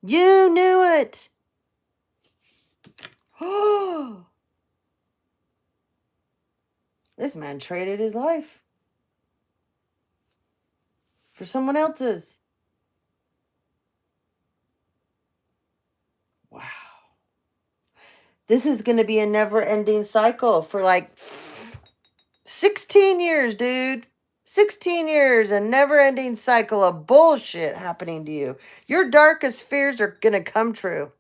You knew it. Oh. This man traded his life for someone else's. Wow. This is going to be a never-ending cycle for like 16 years, dude. 16 years, a never-ending cycle of bullshit happening to you. Your darkest fears are going to come true.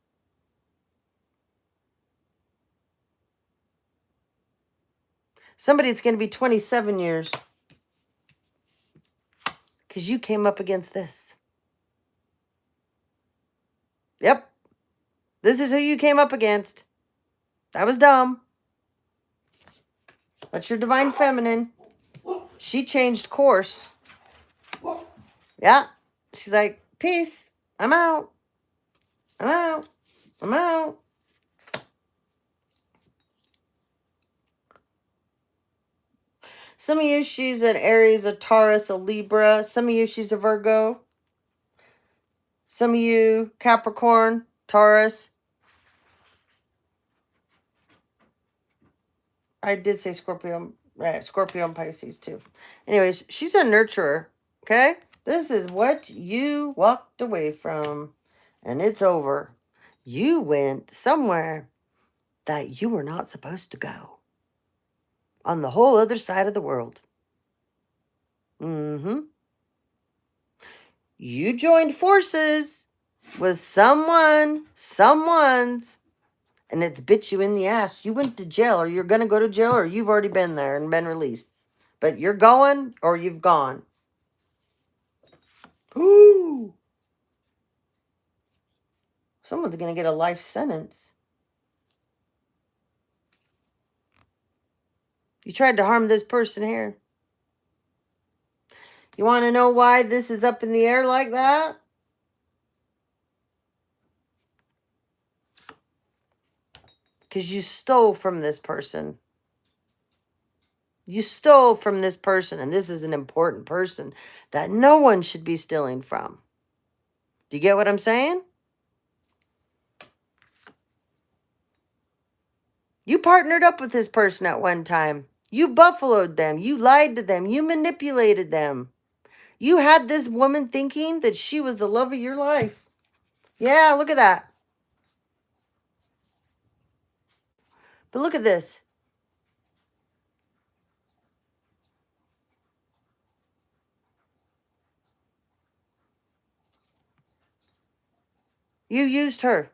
Somebody, it's going to be 27 years. Because you came up against this. Yep. This is who you came up against. That was dumb. That's your divine feminine. She changed course. Yeah. She's like, peace. I'm out. I'm out. I'm out. Some of you, she's an Aries, a Taurus, a Libra. Some of you, she's a Virgo. Some of you, Capricorn, Taurus. I did say Scorpio, right? Scorpio and Pisces too. Anyways, she's a nurturer. Okay? This is what you walked away from. And it's over. You went somewhere that you were not supposed to go. On the whole other side of the world. Mm-hmm. You joined forces with someone's, and it's bit you in the ass. You went to jail, or you're going to go to jail, or you've already been there and been released. But you're going, or you've gone. Ooh. Someone's going to get a life sentence. You tried to harm this person here. You want to know why this is up in the air like that? Because you stole from this person. You stole from this person, and this is an important person that no one should be stealing from. Do you get what I'm saying? You partnered up with this person at one time. You buffaloed them. You lied to them. You manipulated them. You had this woman thinking that she was the love of your life. Yeah, look at that. But look at this. You used her.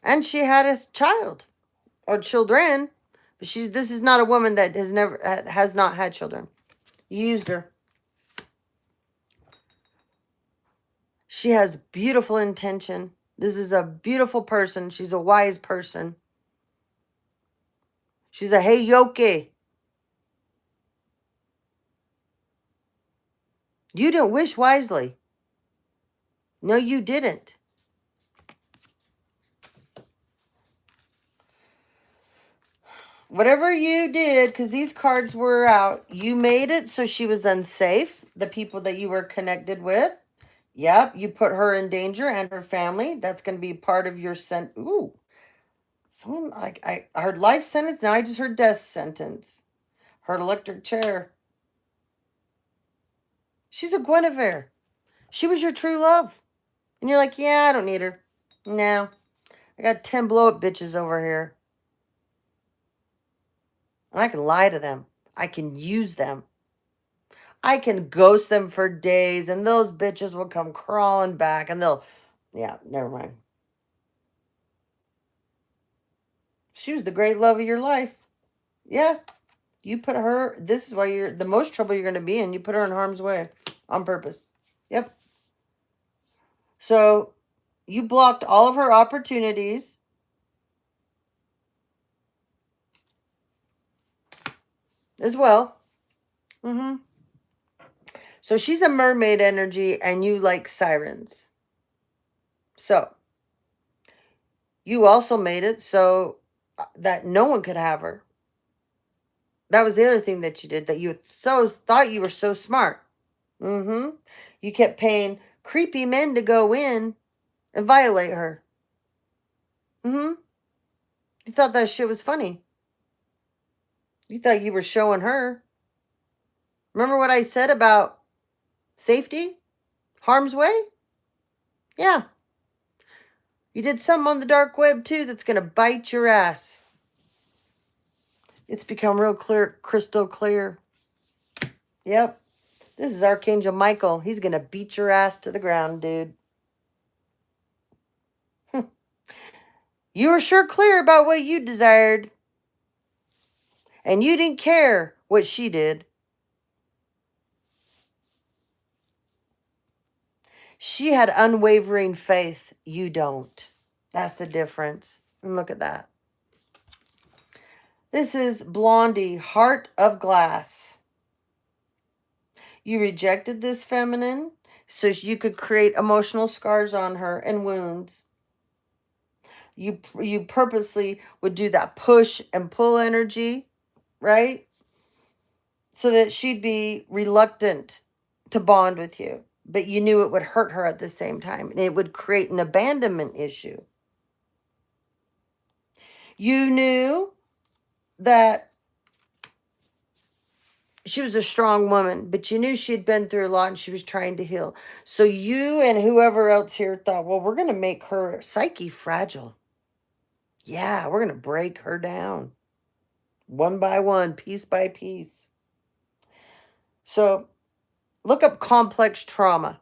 And she had a child or children. But this is not a woman that has not had children. You used her. She has beautiful intention. This is a beautiful person. She's a wise person. She's a heyoke. You didn't wish wisely. No, you didn't. Whatever you did, because these cards were out, you made it so she was unsafe. The people that you were connected with. Yep, you put her in danger and her family. That's going to be part of your Ooh. Someone, like, I heard life sentence. Now I just heard death sentence. Heard electric chair. She's a Guinevere. She was your true love. And you're like, yeah, I don't need her. No. I got 10 blow-up bitches over here. And I can lie to them. I can use them. I can ghost them for days, and those bitches will come crawling back, and yeah, never mind. She was the great love of your life. Yeah. You put her, this is why you're, the most trouble you're going to be in, you put her in harm's way on purpose. Yep. So, you blocked all of her opportunities. As well. Mm-hmm. So, she's a mermaid energy, and you like sirens. So, you also made it so that no one could have her. That was the other thing that you did, that you thought you were so smart. Mm-hmm. You kept paying creepy men to go in and violate her. Mm-hmm. You thought that shit was funny. You thought you were showing her. Remember what I said about safety? Harm's way? Yeah. You did something on the dark web, too, that's going to bite your ass. It's become real clear, crystal clear. Yep. This is Archangel Michael. He's going to beat your ass to the ground, dude. You were sure clear about what you desired. And you didn't care what she did. She had unwavering faith. You don't. That's the difference. And look at that. This is Blondie, Heart of Glass. You rejected this feminine so you could create emotional scars on her and wounds. You purposely would do that push and pull energy, right? So that she'd be reluctant to bond with you. But you knew it would hurt her at the same time. And it would create an abandonment issue. You knew that she was a strong woman, but you knew she had been through a lot and she was trying to heal. So you and whoever else here thought, well, we're going to make her psyche fragile. Yeah, we're going to break her down. One by one, piece by piece. So look up complex trauma.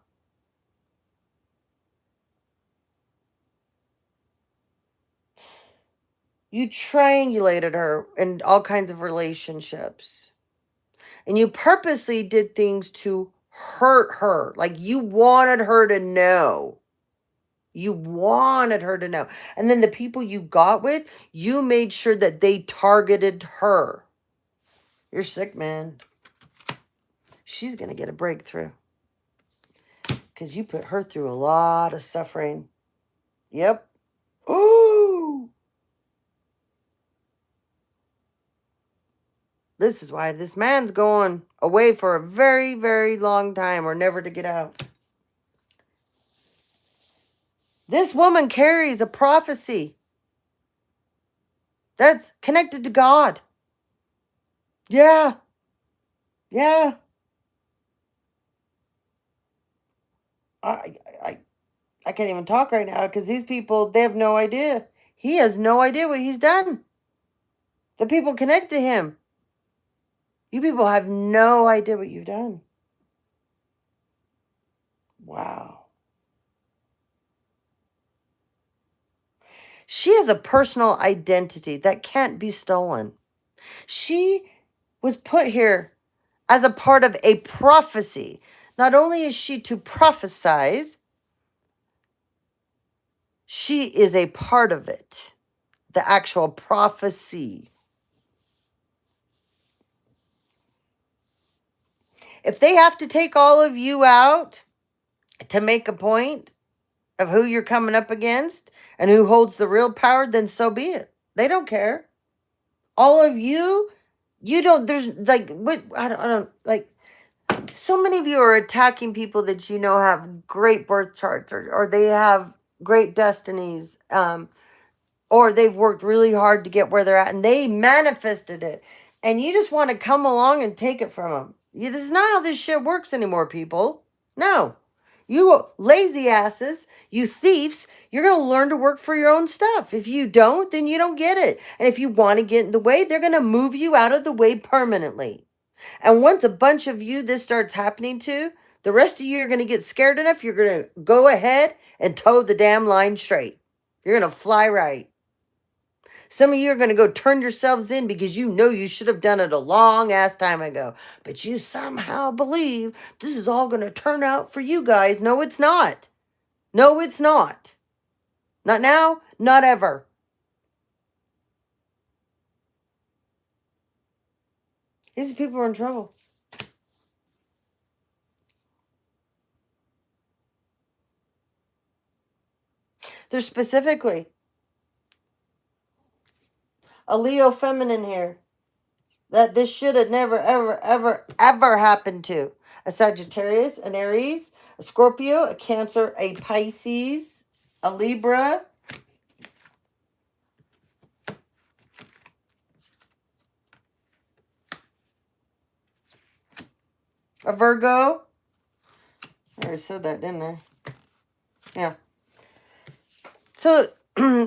You triangulated her in all kinds of relationships. And you purposely did things to hurt her. Like you wanted her to know. You wanted her to know. And then the people you got with, you made sure that they targeted her. You're sick, man. She's going to get a breakthrough. Because you put her through a lot of suffering. Yep. Ooh. This is why this man's going away for a very, very long time or never to get out. This woman carries a prophecy that's connected to God. Yeah. Yeah. I, I, I can't even talk right now because these people, they have no idea. He has no idea what he's done. The people connect to him. You people have no idea what you've done. Wow. She has a personal identity that can't be stolen. She was put here as a part of a prophecy. Not only is she to prophesize, she is a part of it. The actual prophecy. If they have to take all of you out to make a point of who you're coming up against and who holds the real power, then so be it. They don't care. All of you, you don't, there's like, what, I don't, like, so many of you are attacking people that you know have great birth charts or they have great destinies, or they've worked really hard to get where they're at and they manifested it. And you just want to come along and take it from them. This is not how this shit works anymore, people. No. You lazy asses, you thieves, you're going to learn to work for your own stuff. If you don't, then you don't get it. And if you want to get in the way, they're going to move you out of the way permanently. And once a bunch of you this starts happening to, the rest of you are going to get scared enough. You're going to go ahead and toe the damn line straight. You're going to fly right. Some of you are going to go turn yourselves in because you know you should have done it a long ass time ago. But you somehow believe this is all going to turn out for you guys. No, it's not. No, it's not. Not now, not ever. These people are in trouble. There's specifically a Leo feminine here that this should have never, ever, ever, ever happened to. A Sagittarius, an Aries, a Scorpio, a Cancer, a Pisces, a Libra, a Virgo. I already said that, didn't I? Yeah. So,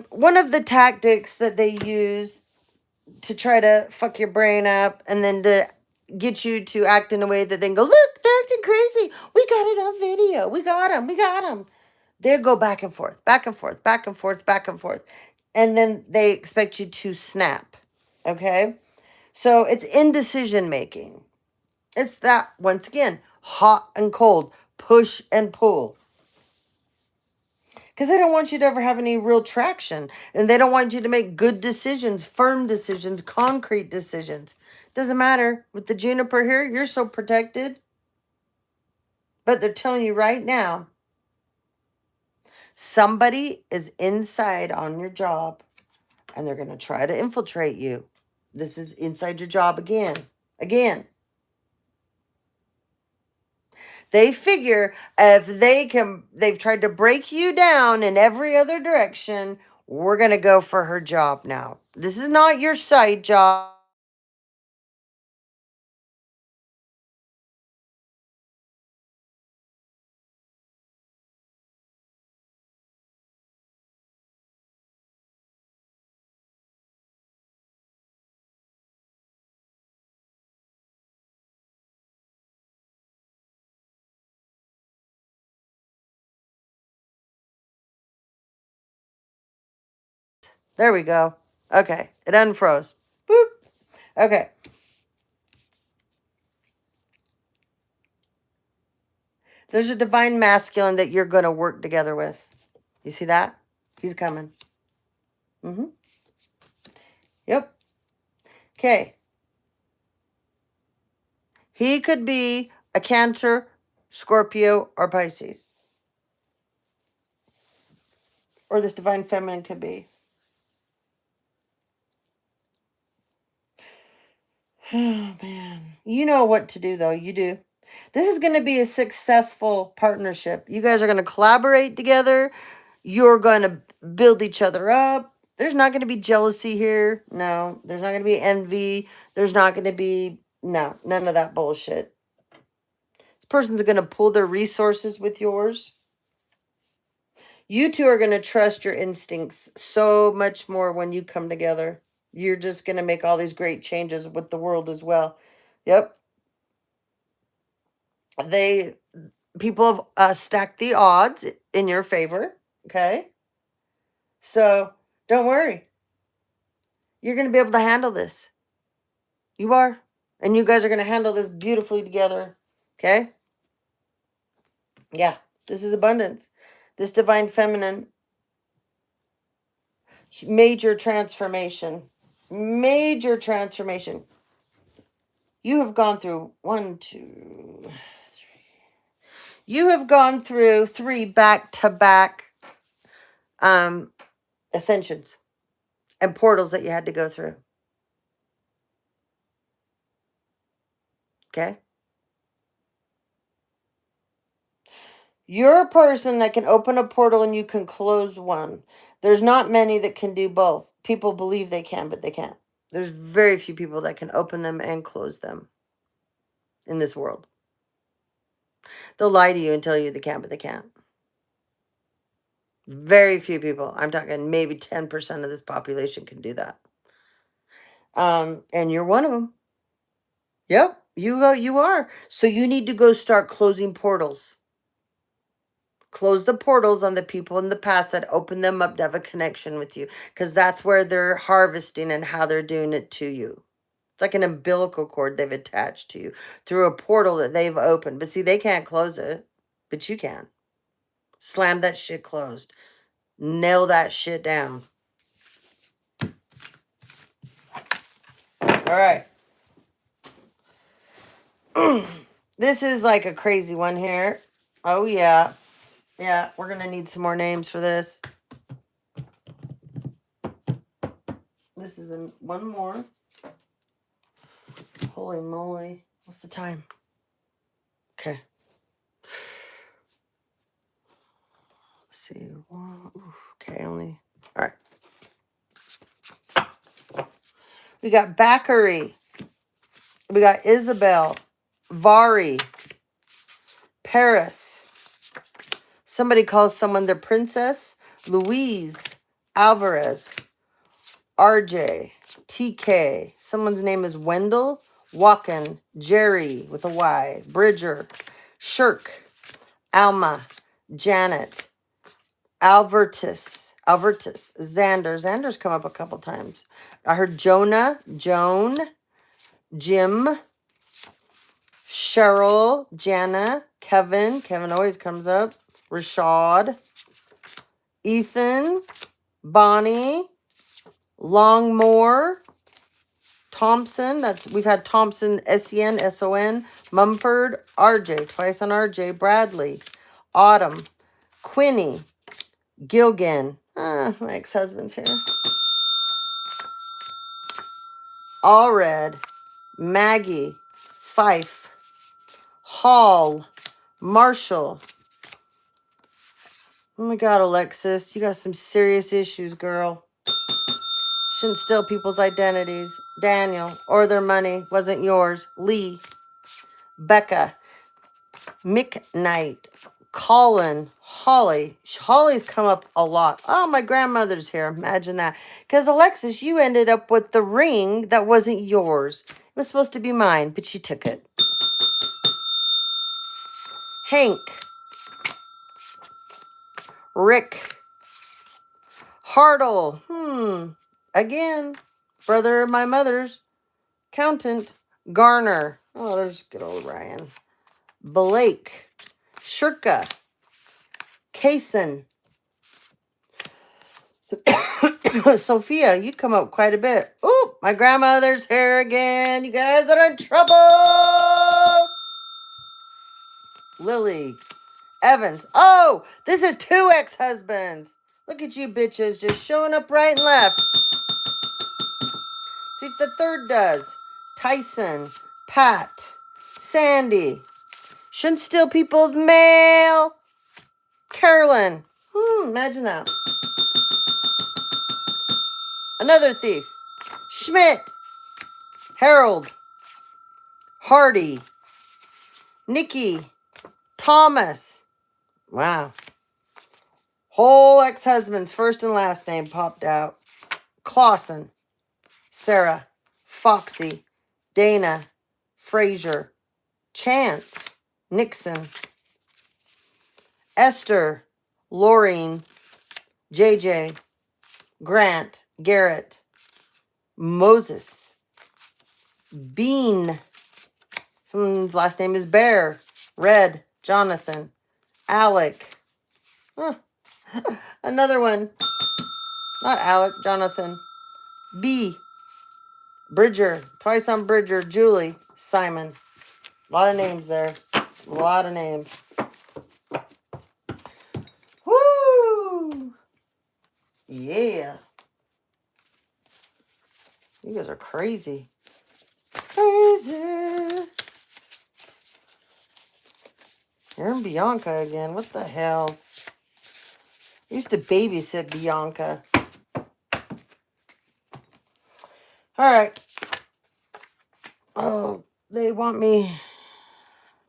one of the tactics that they use to try to fuck your brain up and then to get you to act in a way that then go, look, they're acting crazy. We got it on video. We got them. We got them. They go back and forth, back and forth, back and forth, back and forth. And then they expect you to snap. Okay? So, it's indecision making. It's that, once again, hot and cold, push and pull. Because they don't want you to ever have any real traction. And they don't want you to make good decisions, firm decisions, concrete decisions. Doesn't matter. With the juniper here, you're so protected. But they're telling you right now, somebody is inside on your job. And they're going to try to infiltrate you. This is inside your job again. Again. They figure if they've tried to break you down in every other direction, we're going to go for her job now. This is not your side job. There we go. Okay. It unfroze. Boop. Okay. There's a divine masculine that you're going to work together with. You see that? He's coming. Mm-hmm. Yep. Okay. He could be a Cancer, Scorpio, or Pisces. Or this divine feminine could be. Oh, man. You know what to do, though. You do. This is going to be a successful partnership. You guys are going to collaborate together. You're going to build each other up. There's not going to be jealousy here. No. There's not going to be envy. There's not going to be, no, none of that bullshit. This person's going to pull their resources with yours. You two are going to trust your instincts so much more when you come together. You're just going to make all these great changes with the world as well. Yep. People have stacked the odds in your favor. Okay. So don't worry. You're going to be able to handle this. You are. And you guys are going to handle this beautifully together. Okay. Yeah. This is abundance. This divine feminine. Major transformation. Major transformation. You have gone through 1, 2, 3. You have gone through 3 back-to-back ascensions and portals that you had to go through. Okay? You're a person that can open a portal and you can close one. There's not many that can do both. People believe they can, but they can't. There's very few people that can open them and close them in this world. They'll lie to you and tell you they can, but they can't. Very few people. I'm talking maybe 10% of this population can do that. And you're one of them. Yep, you are. So you need to go start closing portals. Close the portals on the people in the past that open them up to have a connection with you. Because that's where they're harvesting and how they're doing it to you. It's like an umbilical cord they've attached to you through a portal that they've opened. But see, they can't close it. But you can. Slam that shit closed. Nail that shit down. All right. This is like a crazy one here. Oh, yeah. Yeah, we're going to need some more names for this. This is one more. Holy moly. What's the time? Okay. Let's see. Okay, only. All right. We got Backery. We got Isabel. Vari. Paris. Somebody calls someone their princess. Louise. Alvarez. RJ. TK. Someone's name is Wendell. Walken. Jerry with a Y. Bridger. Shirk. Alma. Janet. Albertus. Xander. Xander's come up a couple times. I heard Jonah. Joan. Jim. Cheryl. Jana. Kevin. Kevin always comes up. Rashad. Ethan. Bonnie. Longmore. Thompson. We've had Thompson. SEN. SON. Mumford. RJ. Twice on RJ. Bradley. Autumn. Quinny. Gilgan. My ex-husband's here. Allred. Maggie. Fife. Hall. Marshall. Oh my God, Alexis. You got some serious issues, girl. Shouldn't steal people's identities. Daniel. Or their money. Wasn't yours. Lee. Becca. McKnight. Colin. Holly. Holly's come up a lot. Oh, my grandmother's here. Imagine that. Because, Alexis, you ended up with the ring that wasn't yours. It was supposed to be mine, but she took it. Hank. Rick. Hartle. Again. Brother of my mother's. Accountant. Garner. Oh, there's good old Ryan. Blake. Shirka. Kaysen. Sophia, you come up quite a bit. Ooh, my grandmother's here again. You guys are in trouble. Lily. Evans. Oh, this is 2 ex-husbands. Look at you bitches just showing up right and left. See if the third does. Tyson. Pat. Sandy. Shouldn't steal people's mail. Carolyn. Imagine that. Another thief. Schmidt. Harold. Hardy. Nikki. Thomas. Wow. Whole ex-husband's first and last name popped out. Clausen. Sarah. Foxy. Dana. Frazier. Chance. Nixon. Esther. Laureen. JJ. Grant. Garrett. Moses. Bean. Someone's last name is Bear. Red. Jonathan. Alec. Another one. Not Alec. Jonathan. B. Bridger. Twice on Bridger. Julie. Simon. A lot of names there. A lot of names. Woo! Yeah. You guys are crazy. Crazy. You're in Bianca again. What the hell? I used to babysit Bianca. Alright. Oh, they want me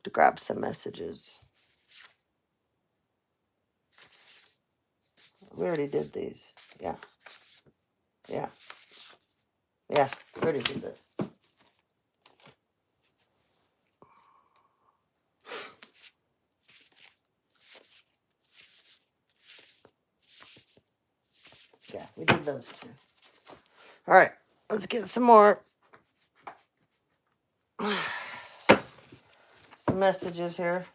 to grab some messages. We already did these. Yeah. Yeah. Yeah, we already did this. Yeah, we did those two. All right, let's get some more. Some messages here.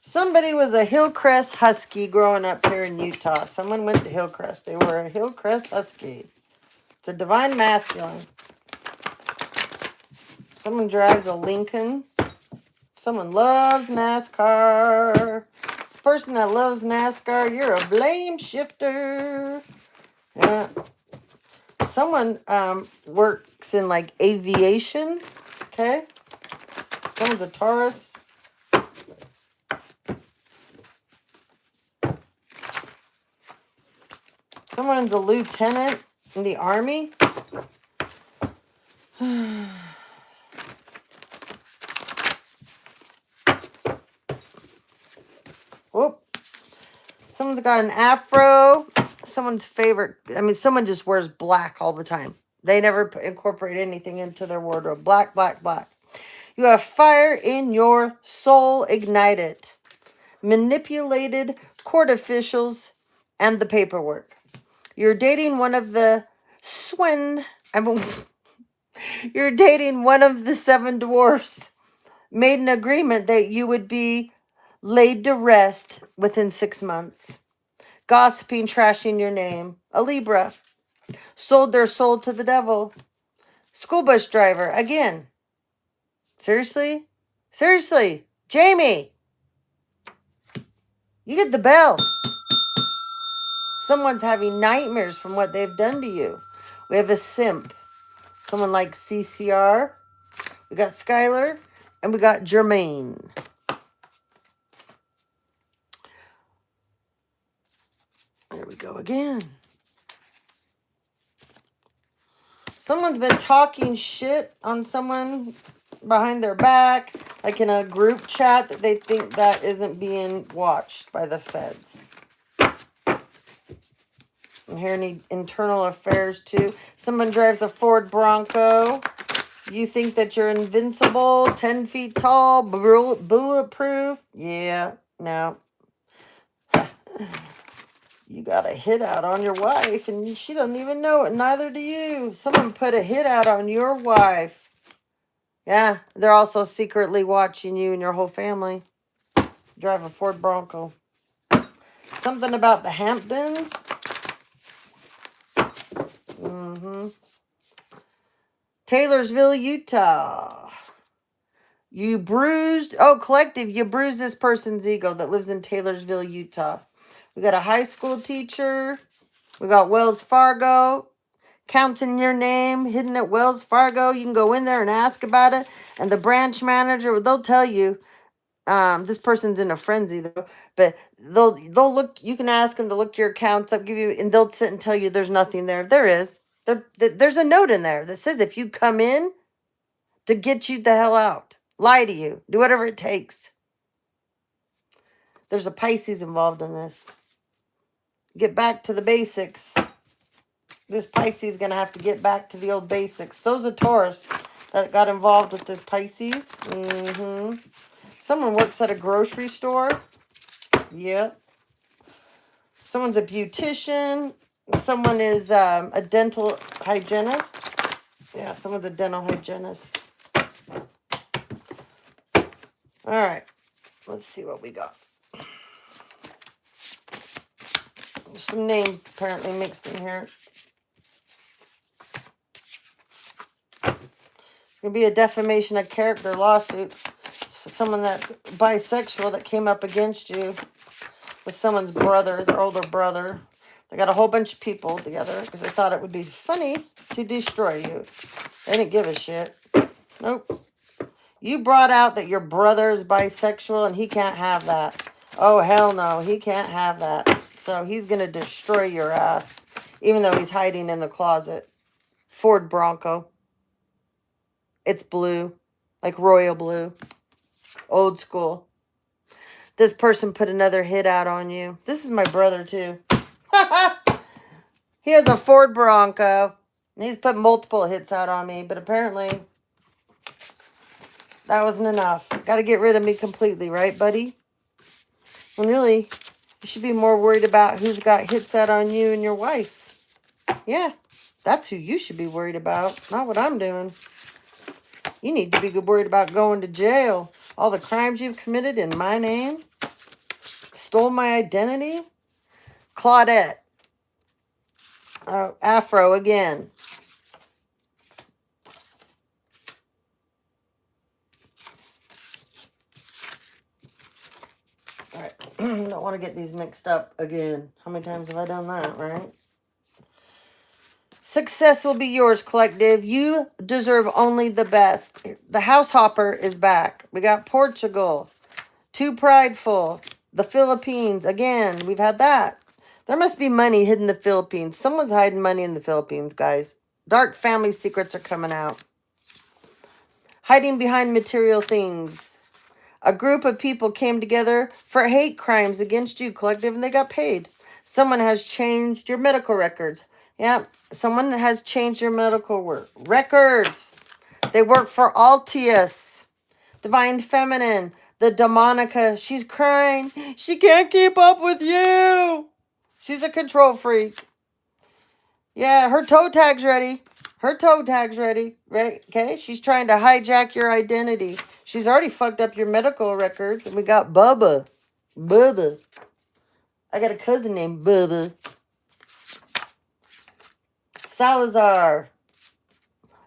Somebody was a Hillcrest Husky growing up here in Utah. Someone went to Hillcrest. They were a Hillcrest Husky. It's a divine masculine. Someone drives a Lincoln. Someone loves NASCAR. This person that loves NASCAR, you're a blame shifter. Yeah. Someone works in like aviation. Okay. Someone's a Taurus. Someone's a lieutenant in the Army. Whoop. Someone's got an afro. Someone's favorite. Someone just wears black all the time. They never incorporate anything into their wardrobe. Black, black, black. You have fire in your soul. Ignite it. Manipulated court officials and the paperwork. You're dating one of the You're dating one of the 7 dwarfs. Made an agreement that you would be laid to rest within 6 months. Gossiping, trashing your name. A Libra. Sold their soul to the devil. School bus driver. Again. Seriously? Seriously. Jamie. You get the bell. Someone's having nightmares from what they've done to you. We have a simp. Someone like CCR. We got Skylar. And we got Jermaine. There we go again. Someone's been talking shit on someone behind their back, like in a group chat that they think that isn't being watched by the feds. I'm hearing internal affairs too. Someone drives a Ford Bronco. You think that you're invincible, 10 feet tall, bulletproof. Yeah, no. You got a hit out on your wife, and she doesn't even know it. Neither do you. Someone put a hit out on your wife. Yeah, they're also secretly watching you and your whole family. Drive a Ford Bronco. Something about the Hamptons. Taylorsville, Utah. You bruised. Oh, collective, you bruised this person's ego that lives in Taylorsville, Utah. We got a high school teacher. We got Wells Fargo. Counting your name, hidden at Wells Fargo. You can go in there and ask about it. And the branch manager, they'll tell you. This person's in a frenzy though, but they'll look. You can ask them to look your accounts up, give you, and they'll sit and tell you there's nothing there. There is. There's a note in there that says if you come in, to get you the hell out, lie to you, do whatever it takes. There's a Pisces involved in this. Get back to the basics. This Pisces is gonna have to get back to the old basics. So's a Taurus that got involved with this Pisces. Someone works at a grocery store. Yep. Someone's a beautician. Someone is a dental hygienist. Yeah, someone's a dental hygienist. All right. Let's see what we got. There's some names apparently mixed in here. It's going to be a defamation of character lawsuit. It's for someone that's bisexual that came up against you with someone's brother, their older brother. They got a whole bunch of people together because they thought it would be funny to destroy you. They didn't give a shit. Nope. You brought out that your brother is bisexual and he can't have that. Oh, hell no. He can't have that. So he's going to destroy your ass, even though he's hiding in the closet. Ford Bronco. It's blue, like royal blue. Old school. This person put another hit out on you. This is my brother, too. He has a Ford Bronco. And he's put multiple hits out on me. But apparently, that wasn't enough. Got to get rid of me completely, right, buddy? When really, you should be more worried about who's got hits out on you and your wife. Yeah, that's who you should be worried about. Not what I'm doing. You need to be worried about going to jail. All the crimes you've committed in my name. Stole my identity. Claudette. Afro again. All right. Don't want to get these mixed up again. How many times have I done that, right? Success will be yours, collective. You deserve only the best. The house hopper is back. We got Portugal. Too prideful. The Philippines. Again, we've had that. There must be money hidden in the Philippines. Someone's hiding money in the Philippines, guys. Dark family secrets are coming out. Hiding behind material things. A group of people came together for hate crimes against you, collective, and they got paid. Someone has changed your medical records. Yep, someone has changed your medical records. They work for Altius. Divine Feminine. The Demonica. She's crying. She can't keep up with you. She's a control freak. Yeah, her toe tag's ready. Her toe tag's ready. Right? Okay? She's trying to hijack your identity. She's already fucked up your medical records. And we got Bubba. Bubba. I got a cousin named Bubba. Salazar.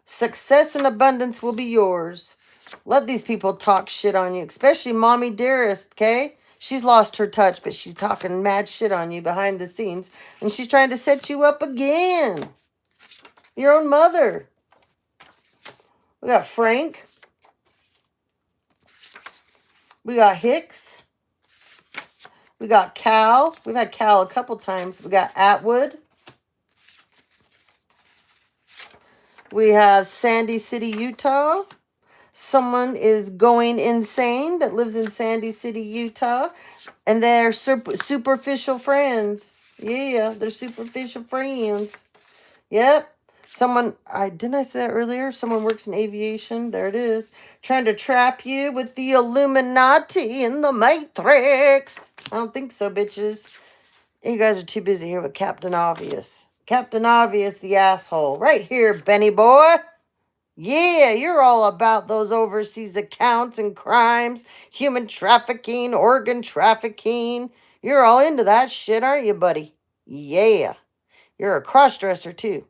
Success and abundance will be yours. Let these people talk shit on you. Especially Mommy Dearest, okay? She's lost her touch, but she's talking mad shit on you behind the scenes. And she's trying to set you up again. Your own mother. We got Frank. We got Hicks. We got Cal. We've had Cal a couple times. We got Atwood. We have Sandy City, Utah. Someone is going insane that lives in Sandy City, Utah. And they're superficial friends. Yeah, they're superficial friends. Yep. Someone, didn't I say that earlier? Someone works in aviation. There it is. Trying to trap you with the Illuminati in the Matrix. I don't think so, bitches. You guys are too busy here with Captain Obvious. Captain Obvious, the asshole. Right here, Benny boy. Yeah, you're all about those overseas accounts and crimes, human trafficking, organ trafficking. You're all into that shit, aren't you, buddy? Yeah. You're a cross-dresser, too.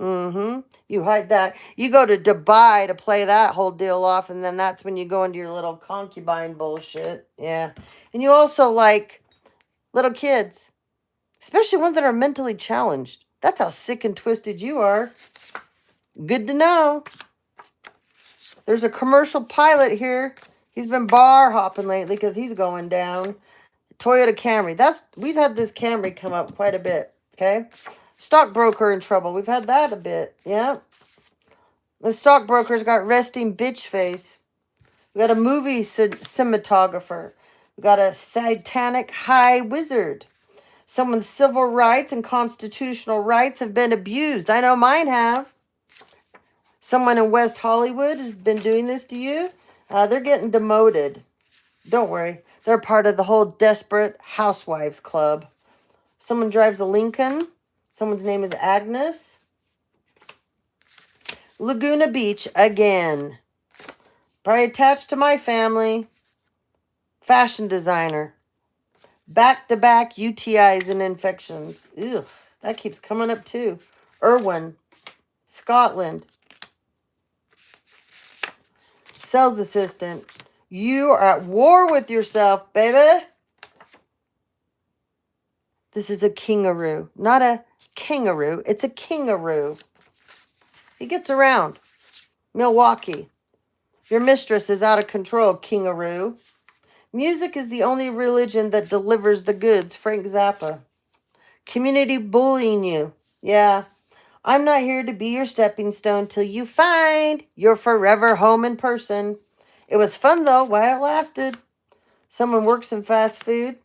Mm-hmm. You hide that. You go to Dubai to play that whole deal off, and then that's when you go into your little concubine bullshit. Yeah. And you also like little kids, especially ones that are mentally challenged. That's how sick and twisted you are. Good to know. There's a commercial pilot here. He's been bar hopping lately because he's going down. Toyota Camry. We've had this Camry come up quite a bit. Okay. Stockbroker in trouble. We've had that a bit. Yeah. The stockbroker's got resting bitch face. We got a movie cinematographer. We got a satanic high wizard. Someone's civil rights and constitutional rights have been abused. I know mine have. Someone in West Hollywood has been doing this to you. They're getting demoted. Don't worry. They're part of the whole Desperate Housewives Club. Someone drives a Lincoln. Someone's name is Agnes. Laguna Beach again. Probably attached to my family. Fashion designer. Back-to-back UTIs and infections. Ugh, that keeps coming up too. Irwin. Scotland. Sales assistant. You are at war with yourself, baby. This is a kingaroo. Not a kangaroo. It's a kingaroo. He gets around. Milwaukee. Your mistress is out of control, kingaroo. Music is the only religion that delivers the goods, Frank Zappa. Community bullying you. Yeah. I'm not here to be your stepping stone till you find your forever home in person. It was fun, though, while it lasted. Someone works in fast food.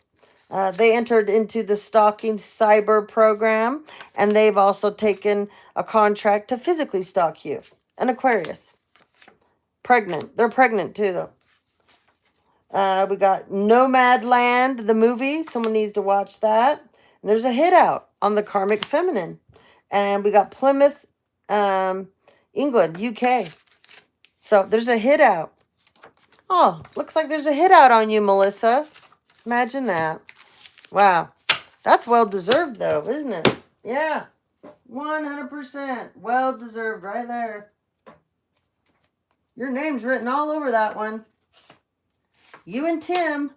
They entered into the stalking cyber program, and they've also taken a contract to physically stalk you. An Aquarius. Pregnant. They're pregnant, too, though. We got Nomadland, the movie. Someone needs to watch that. And there's a hit out on the Karmic Feminine. And we got Plymouth, England, UK. So there's a hit out. Oh, looks like there's a hit out on you, Melissa. Imagine that. Wow. That's well-deserved, though, isn't it? Yeah. 100%. Well-deserved right there. Your name's written all over that one. You and Tim.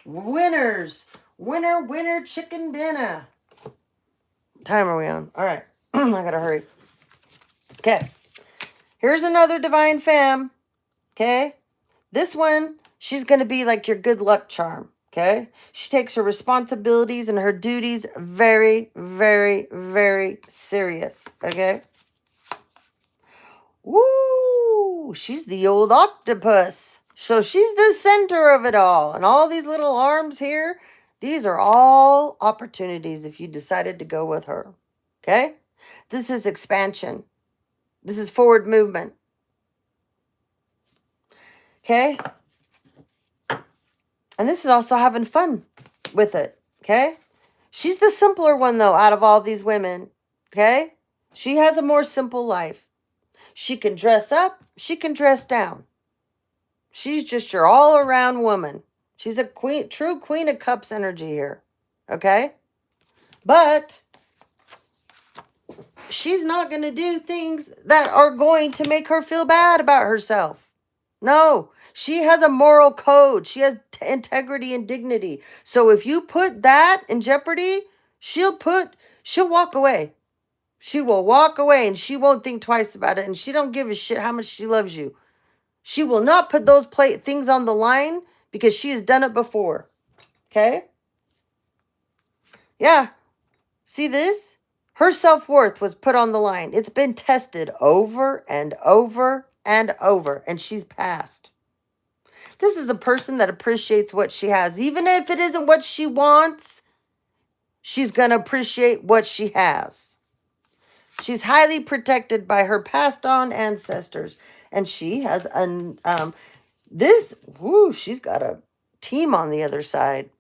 Winners. Winner, winner, chicken dinner. What time are we on? All right. I gotta hurry. Okay. Here's another divine femme. Okay. This one, she's going to be like your good luck charm. Okay. She takes her responsibilities and her duties very, very, very serious. Okay. Woo! She's the old octopus. So she's the center of it all. And all these little arms here, these are all opportunities if you decided to go with her. Okay? This is expansion. This is forward movement. Okay? And this is also having fun with it. Okay? She's the simpler one, though, out of all these women. Okay? She has a more simple life. She can dress up. She can dress down. She's just your all-around woman. She's a queen, true Queen of Cups energy here. Okay? But she's not going to do things that are going to make her feel bad about herself. No. She has a moral code. She has integrity and dignity. So if you put that in jeopardy, she'll walk away. She will walk away and she won't think twice about it. And she don't give a shit how much she loves you. She will not put those things on the line because she has done it before. Okay? Yeah. See this? Her self-worth was put on the line. It's been tested over and over and over. And she's passed. This is a person that appreciates what she has. Even if it isn't what she wants, she's going to appreciate what she has. She's highly protected by her passed on ancestors. And she has she's got a team on the other side.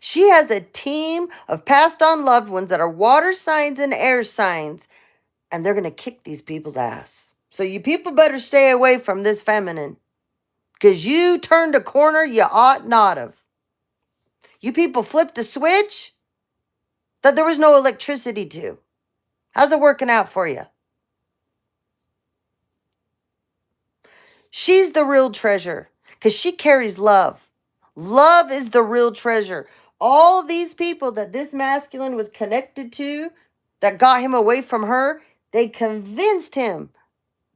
She has a team of passed on loved ones that are water signs and air signs, and they're going to kick these people's ass. So you people better stay away from this feminine, because you turned a corner you ought not have. You people flipped a switch that there was no electricity to. How's it working out for you? She's the real treasure because she carries love. Love is the real treasure. All these people that this masculine was connected to that got him away from her, they convinced him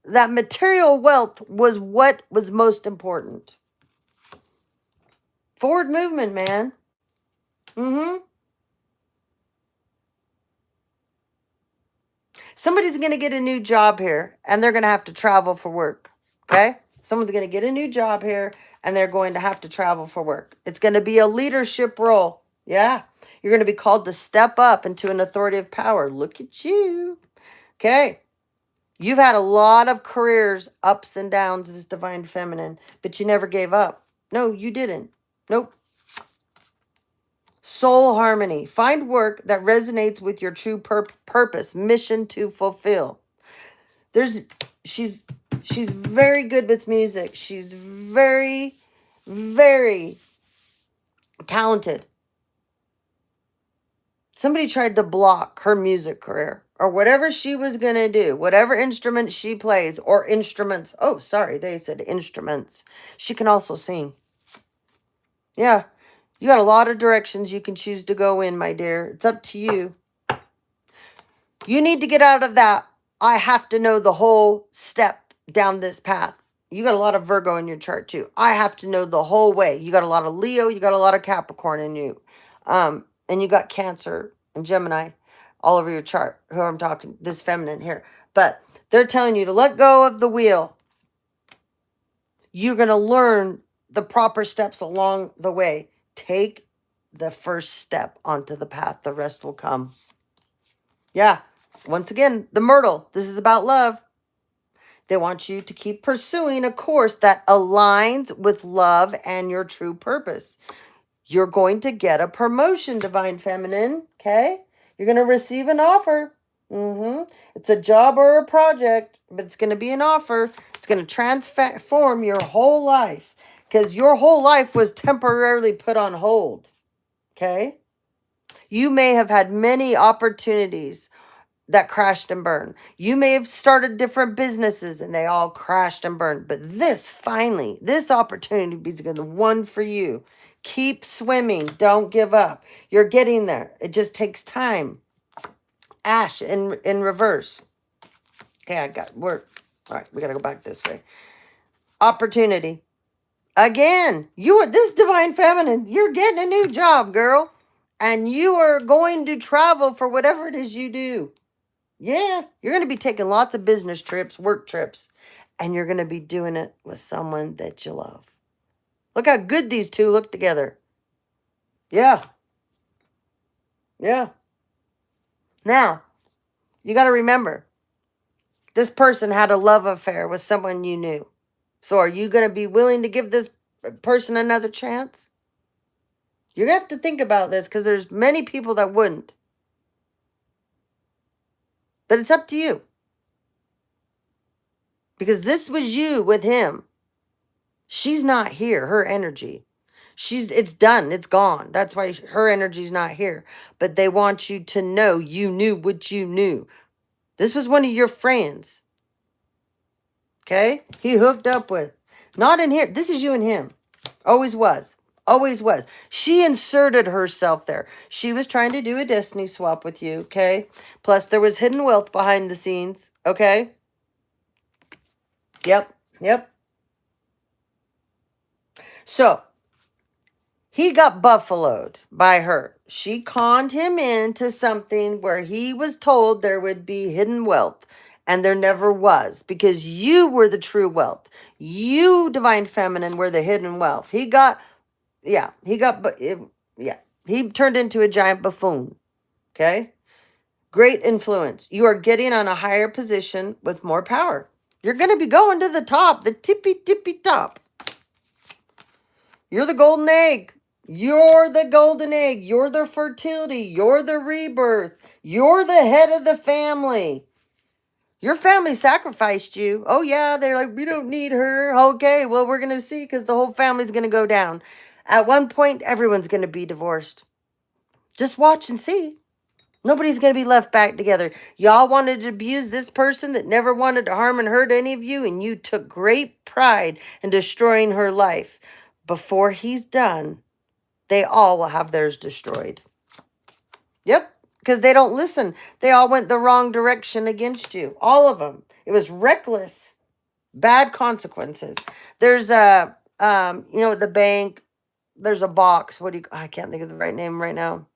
that material wealth was what was most important. Forward movement, man. Somebody's going to get a new job here and they're going to have to travel for work. Okay? Someone's going to get a new job here and they're going to have to travel for work. It's going to be a leadership role. Yeah. You're going to be called to step up into an authoritative power. Look at you. Okay. You've had a lot of careers, ups and downs, this divine feminine, but you never gave up. No, you didn't. Nope. Soul harmony. Find work that resonates with your true purpose, mission to fulfill. She's very good with music. She's very, very talented. Somebody tried to block her music career or whatever she was going to do, whatever instrument she plays or instruments. Oh, sorry, they said instruments. She can also sing. Yeah, you got a lot of directions you can choose to go in, my dear. It's up to you. You need to get out of that. I have to know the whole step down this path. You got a lot of Virgo in your chart too. I have to know the whole way. You got a lot of Leo. You got a lot of Capricorn in you. And you got Cancer and Gemini all over your chart. Who I'm talking, this feminine here. But they're telling you to let go of the wheel. You're going to learn the proper steps along the way. Take the first step onto the path. The rest will come. Yeah. Once again, the Myrtle. This is about love. They want you to keep pursuing a course that aligns with love and your true purpose. You're going to get a promotion, divine feminine. Okay? You're going to receive an offer. It's a job or a project, but it's going to be an offer. It's going to transform your whole life because your whole life was temporarily put on hold. Okay? You may have had many opportunities that crashed and burned. You may have started different businesses and they all crashed and burned. But this opportunity is the one for you. Keep swimming. Don't give up. You're getting there. It just takes time. Ash in reverse. Okay, work. All right, we got to go back this way. Opportunity. Again, this divine feminine, you're getting a new job, girl. And you are going to travel for whatever it is you do. Yeah, you're going to be taking lots of business trips, work trips, and you're going to be doing it with someone that you love. Look how good these two look together. Yeah. Yeah. Now, you got to remember, this person had a love affair with someone you knew. So are you going to be willing to give this person another chance? You're going to have to think about this because there's many people that wouldn't. But it's up to you. Because this was you with him. She's not here, her energy. It's done, it's gone. That's why her energy's not here. But they want you to know you knew what you knew. This was one of your friends. Okay? He hooked up with. Not in here. This is you and him. Always was. Always was. She inserted herself there. She was trying to do a destiny swap with you, okay? Plus, there was hidden wealth behind the scenes, okay? Yep. So, he got buffaloed by her. She conned him into something where he was told there would be hidden wealth. And there never was. Because you were the true wealth. You, divine feminine, were the hidden wealth. He turned into a giant buffoon. Okay? Great influence. You are getting on a higher position with more power. You're going to be going to the top, the tippy top. You're the golden egg. You're the golden egg. You're the fertility. You're the rebirth. You're the head of the family. Your family sacrificed you. Oh, yeah. They're like, we don't need her. Okay, well, we're going to see because the whole family's going to go down. At one point, everyone's going to be divorced. Just watch and see. Nobody's going to be left back together. Y'all wanted to abuse this person that never wanted to harm and hurt any of you, and you took great pride in destroying her life. Before he's done, they all will have theirs destroyed. Yep, because they don't listen. They all went the wrong direction against you. All of them. It was reckless, bad consequences. There's a, at the bank, there's a box. I can't think of the right name right now.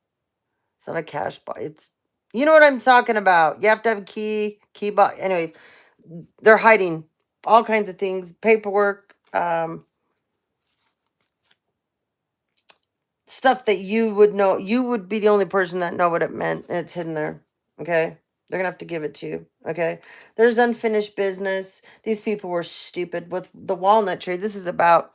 It's not a cash box. You know what I'm talking about. You have to have a key box. Anyways, they're hiding all kinds of things, paperwork, stuff that you would know. You would be the only person that know what it meant, and it's hidden there. Okay? They're going to have to give it to you. Okay? There's unfinished business. These people were stupid with the walnut tree. This is about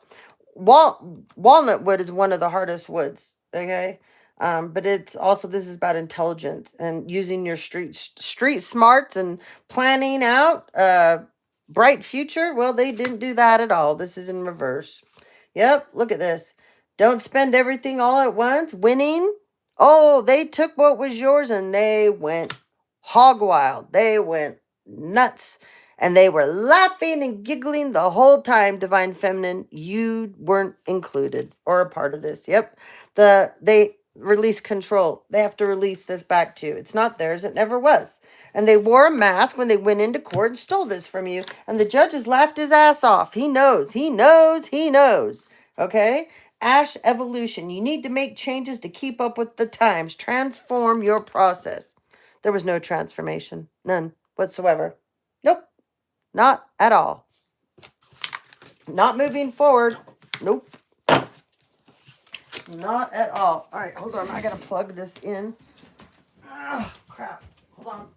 walnut wood is one of the hardest woods. Okay? But it's also, this is about intelligence and using your street smarts and planning out a bright future. Well, they didn't do that at all. This is in reverse. Yep, look at this. Don't spend everything all at once. Winning. Oh, they took what was yours and they went hog wild. They went nuts. And they were laughing and giggling the whole time, Divine Feminine. You weren't included or a part of this. Yep. They release control. They have to release this back to you. It's not theirs. It never was. And they wore a mask when they went into court and stole this from you. And the judges laughed his ass off. He knows. He knows. He knows. Okay? Ash evolution. You need to make changes to keep up with the times. Transform your process. There was no transformation. None whatsoever. Nope. Not at all. Not moving forward. Nope. Not at all. All right, hold on. I got to plug this in. Oh, crap. Hold on.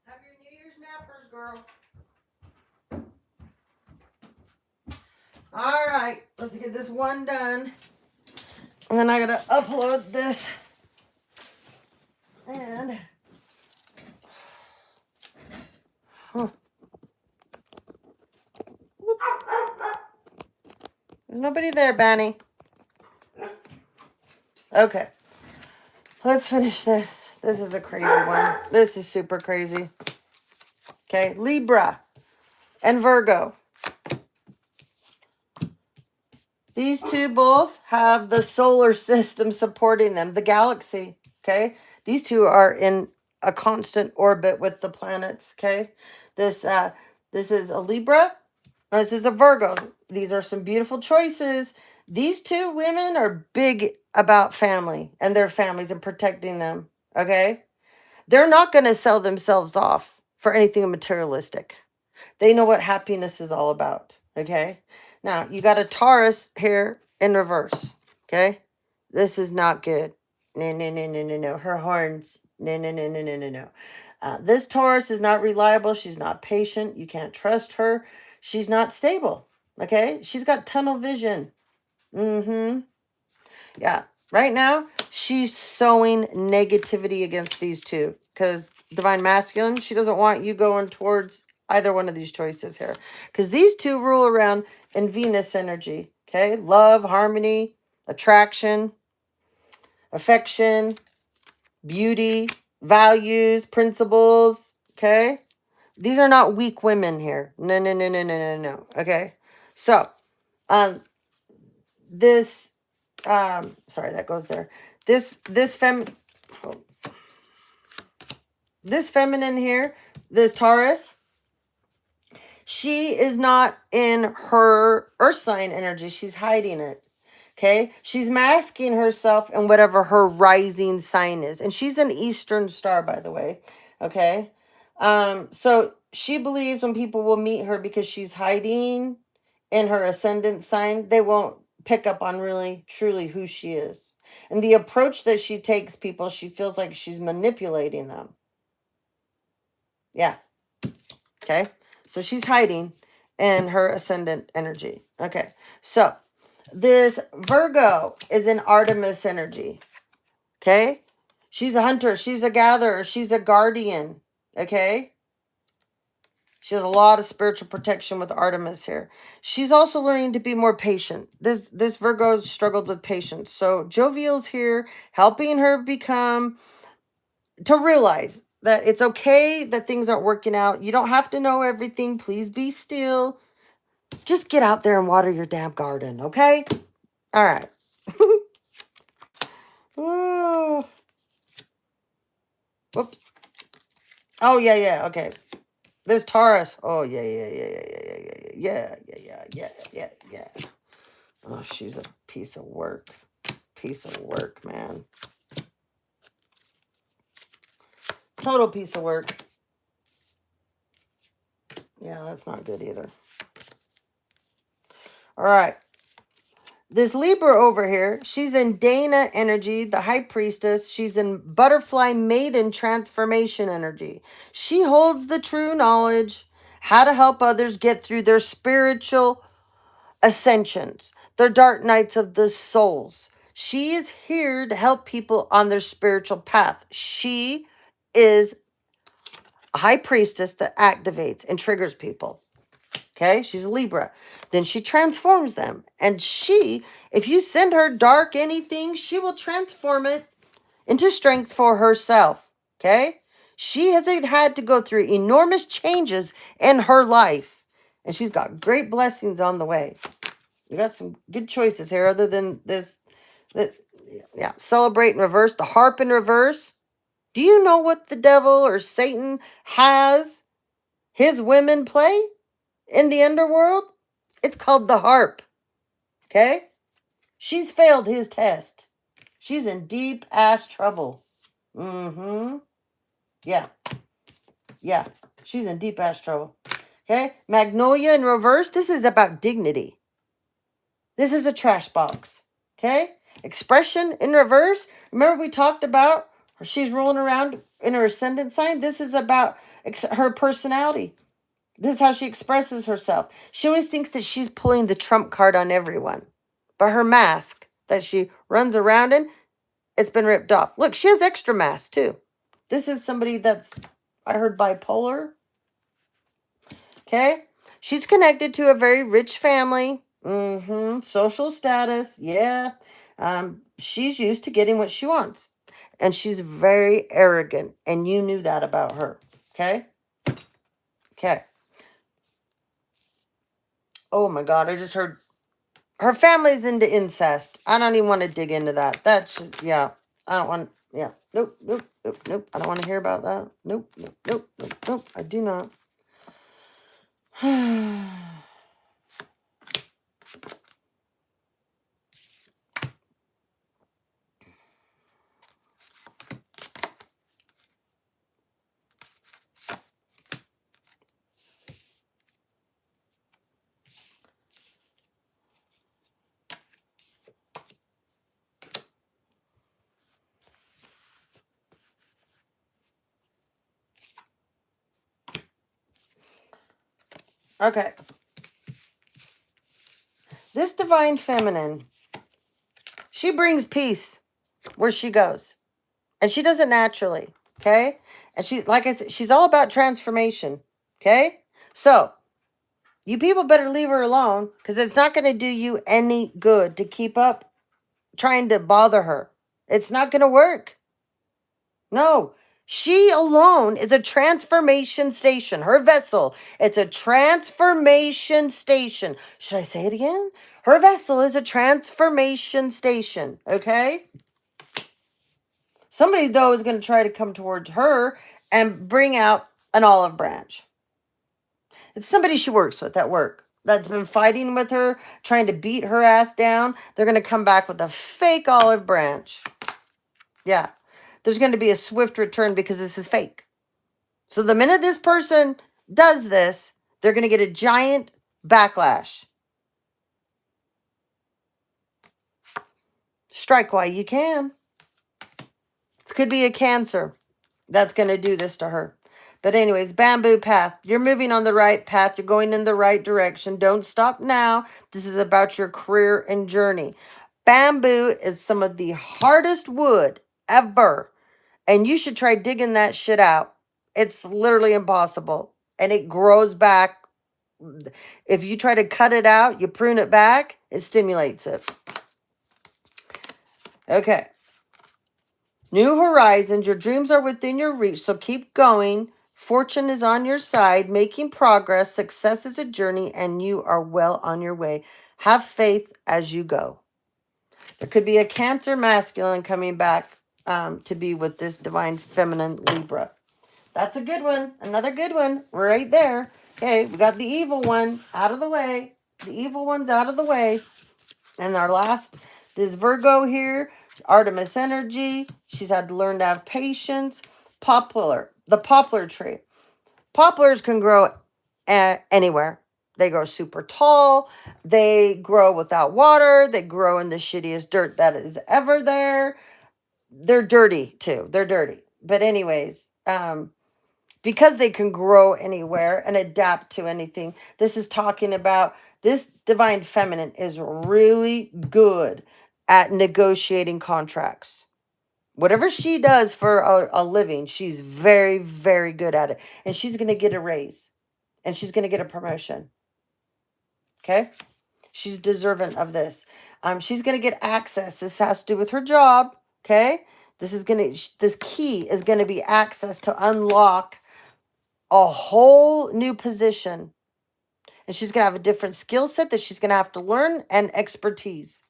Have your New Year's nappers, girl. All right, let's get this one done. And then I got to upload this. And... Huh. There's nobody there, Banny. Okay. Let's finish this. This is a crazy one. This is super crazy. Okay, Libra and Virgo. These two both have the solar system supporting them, the galaxy, okay? These two are in a constant orbit with the planets, okay? This is a Libra. This is a Virgo. These are some beautiful choices. These two women are big about family and their families and protecting them, okay? They're not going to sell themselves off for anything materialistic. They know what happiness is all about, okay? Now, you got a Taurus here in reverse, okay? This is not good. No, no, no, no, no, no. Her horns. No, no, no, no, no, no, no. This Taurus is not reliable. She's not patient. You can't trust her. She's not stable, okay? She's got tunnel vision. Mm-hmm. Yeah. Right now, she's sowing negativity against these two because Divine Masculine, she doesn't want you going towards either one of these choices here because these two rule around in Venus energy. Okay. Love, harmony, attraction, affection, beauty, values, principles. Okay. These are not weak women here. No, no, no, no, no, no, no. Okay. So, this, sorry, that goes there. This feminine here, this Taurus, she is not in her earth sign energy. She's hiding it. Okay. She's masking herself in whatever her rising sign is. And she's an Eastern star, by the way. Okay. So she believes when people will meet her because she's hiding in her ascendant sign, they won't pick up on really, truly who she is. And the approach that she takes people, she feels like she's manipulating them. Yeah. Okay. So she's hiding in her ascendant energy. Okay. So this Virgo is in Artemis energy. Okay. She's a hunter. She's a gatherer. She's a guardian. Okay. She has a lot of spiritual protection with Artemis here. She's also learning to be more patient. This Virgo struggled with patience. So Jovial's here helping her to realize that it's okay that things aren't working out. You don't have to know everything. Please be still. Just get out there and water your damn garden, okay? All right. Oh, whoops. Oh, yeah, okay. This Taurus. Oh, yeah. Oh, she's a piece of work. Piece of work, man. Total piece of work. Yeah, that's not good either. All right. This Libra over here, she's in Dana energy, the high priestess. She's in butterfly maiden transformation energy. She holds the true knowledge, how to help others get through their spiritual ascensions, their dark nights of the souls. She is here to help people on their spiritual path. She is a high priestess that activates and triggers people. Okay, she's a Libra. Then she transforms them. And if you send her dark anything, she will transform it into strength for herself. Okay, she has had to go through enormous changes in her life. And she's got great blessings on the way. You got some good choices here other than this. Yeah, celebrate in reverse, the harp in reverse. Do you know what the devil or Satan has his women play in the underworld? It's called the harp. Okay? She's failed his test. She's in deep ass trouble. Mm-hmm. Yeah. Yeah. She's in deep ass trouble. Okay? Magnolia in reverse. This is about dignity. This is a trash box. Okay? Expression in reverse. Remember we talked about she's rolling around in her ascendant sign? This is about her personality. This is how she expresses herself. She always thinks that she's pulling the trump card on everyone. But her mask that she runs around in, it's been ripped off. Look, she has extra mask too. This is somebody that's, I heard, bipolar. Okay? She's connected to a very rich family. Social status. Yeah. She's used to getting what she wants. And she's very arrogant. And you knew that about her. Okay? Okay. Oh my God, I just heard her family's into incest. I don't even want to dig into that. That's just, yeah. I don't want, yeah. Nope. I don't want to hear about that. Nope. I do not. Okay. This divine feminine, she brings peace where she goes. And she does it naturally. Okay? And she, like I said, she's all about transformation. Okay? So, you people better leave her alone because it's not going to do you any good to keep up trying to bother her. It's not going to work. No. She alone is a transformation station. Her vessel, it's a transformation station. Should I say it again? Her vessel is a transformation station. Okay? Somebody, though, is going to try to come towards her and bring out an olive branch. It's somebody she works with at work that's been fighting with her, trying to beat her ass down. They're going to come back with a fake olive branch. Yeah. There's going to be a swift return because this is fake. So the minute this person does this, they're going to get a giant backlash. Strike while you can. It could be a Cancer that's going to do this to her. But anyways, bamboo path. You're moving on the right path. You're going in the right direction. Don't stop now. This is about your career and journey. Bamboo is some of the hardest wood ever. And you should try digging that shit out. It's literally impossible. And it grows back. If you try to cut it out, you prune it back, it stimulates it. Okay. New horizons. Your dreams are within your reach, so keep going. Fortune is on your side, making progress. Success is a journey, and you are well on your way. Have faith as you go. There could be a Cancer masculine coming back to be with this divine feminine Libra. That's a good one. Another good one right there. Okay, we got the evil one out of the way. The evil one's out of the way. And our last, this Virgo here, Artemis energy. She's had to learn to have patience. Poplar, the poplar tree. Poplars can grow anywhere. They grow super tall. They grow without water. They grow in the shittiest dirt that is ever there. They're dirty too. They're dirty. But anyways, because they can grow anywhere and adapt to anything, this is talking about this divine feminine is really good at negotiating contracts. Whatever she does for a living, she's very, very good at it. And she's going to get a raise. And she's going to get a promotion. Okay? She's deserving of this. She's going to get access. This has to do with her job. Okay? This key is going to be access to unlock a whole new position. And she's going to have a different skill set that she's going to have to learn and expertise.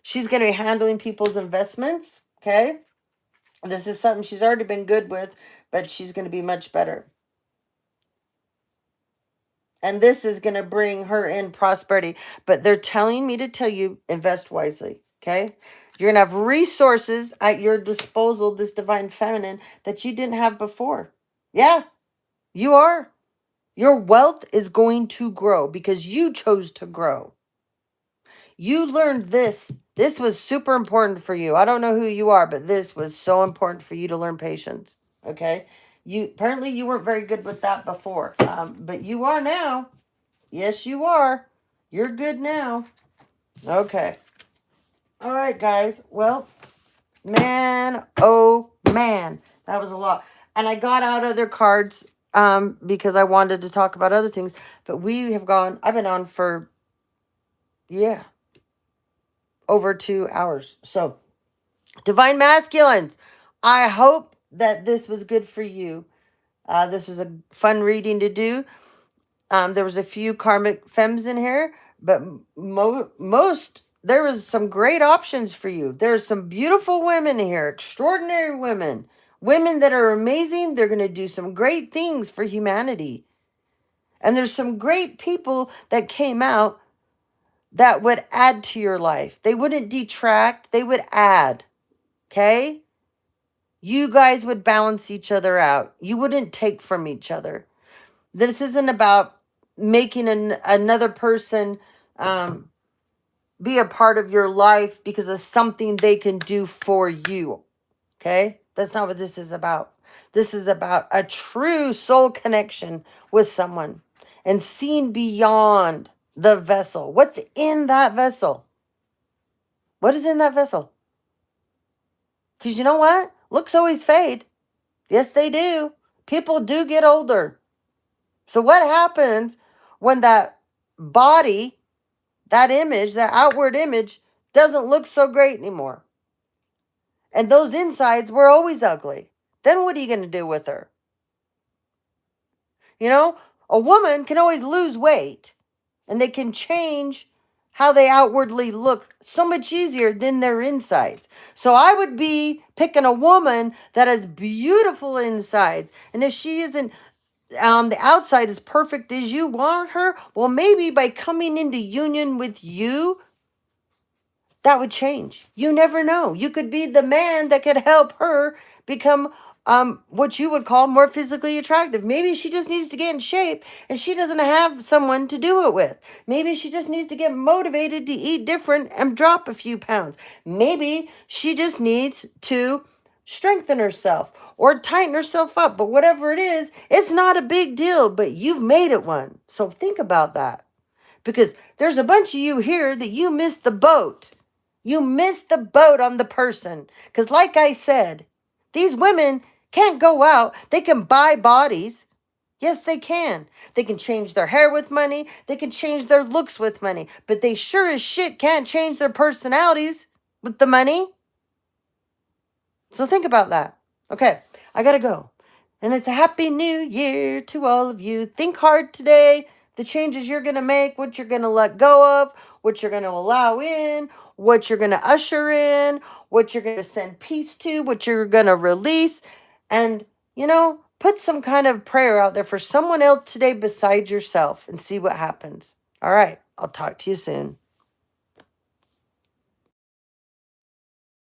She's going to be handling people's investments. Okay? This is something she's already been good with, but she's going to be much better. And this is going to bring her in prosperity. But they're telling me to tell you, invest wisely. Okay? You're going to have resources at your disposal, this divine feminine, that you didn't have before. Yeah, you are. Your wealth is going to grow because you chose to grow. You learned this. This was super important for you. I don't know who you are, but this was so important for you to learn patience. Okay? Apparently you weren't very good with that before. But you are now. Yes, you are. You're good now. Okay. All right, guys. Well, man, oh man, that was a lot. And I got out other cards because I wanted to talk about other things. But I've been on for, over 2 hours. So, divine masculines, I hope that this was good for you. This was a fun reading to do. There was a few karmic femmes in here, but there was some great options for you. There's some beautiful women here, extraordinary women that are amazing. They're going to do some great things for humanity. And there's some great people that came out that would add to your life. They wouldn't detract, they would add. Okay? You guys would balance each other out. You wouldn't take from each other. This isn't about making another person be a part of your life because of something they can do for you. Okay? That's not what this is about. This is about a true soul connection with someone and seeing beyond the vessel. What's in that vessel? What is in that vessel? Because you know what? Looks always fade. Yes, they do. People do get older. So what happens when that body, that image, that outward image, doesn't look so great anymore? And those insides were always ugly. Then what are you going to do with her? You know, a woman can always lose weight. And they can change how they outwardly look so much easier than their insides. So I would be picking a woman that has beautiful insides. And if she isn't, the outside is perfect as you want her, well, maybe by coming into union with you, that would change. You never know. You could be the man that could help her become what you would call more physically attractive. Maybe she just needs to get in shape and she doesn't have someone to do it with. Maybe she just needs to get motivated to eat different and drop a few pounds. Maybe she just needs to strengthen herself or tighten herself up. But whatever it is, it's not a big deal, but you've made it one. So think about that, because there's a bunch of you here that you missed the boat. You missed the boat on the person. Because like I said, these women can't go out. They can buy bodies. Yes, they can. They can change their hair with money. They can change their looks with money. But they sure as shit can't change their personalities with the money. So think about that. Okay, I gotta go. And it's a happy new year to all of you. Think hard today. The changes you're gonna make, what you're gonna let go of, what you're gonna allow in, what you're gonna usher in, what you're gonna send peace to, what you're gonna release. And, put some kind of prayer out there for someone else today besides yourself and see what happens. All right, I'll talk to you soon.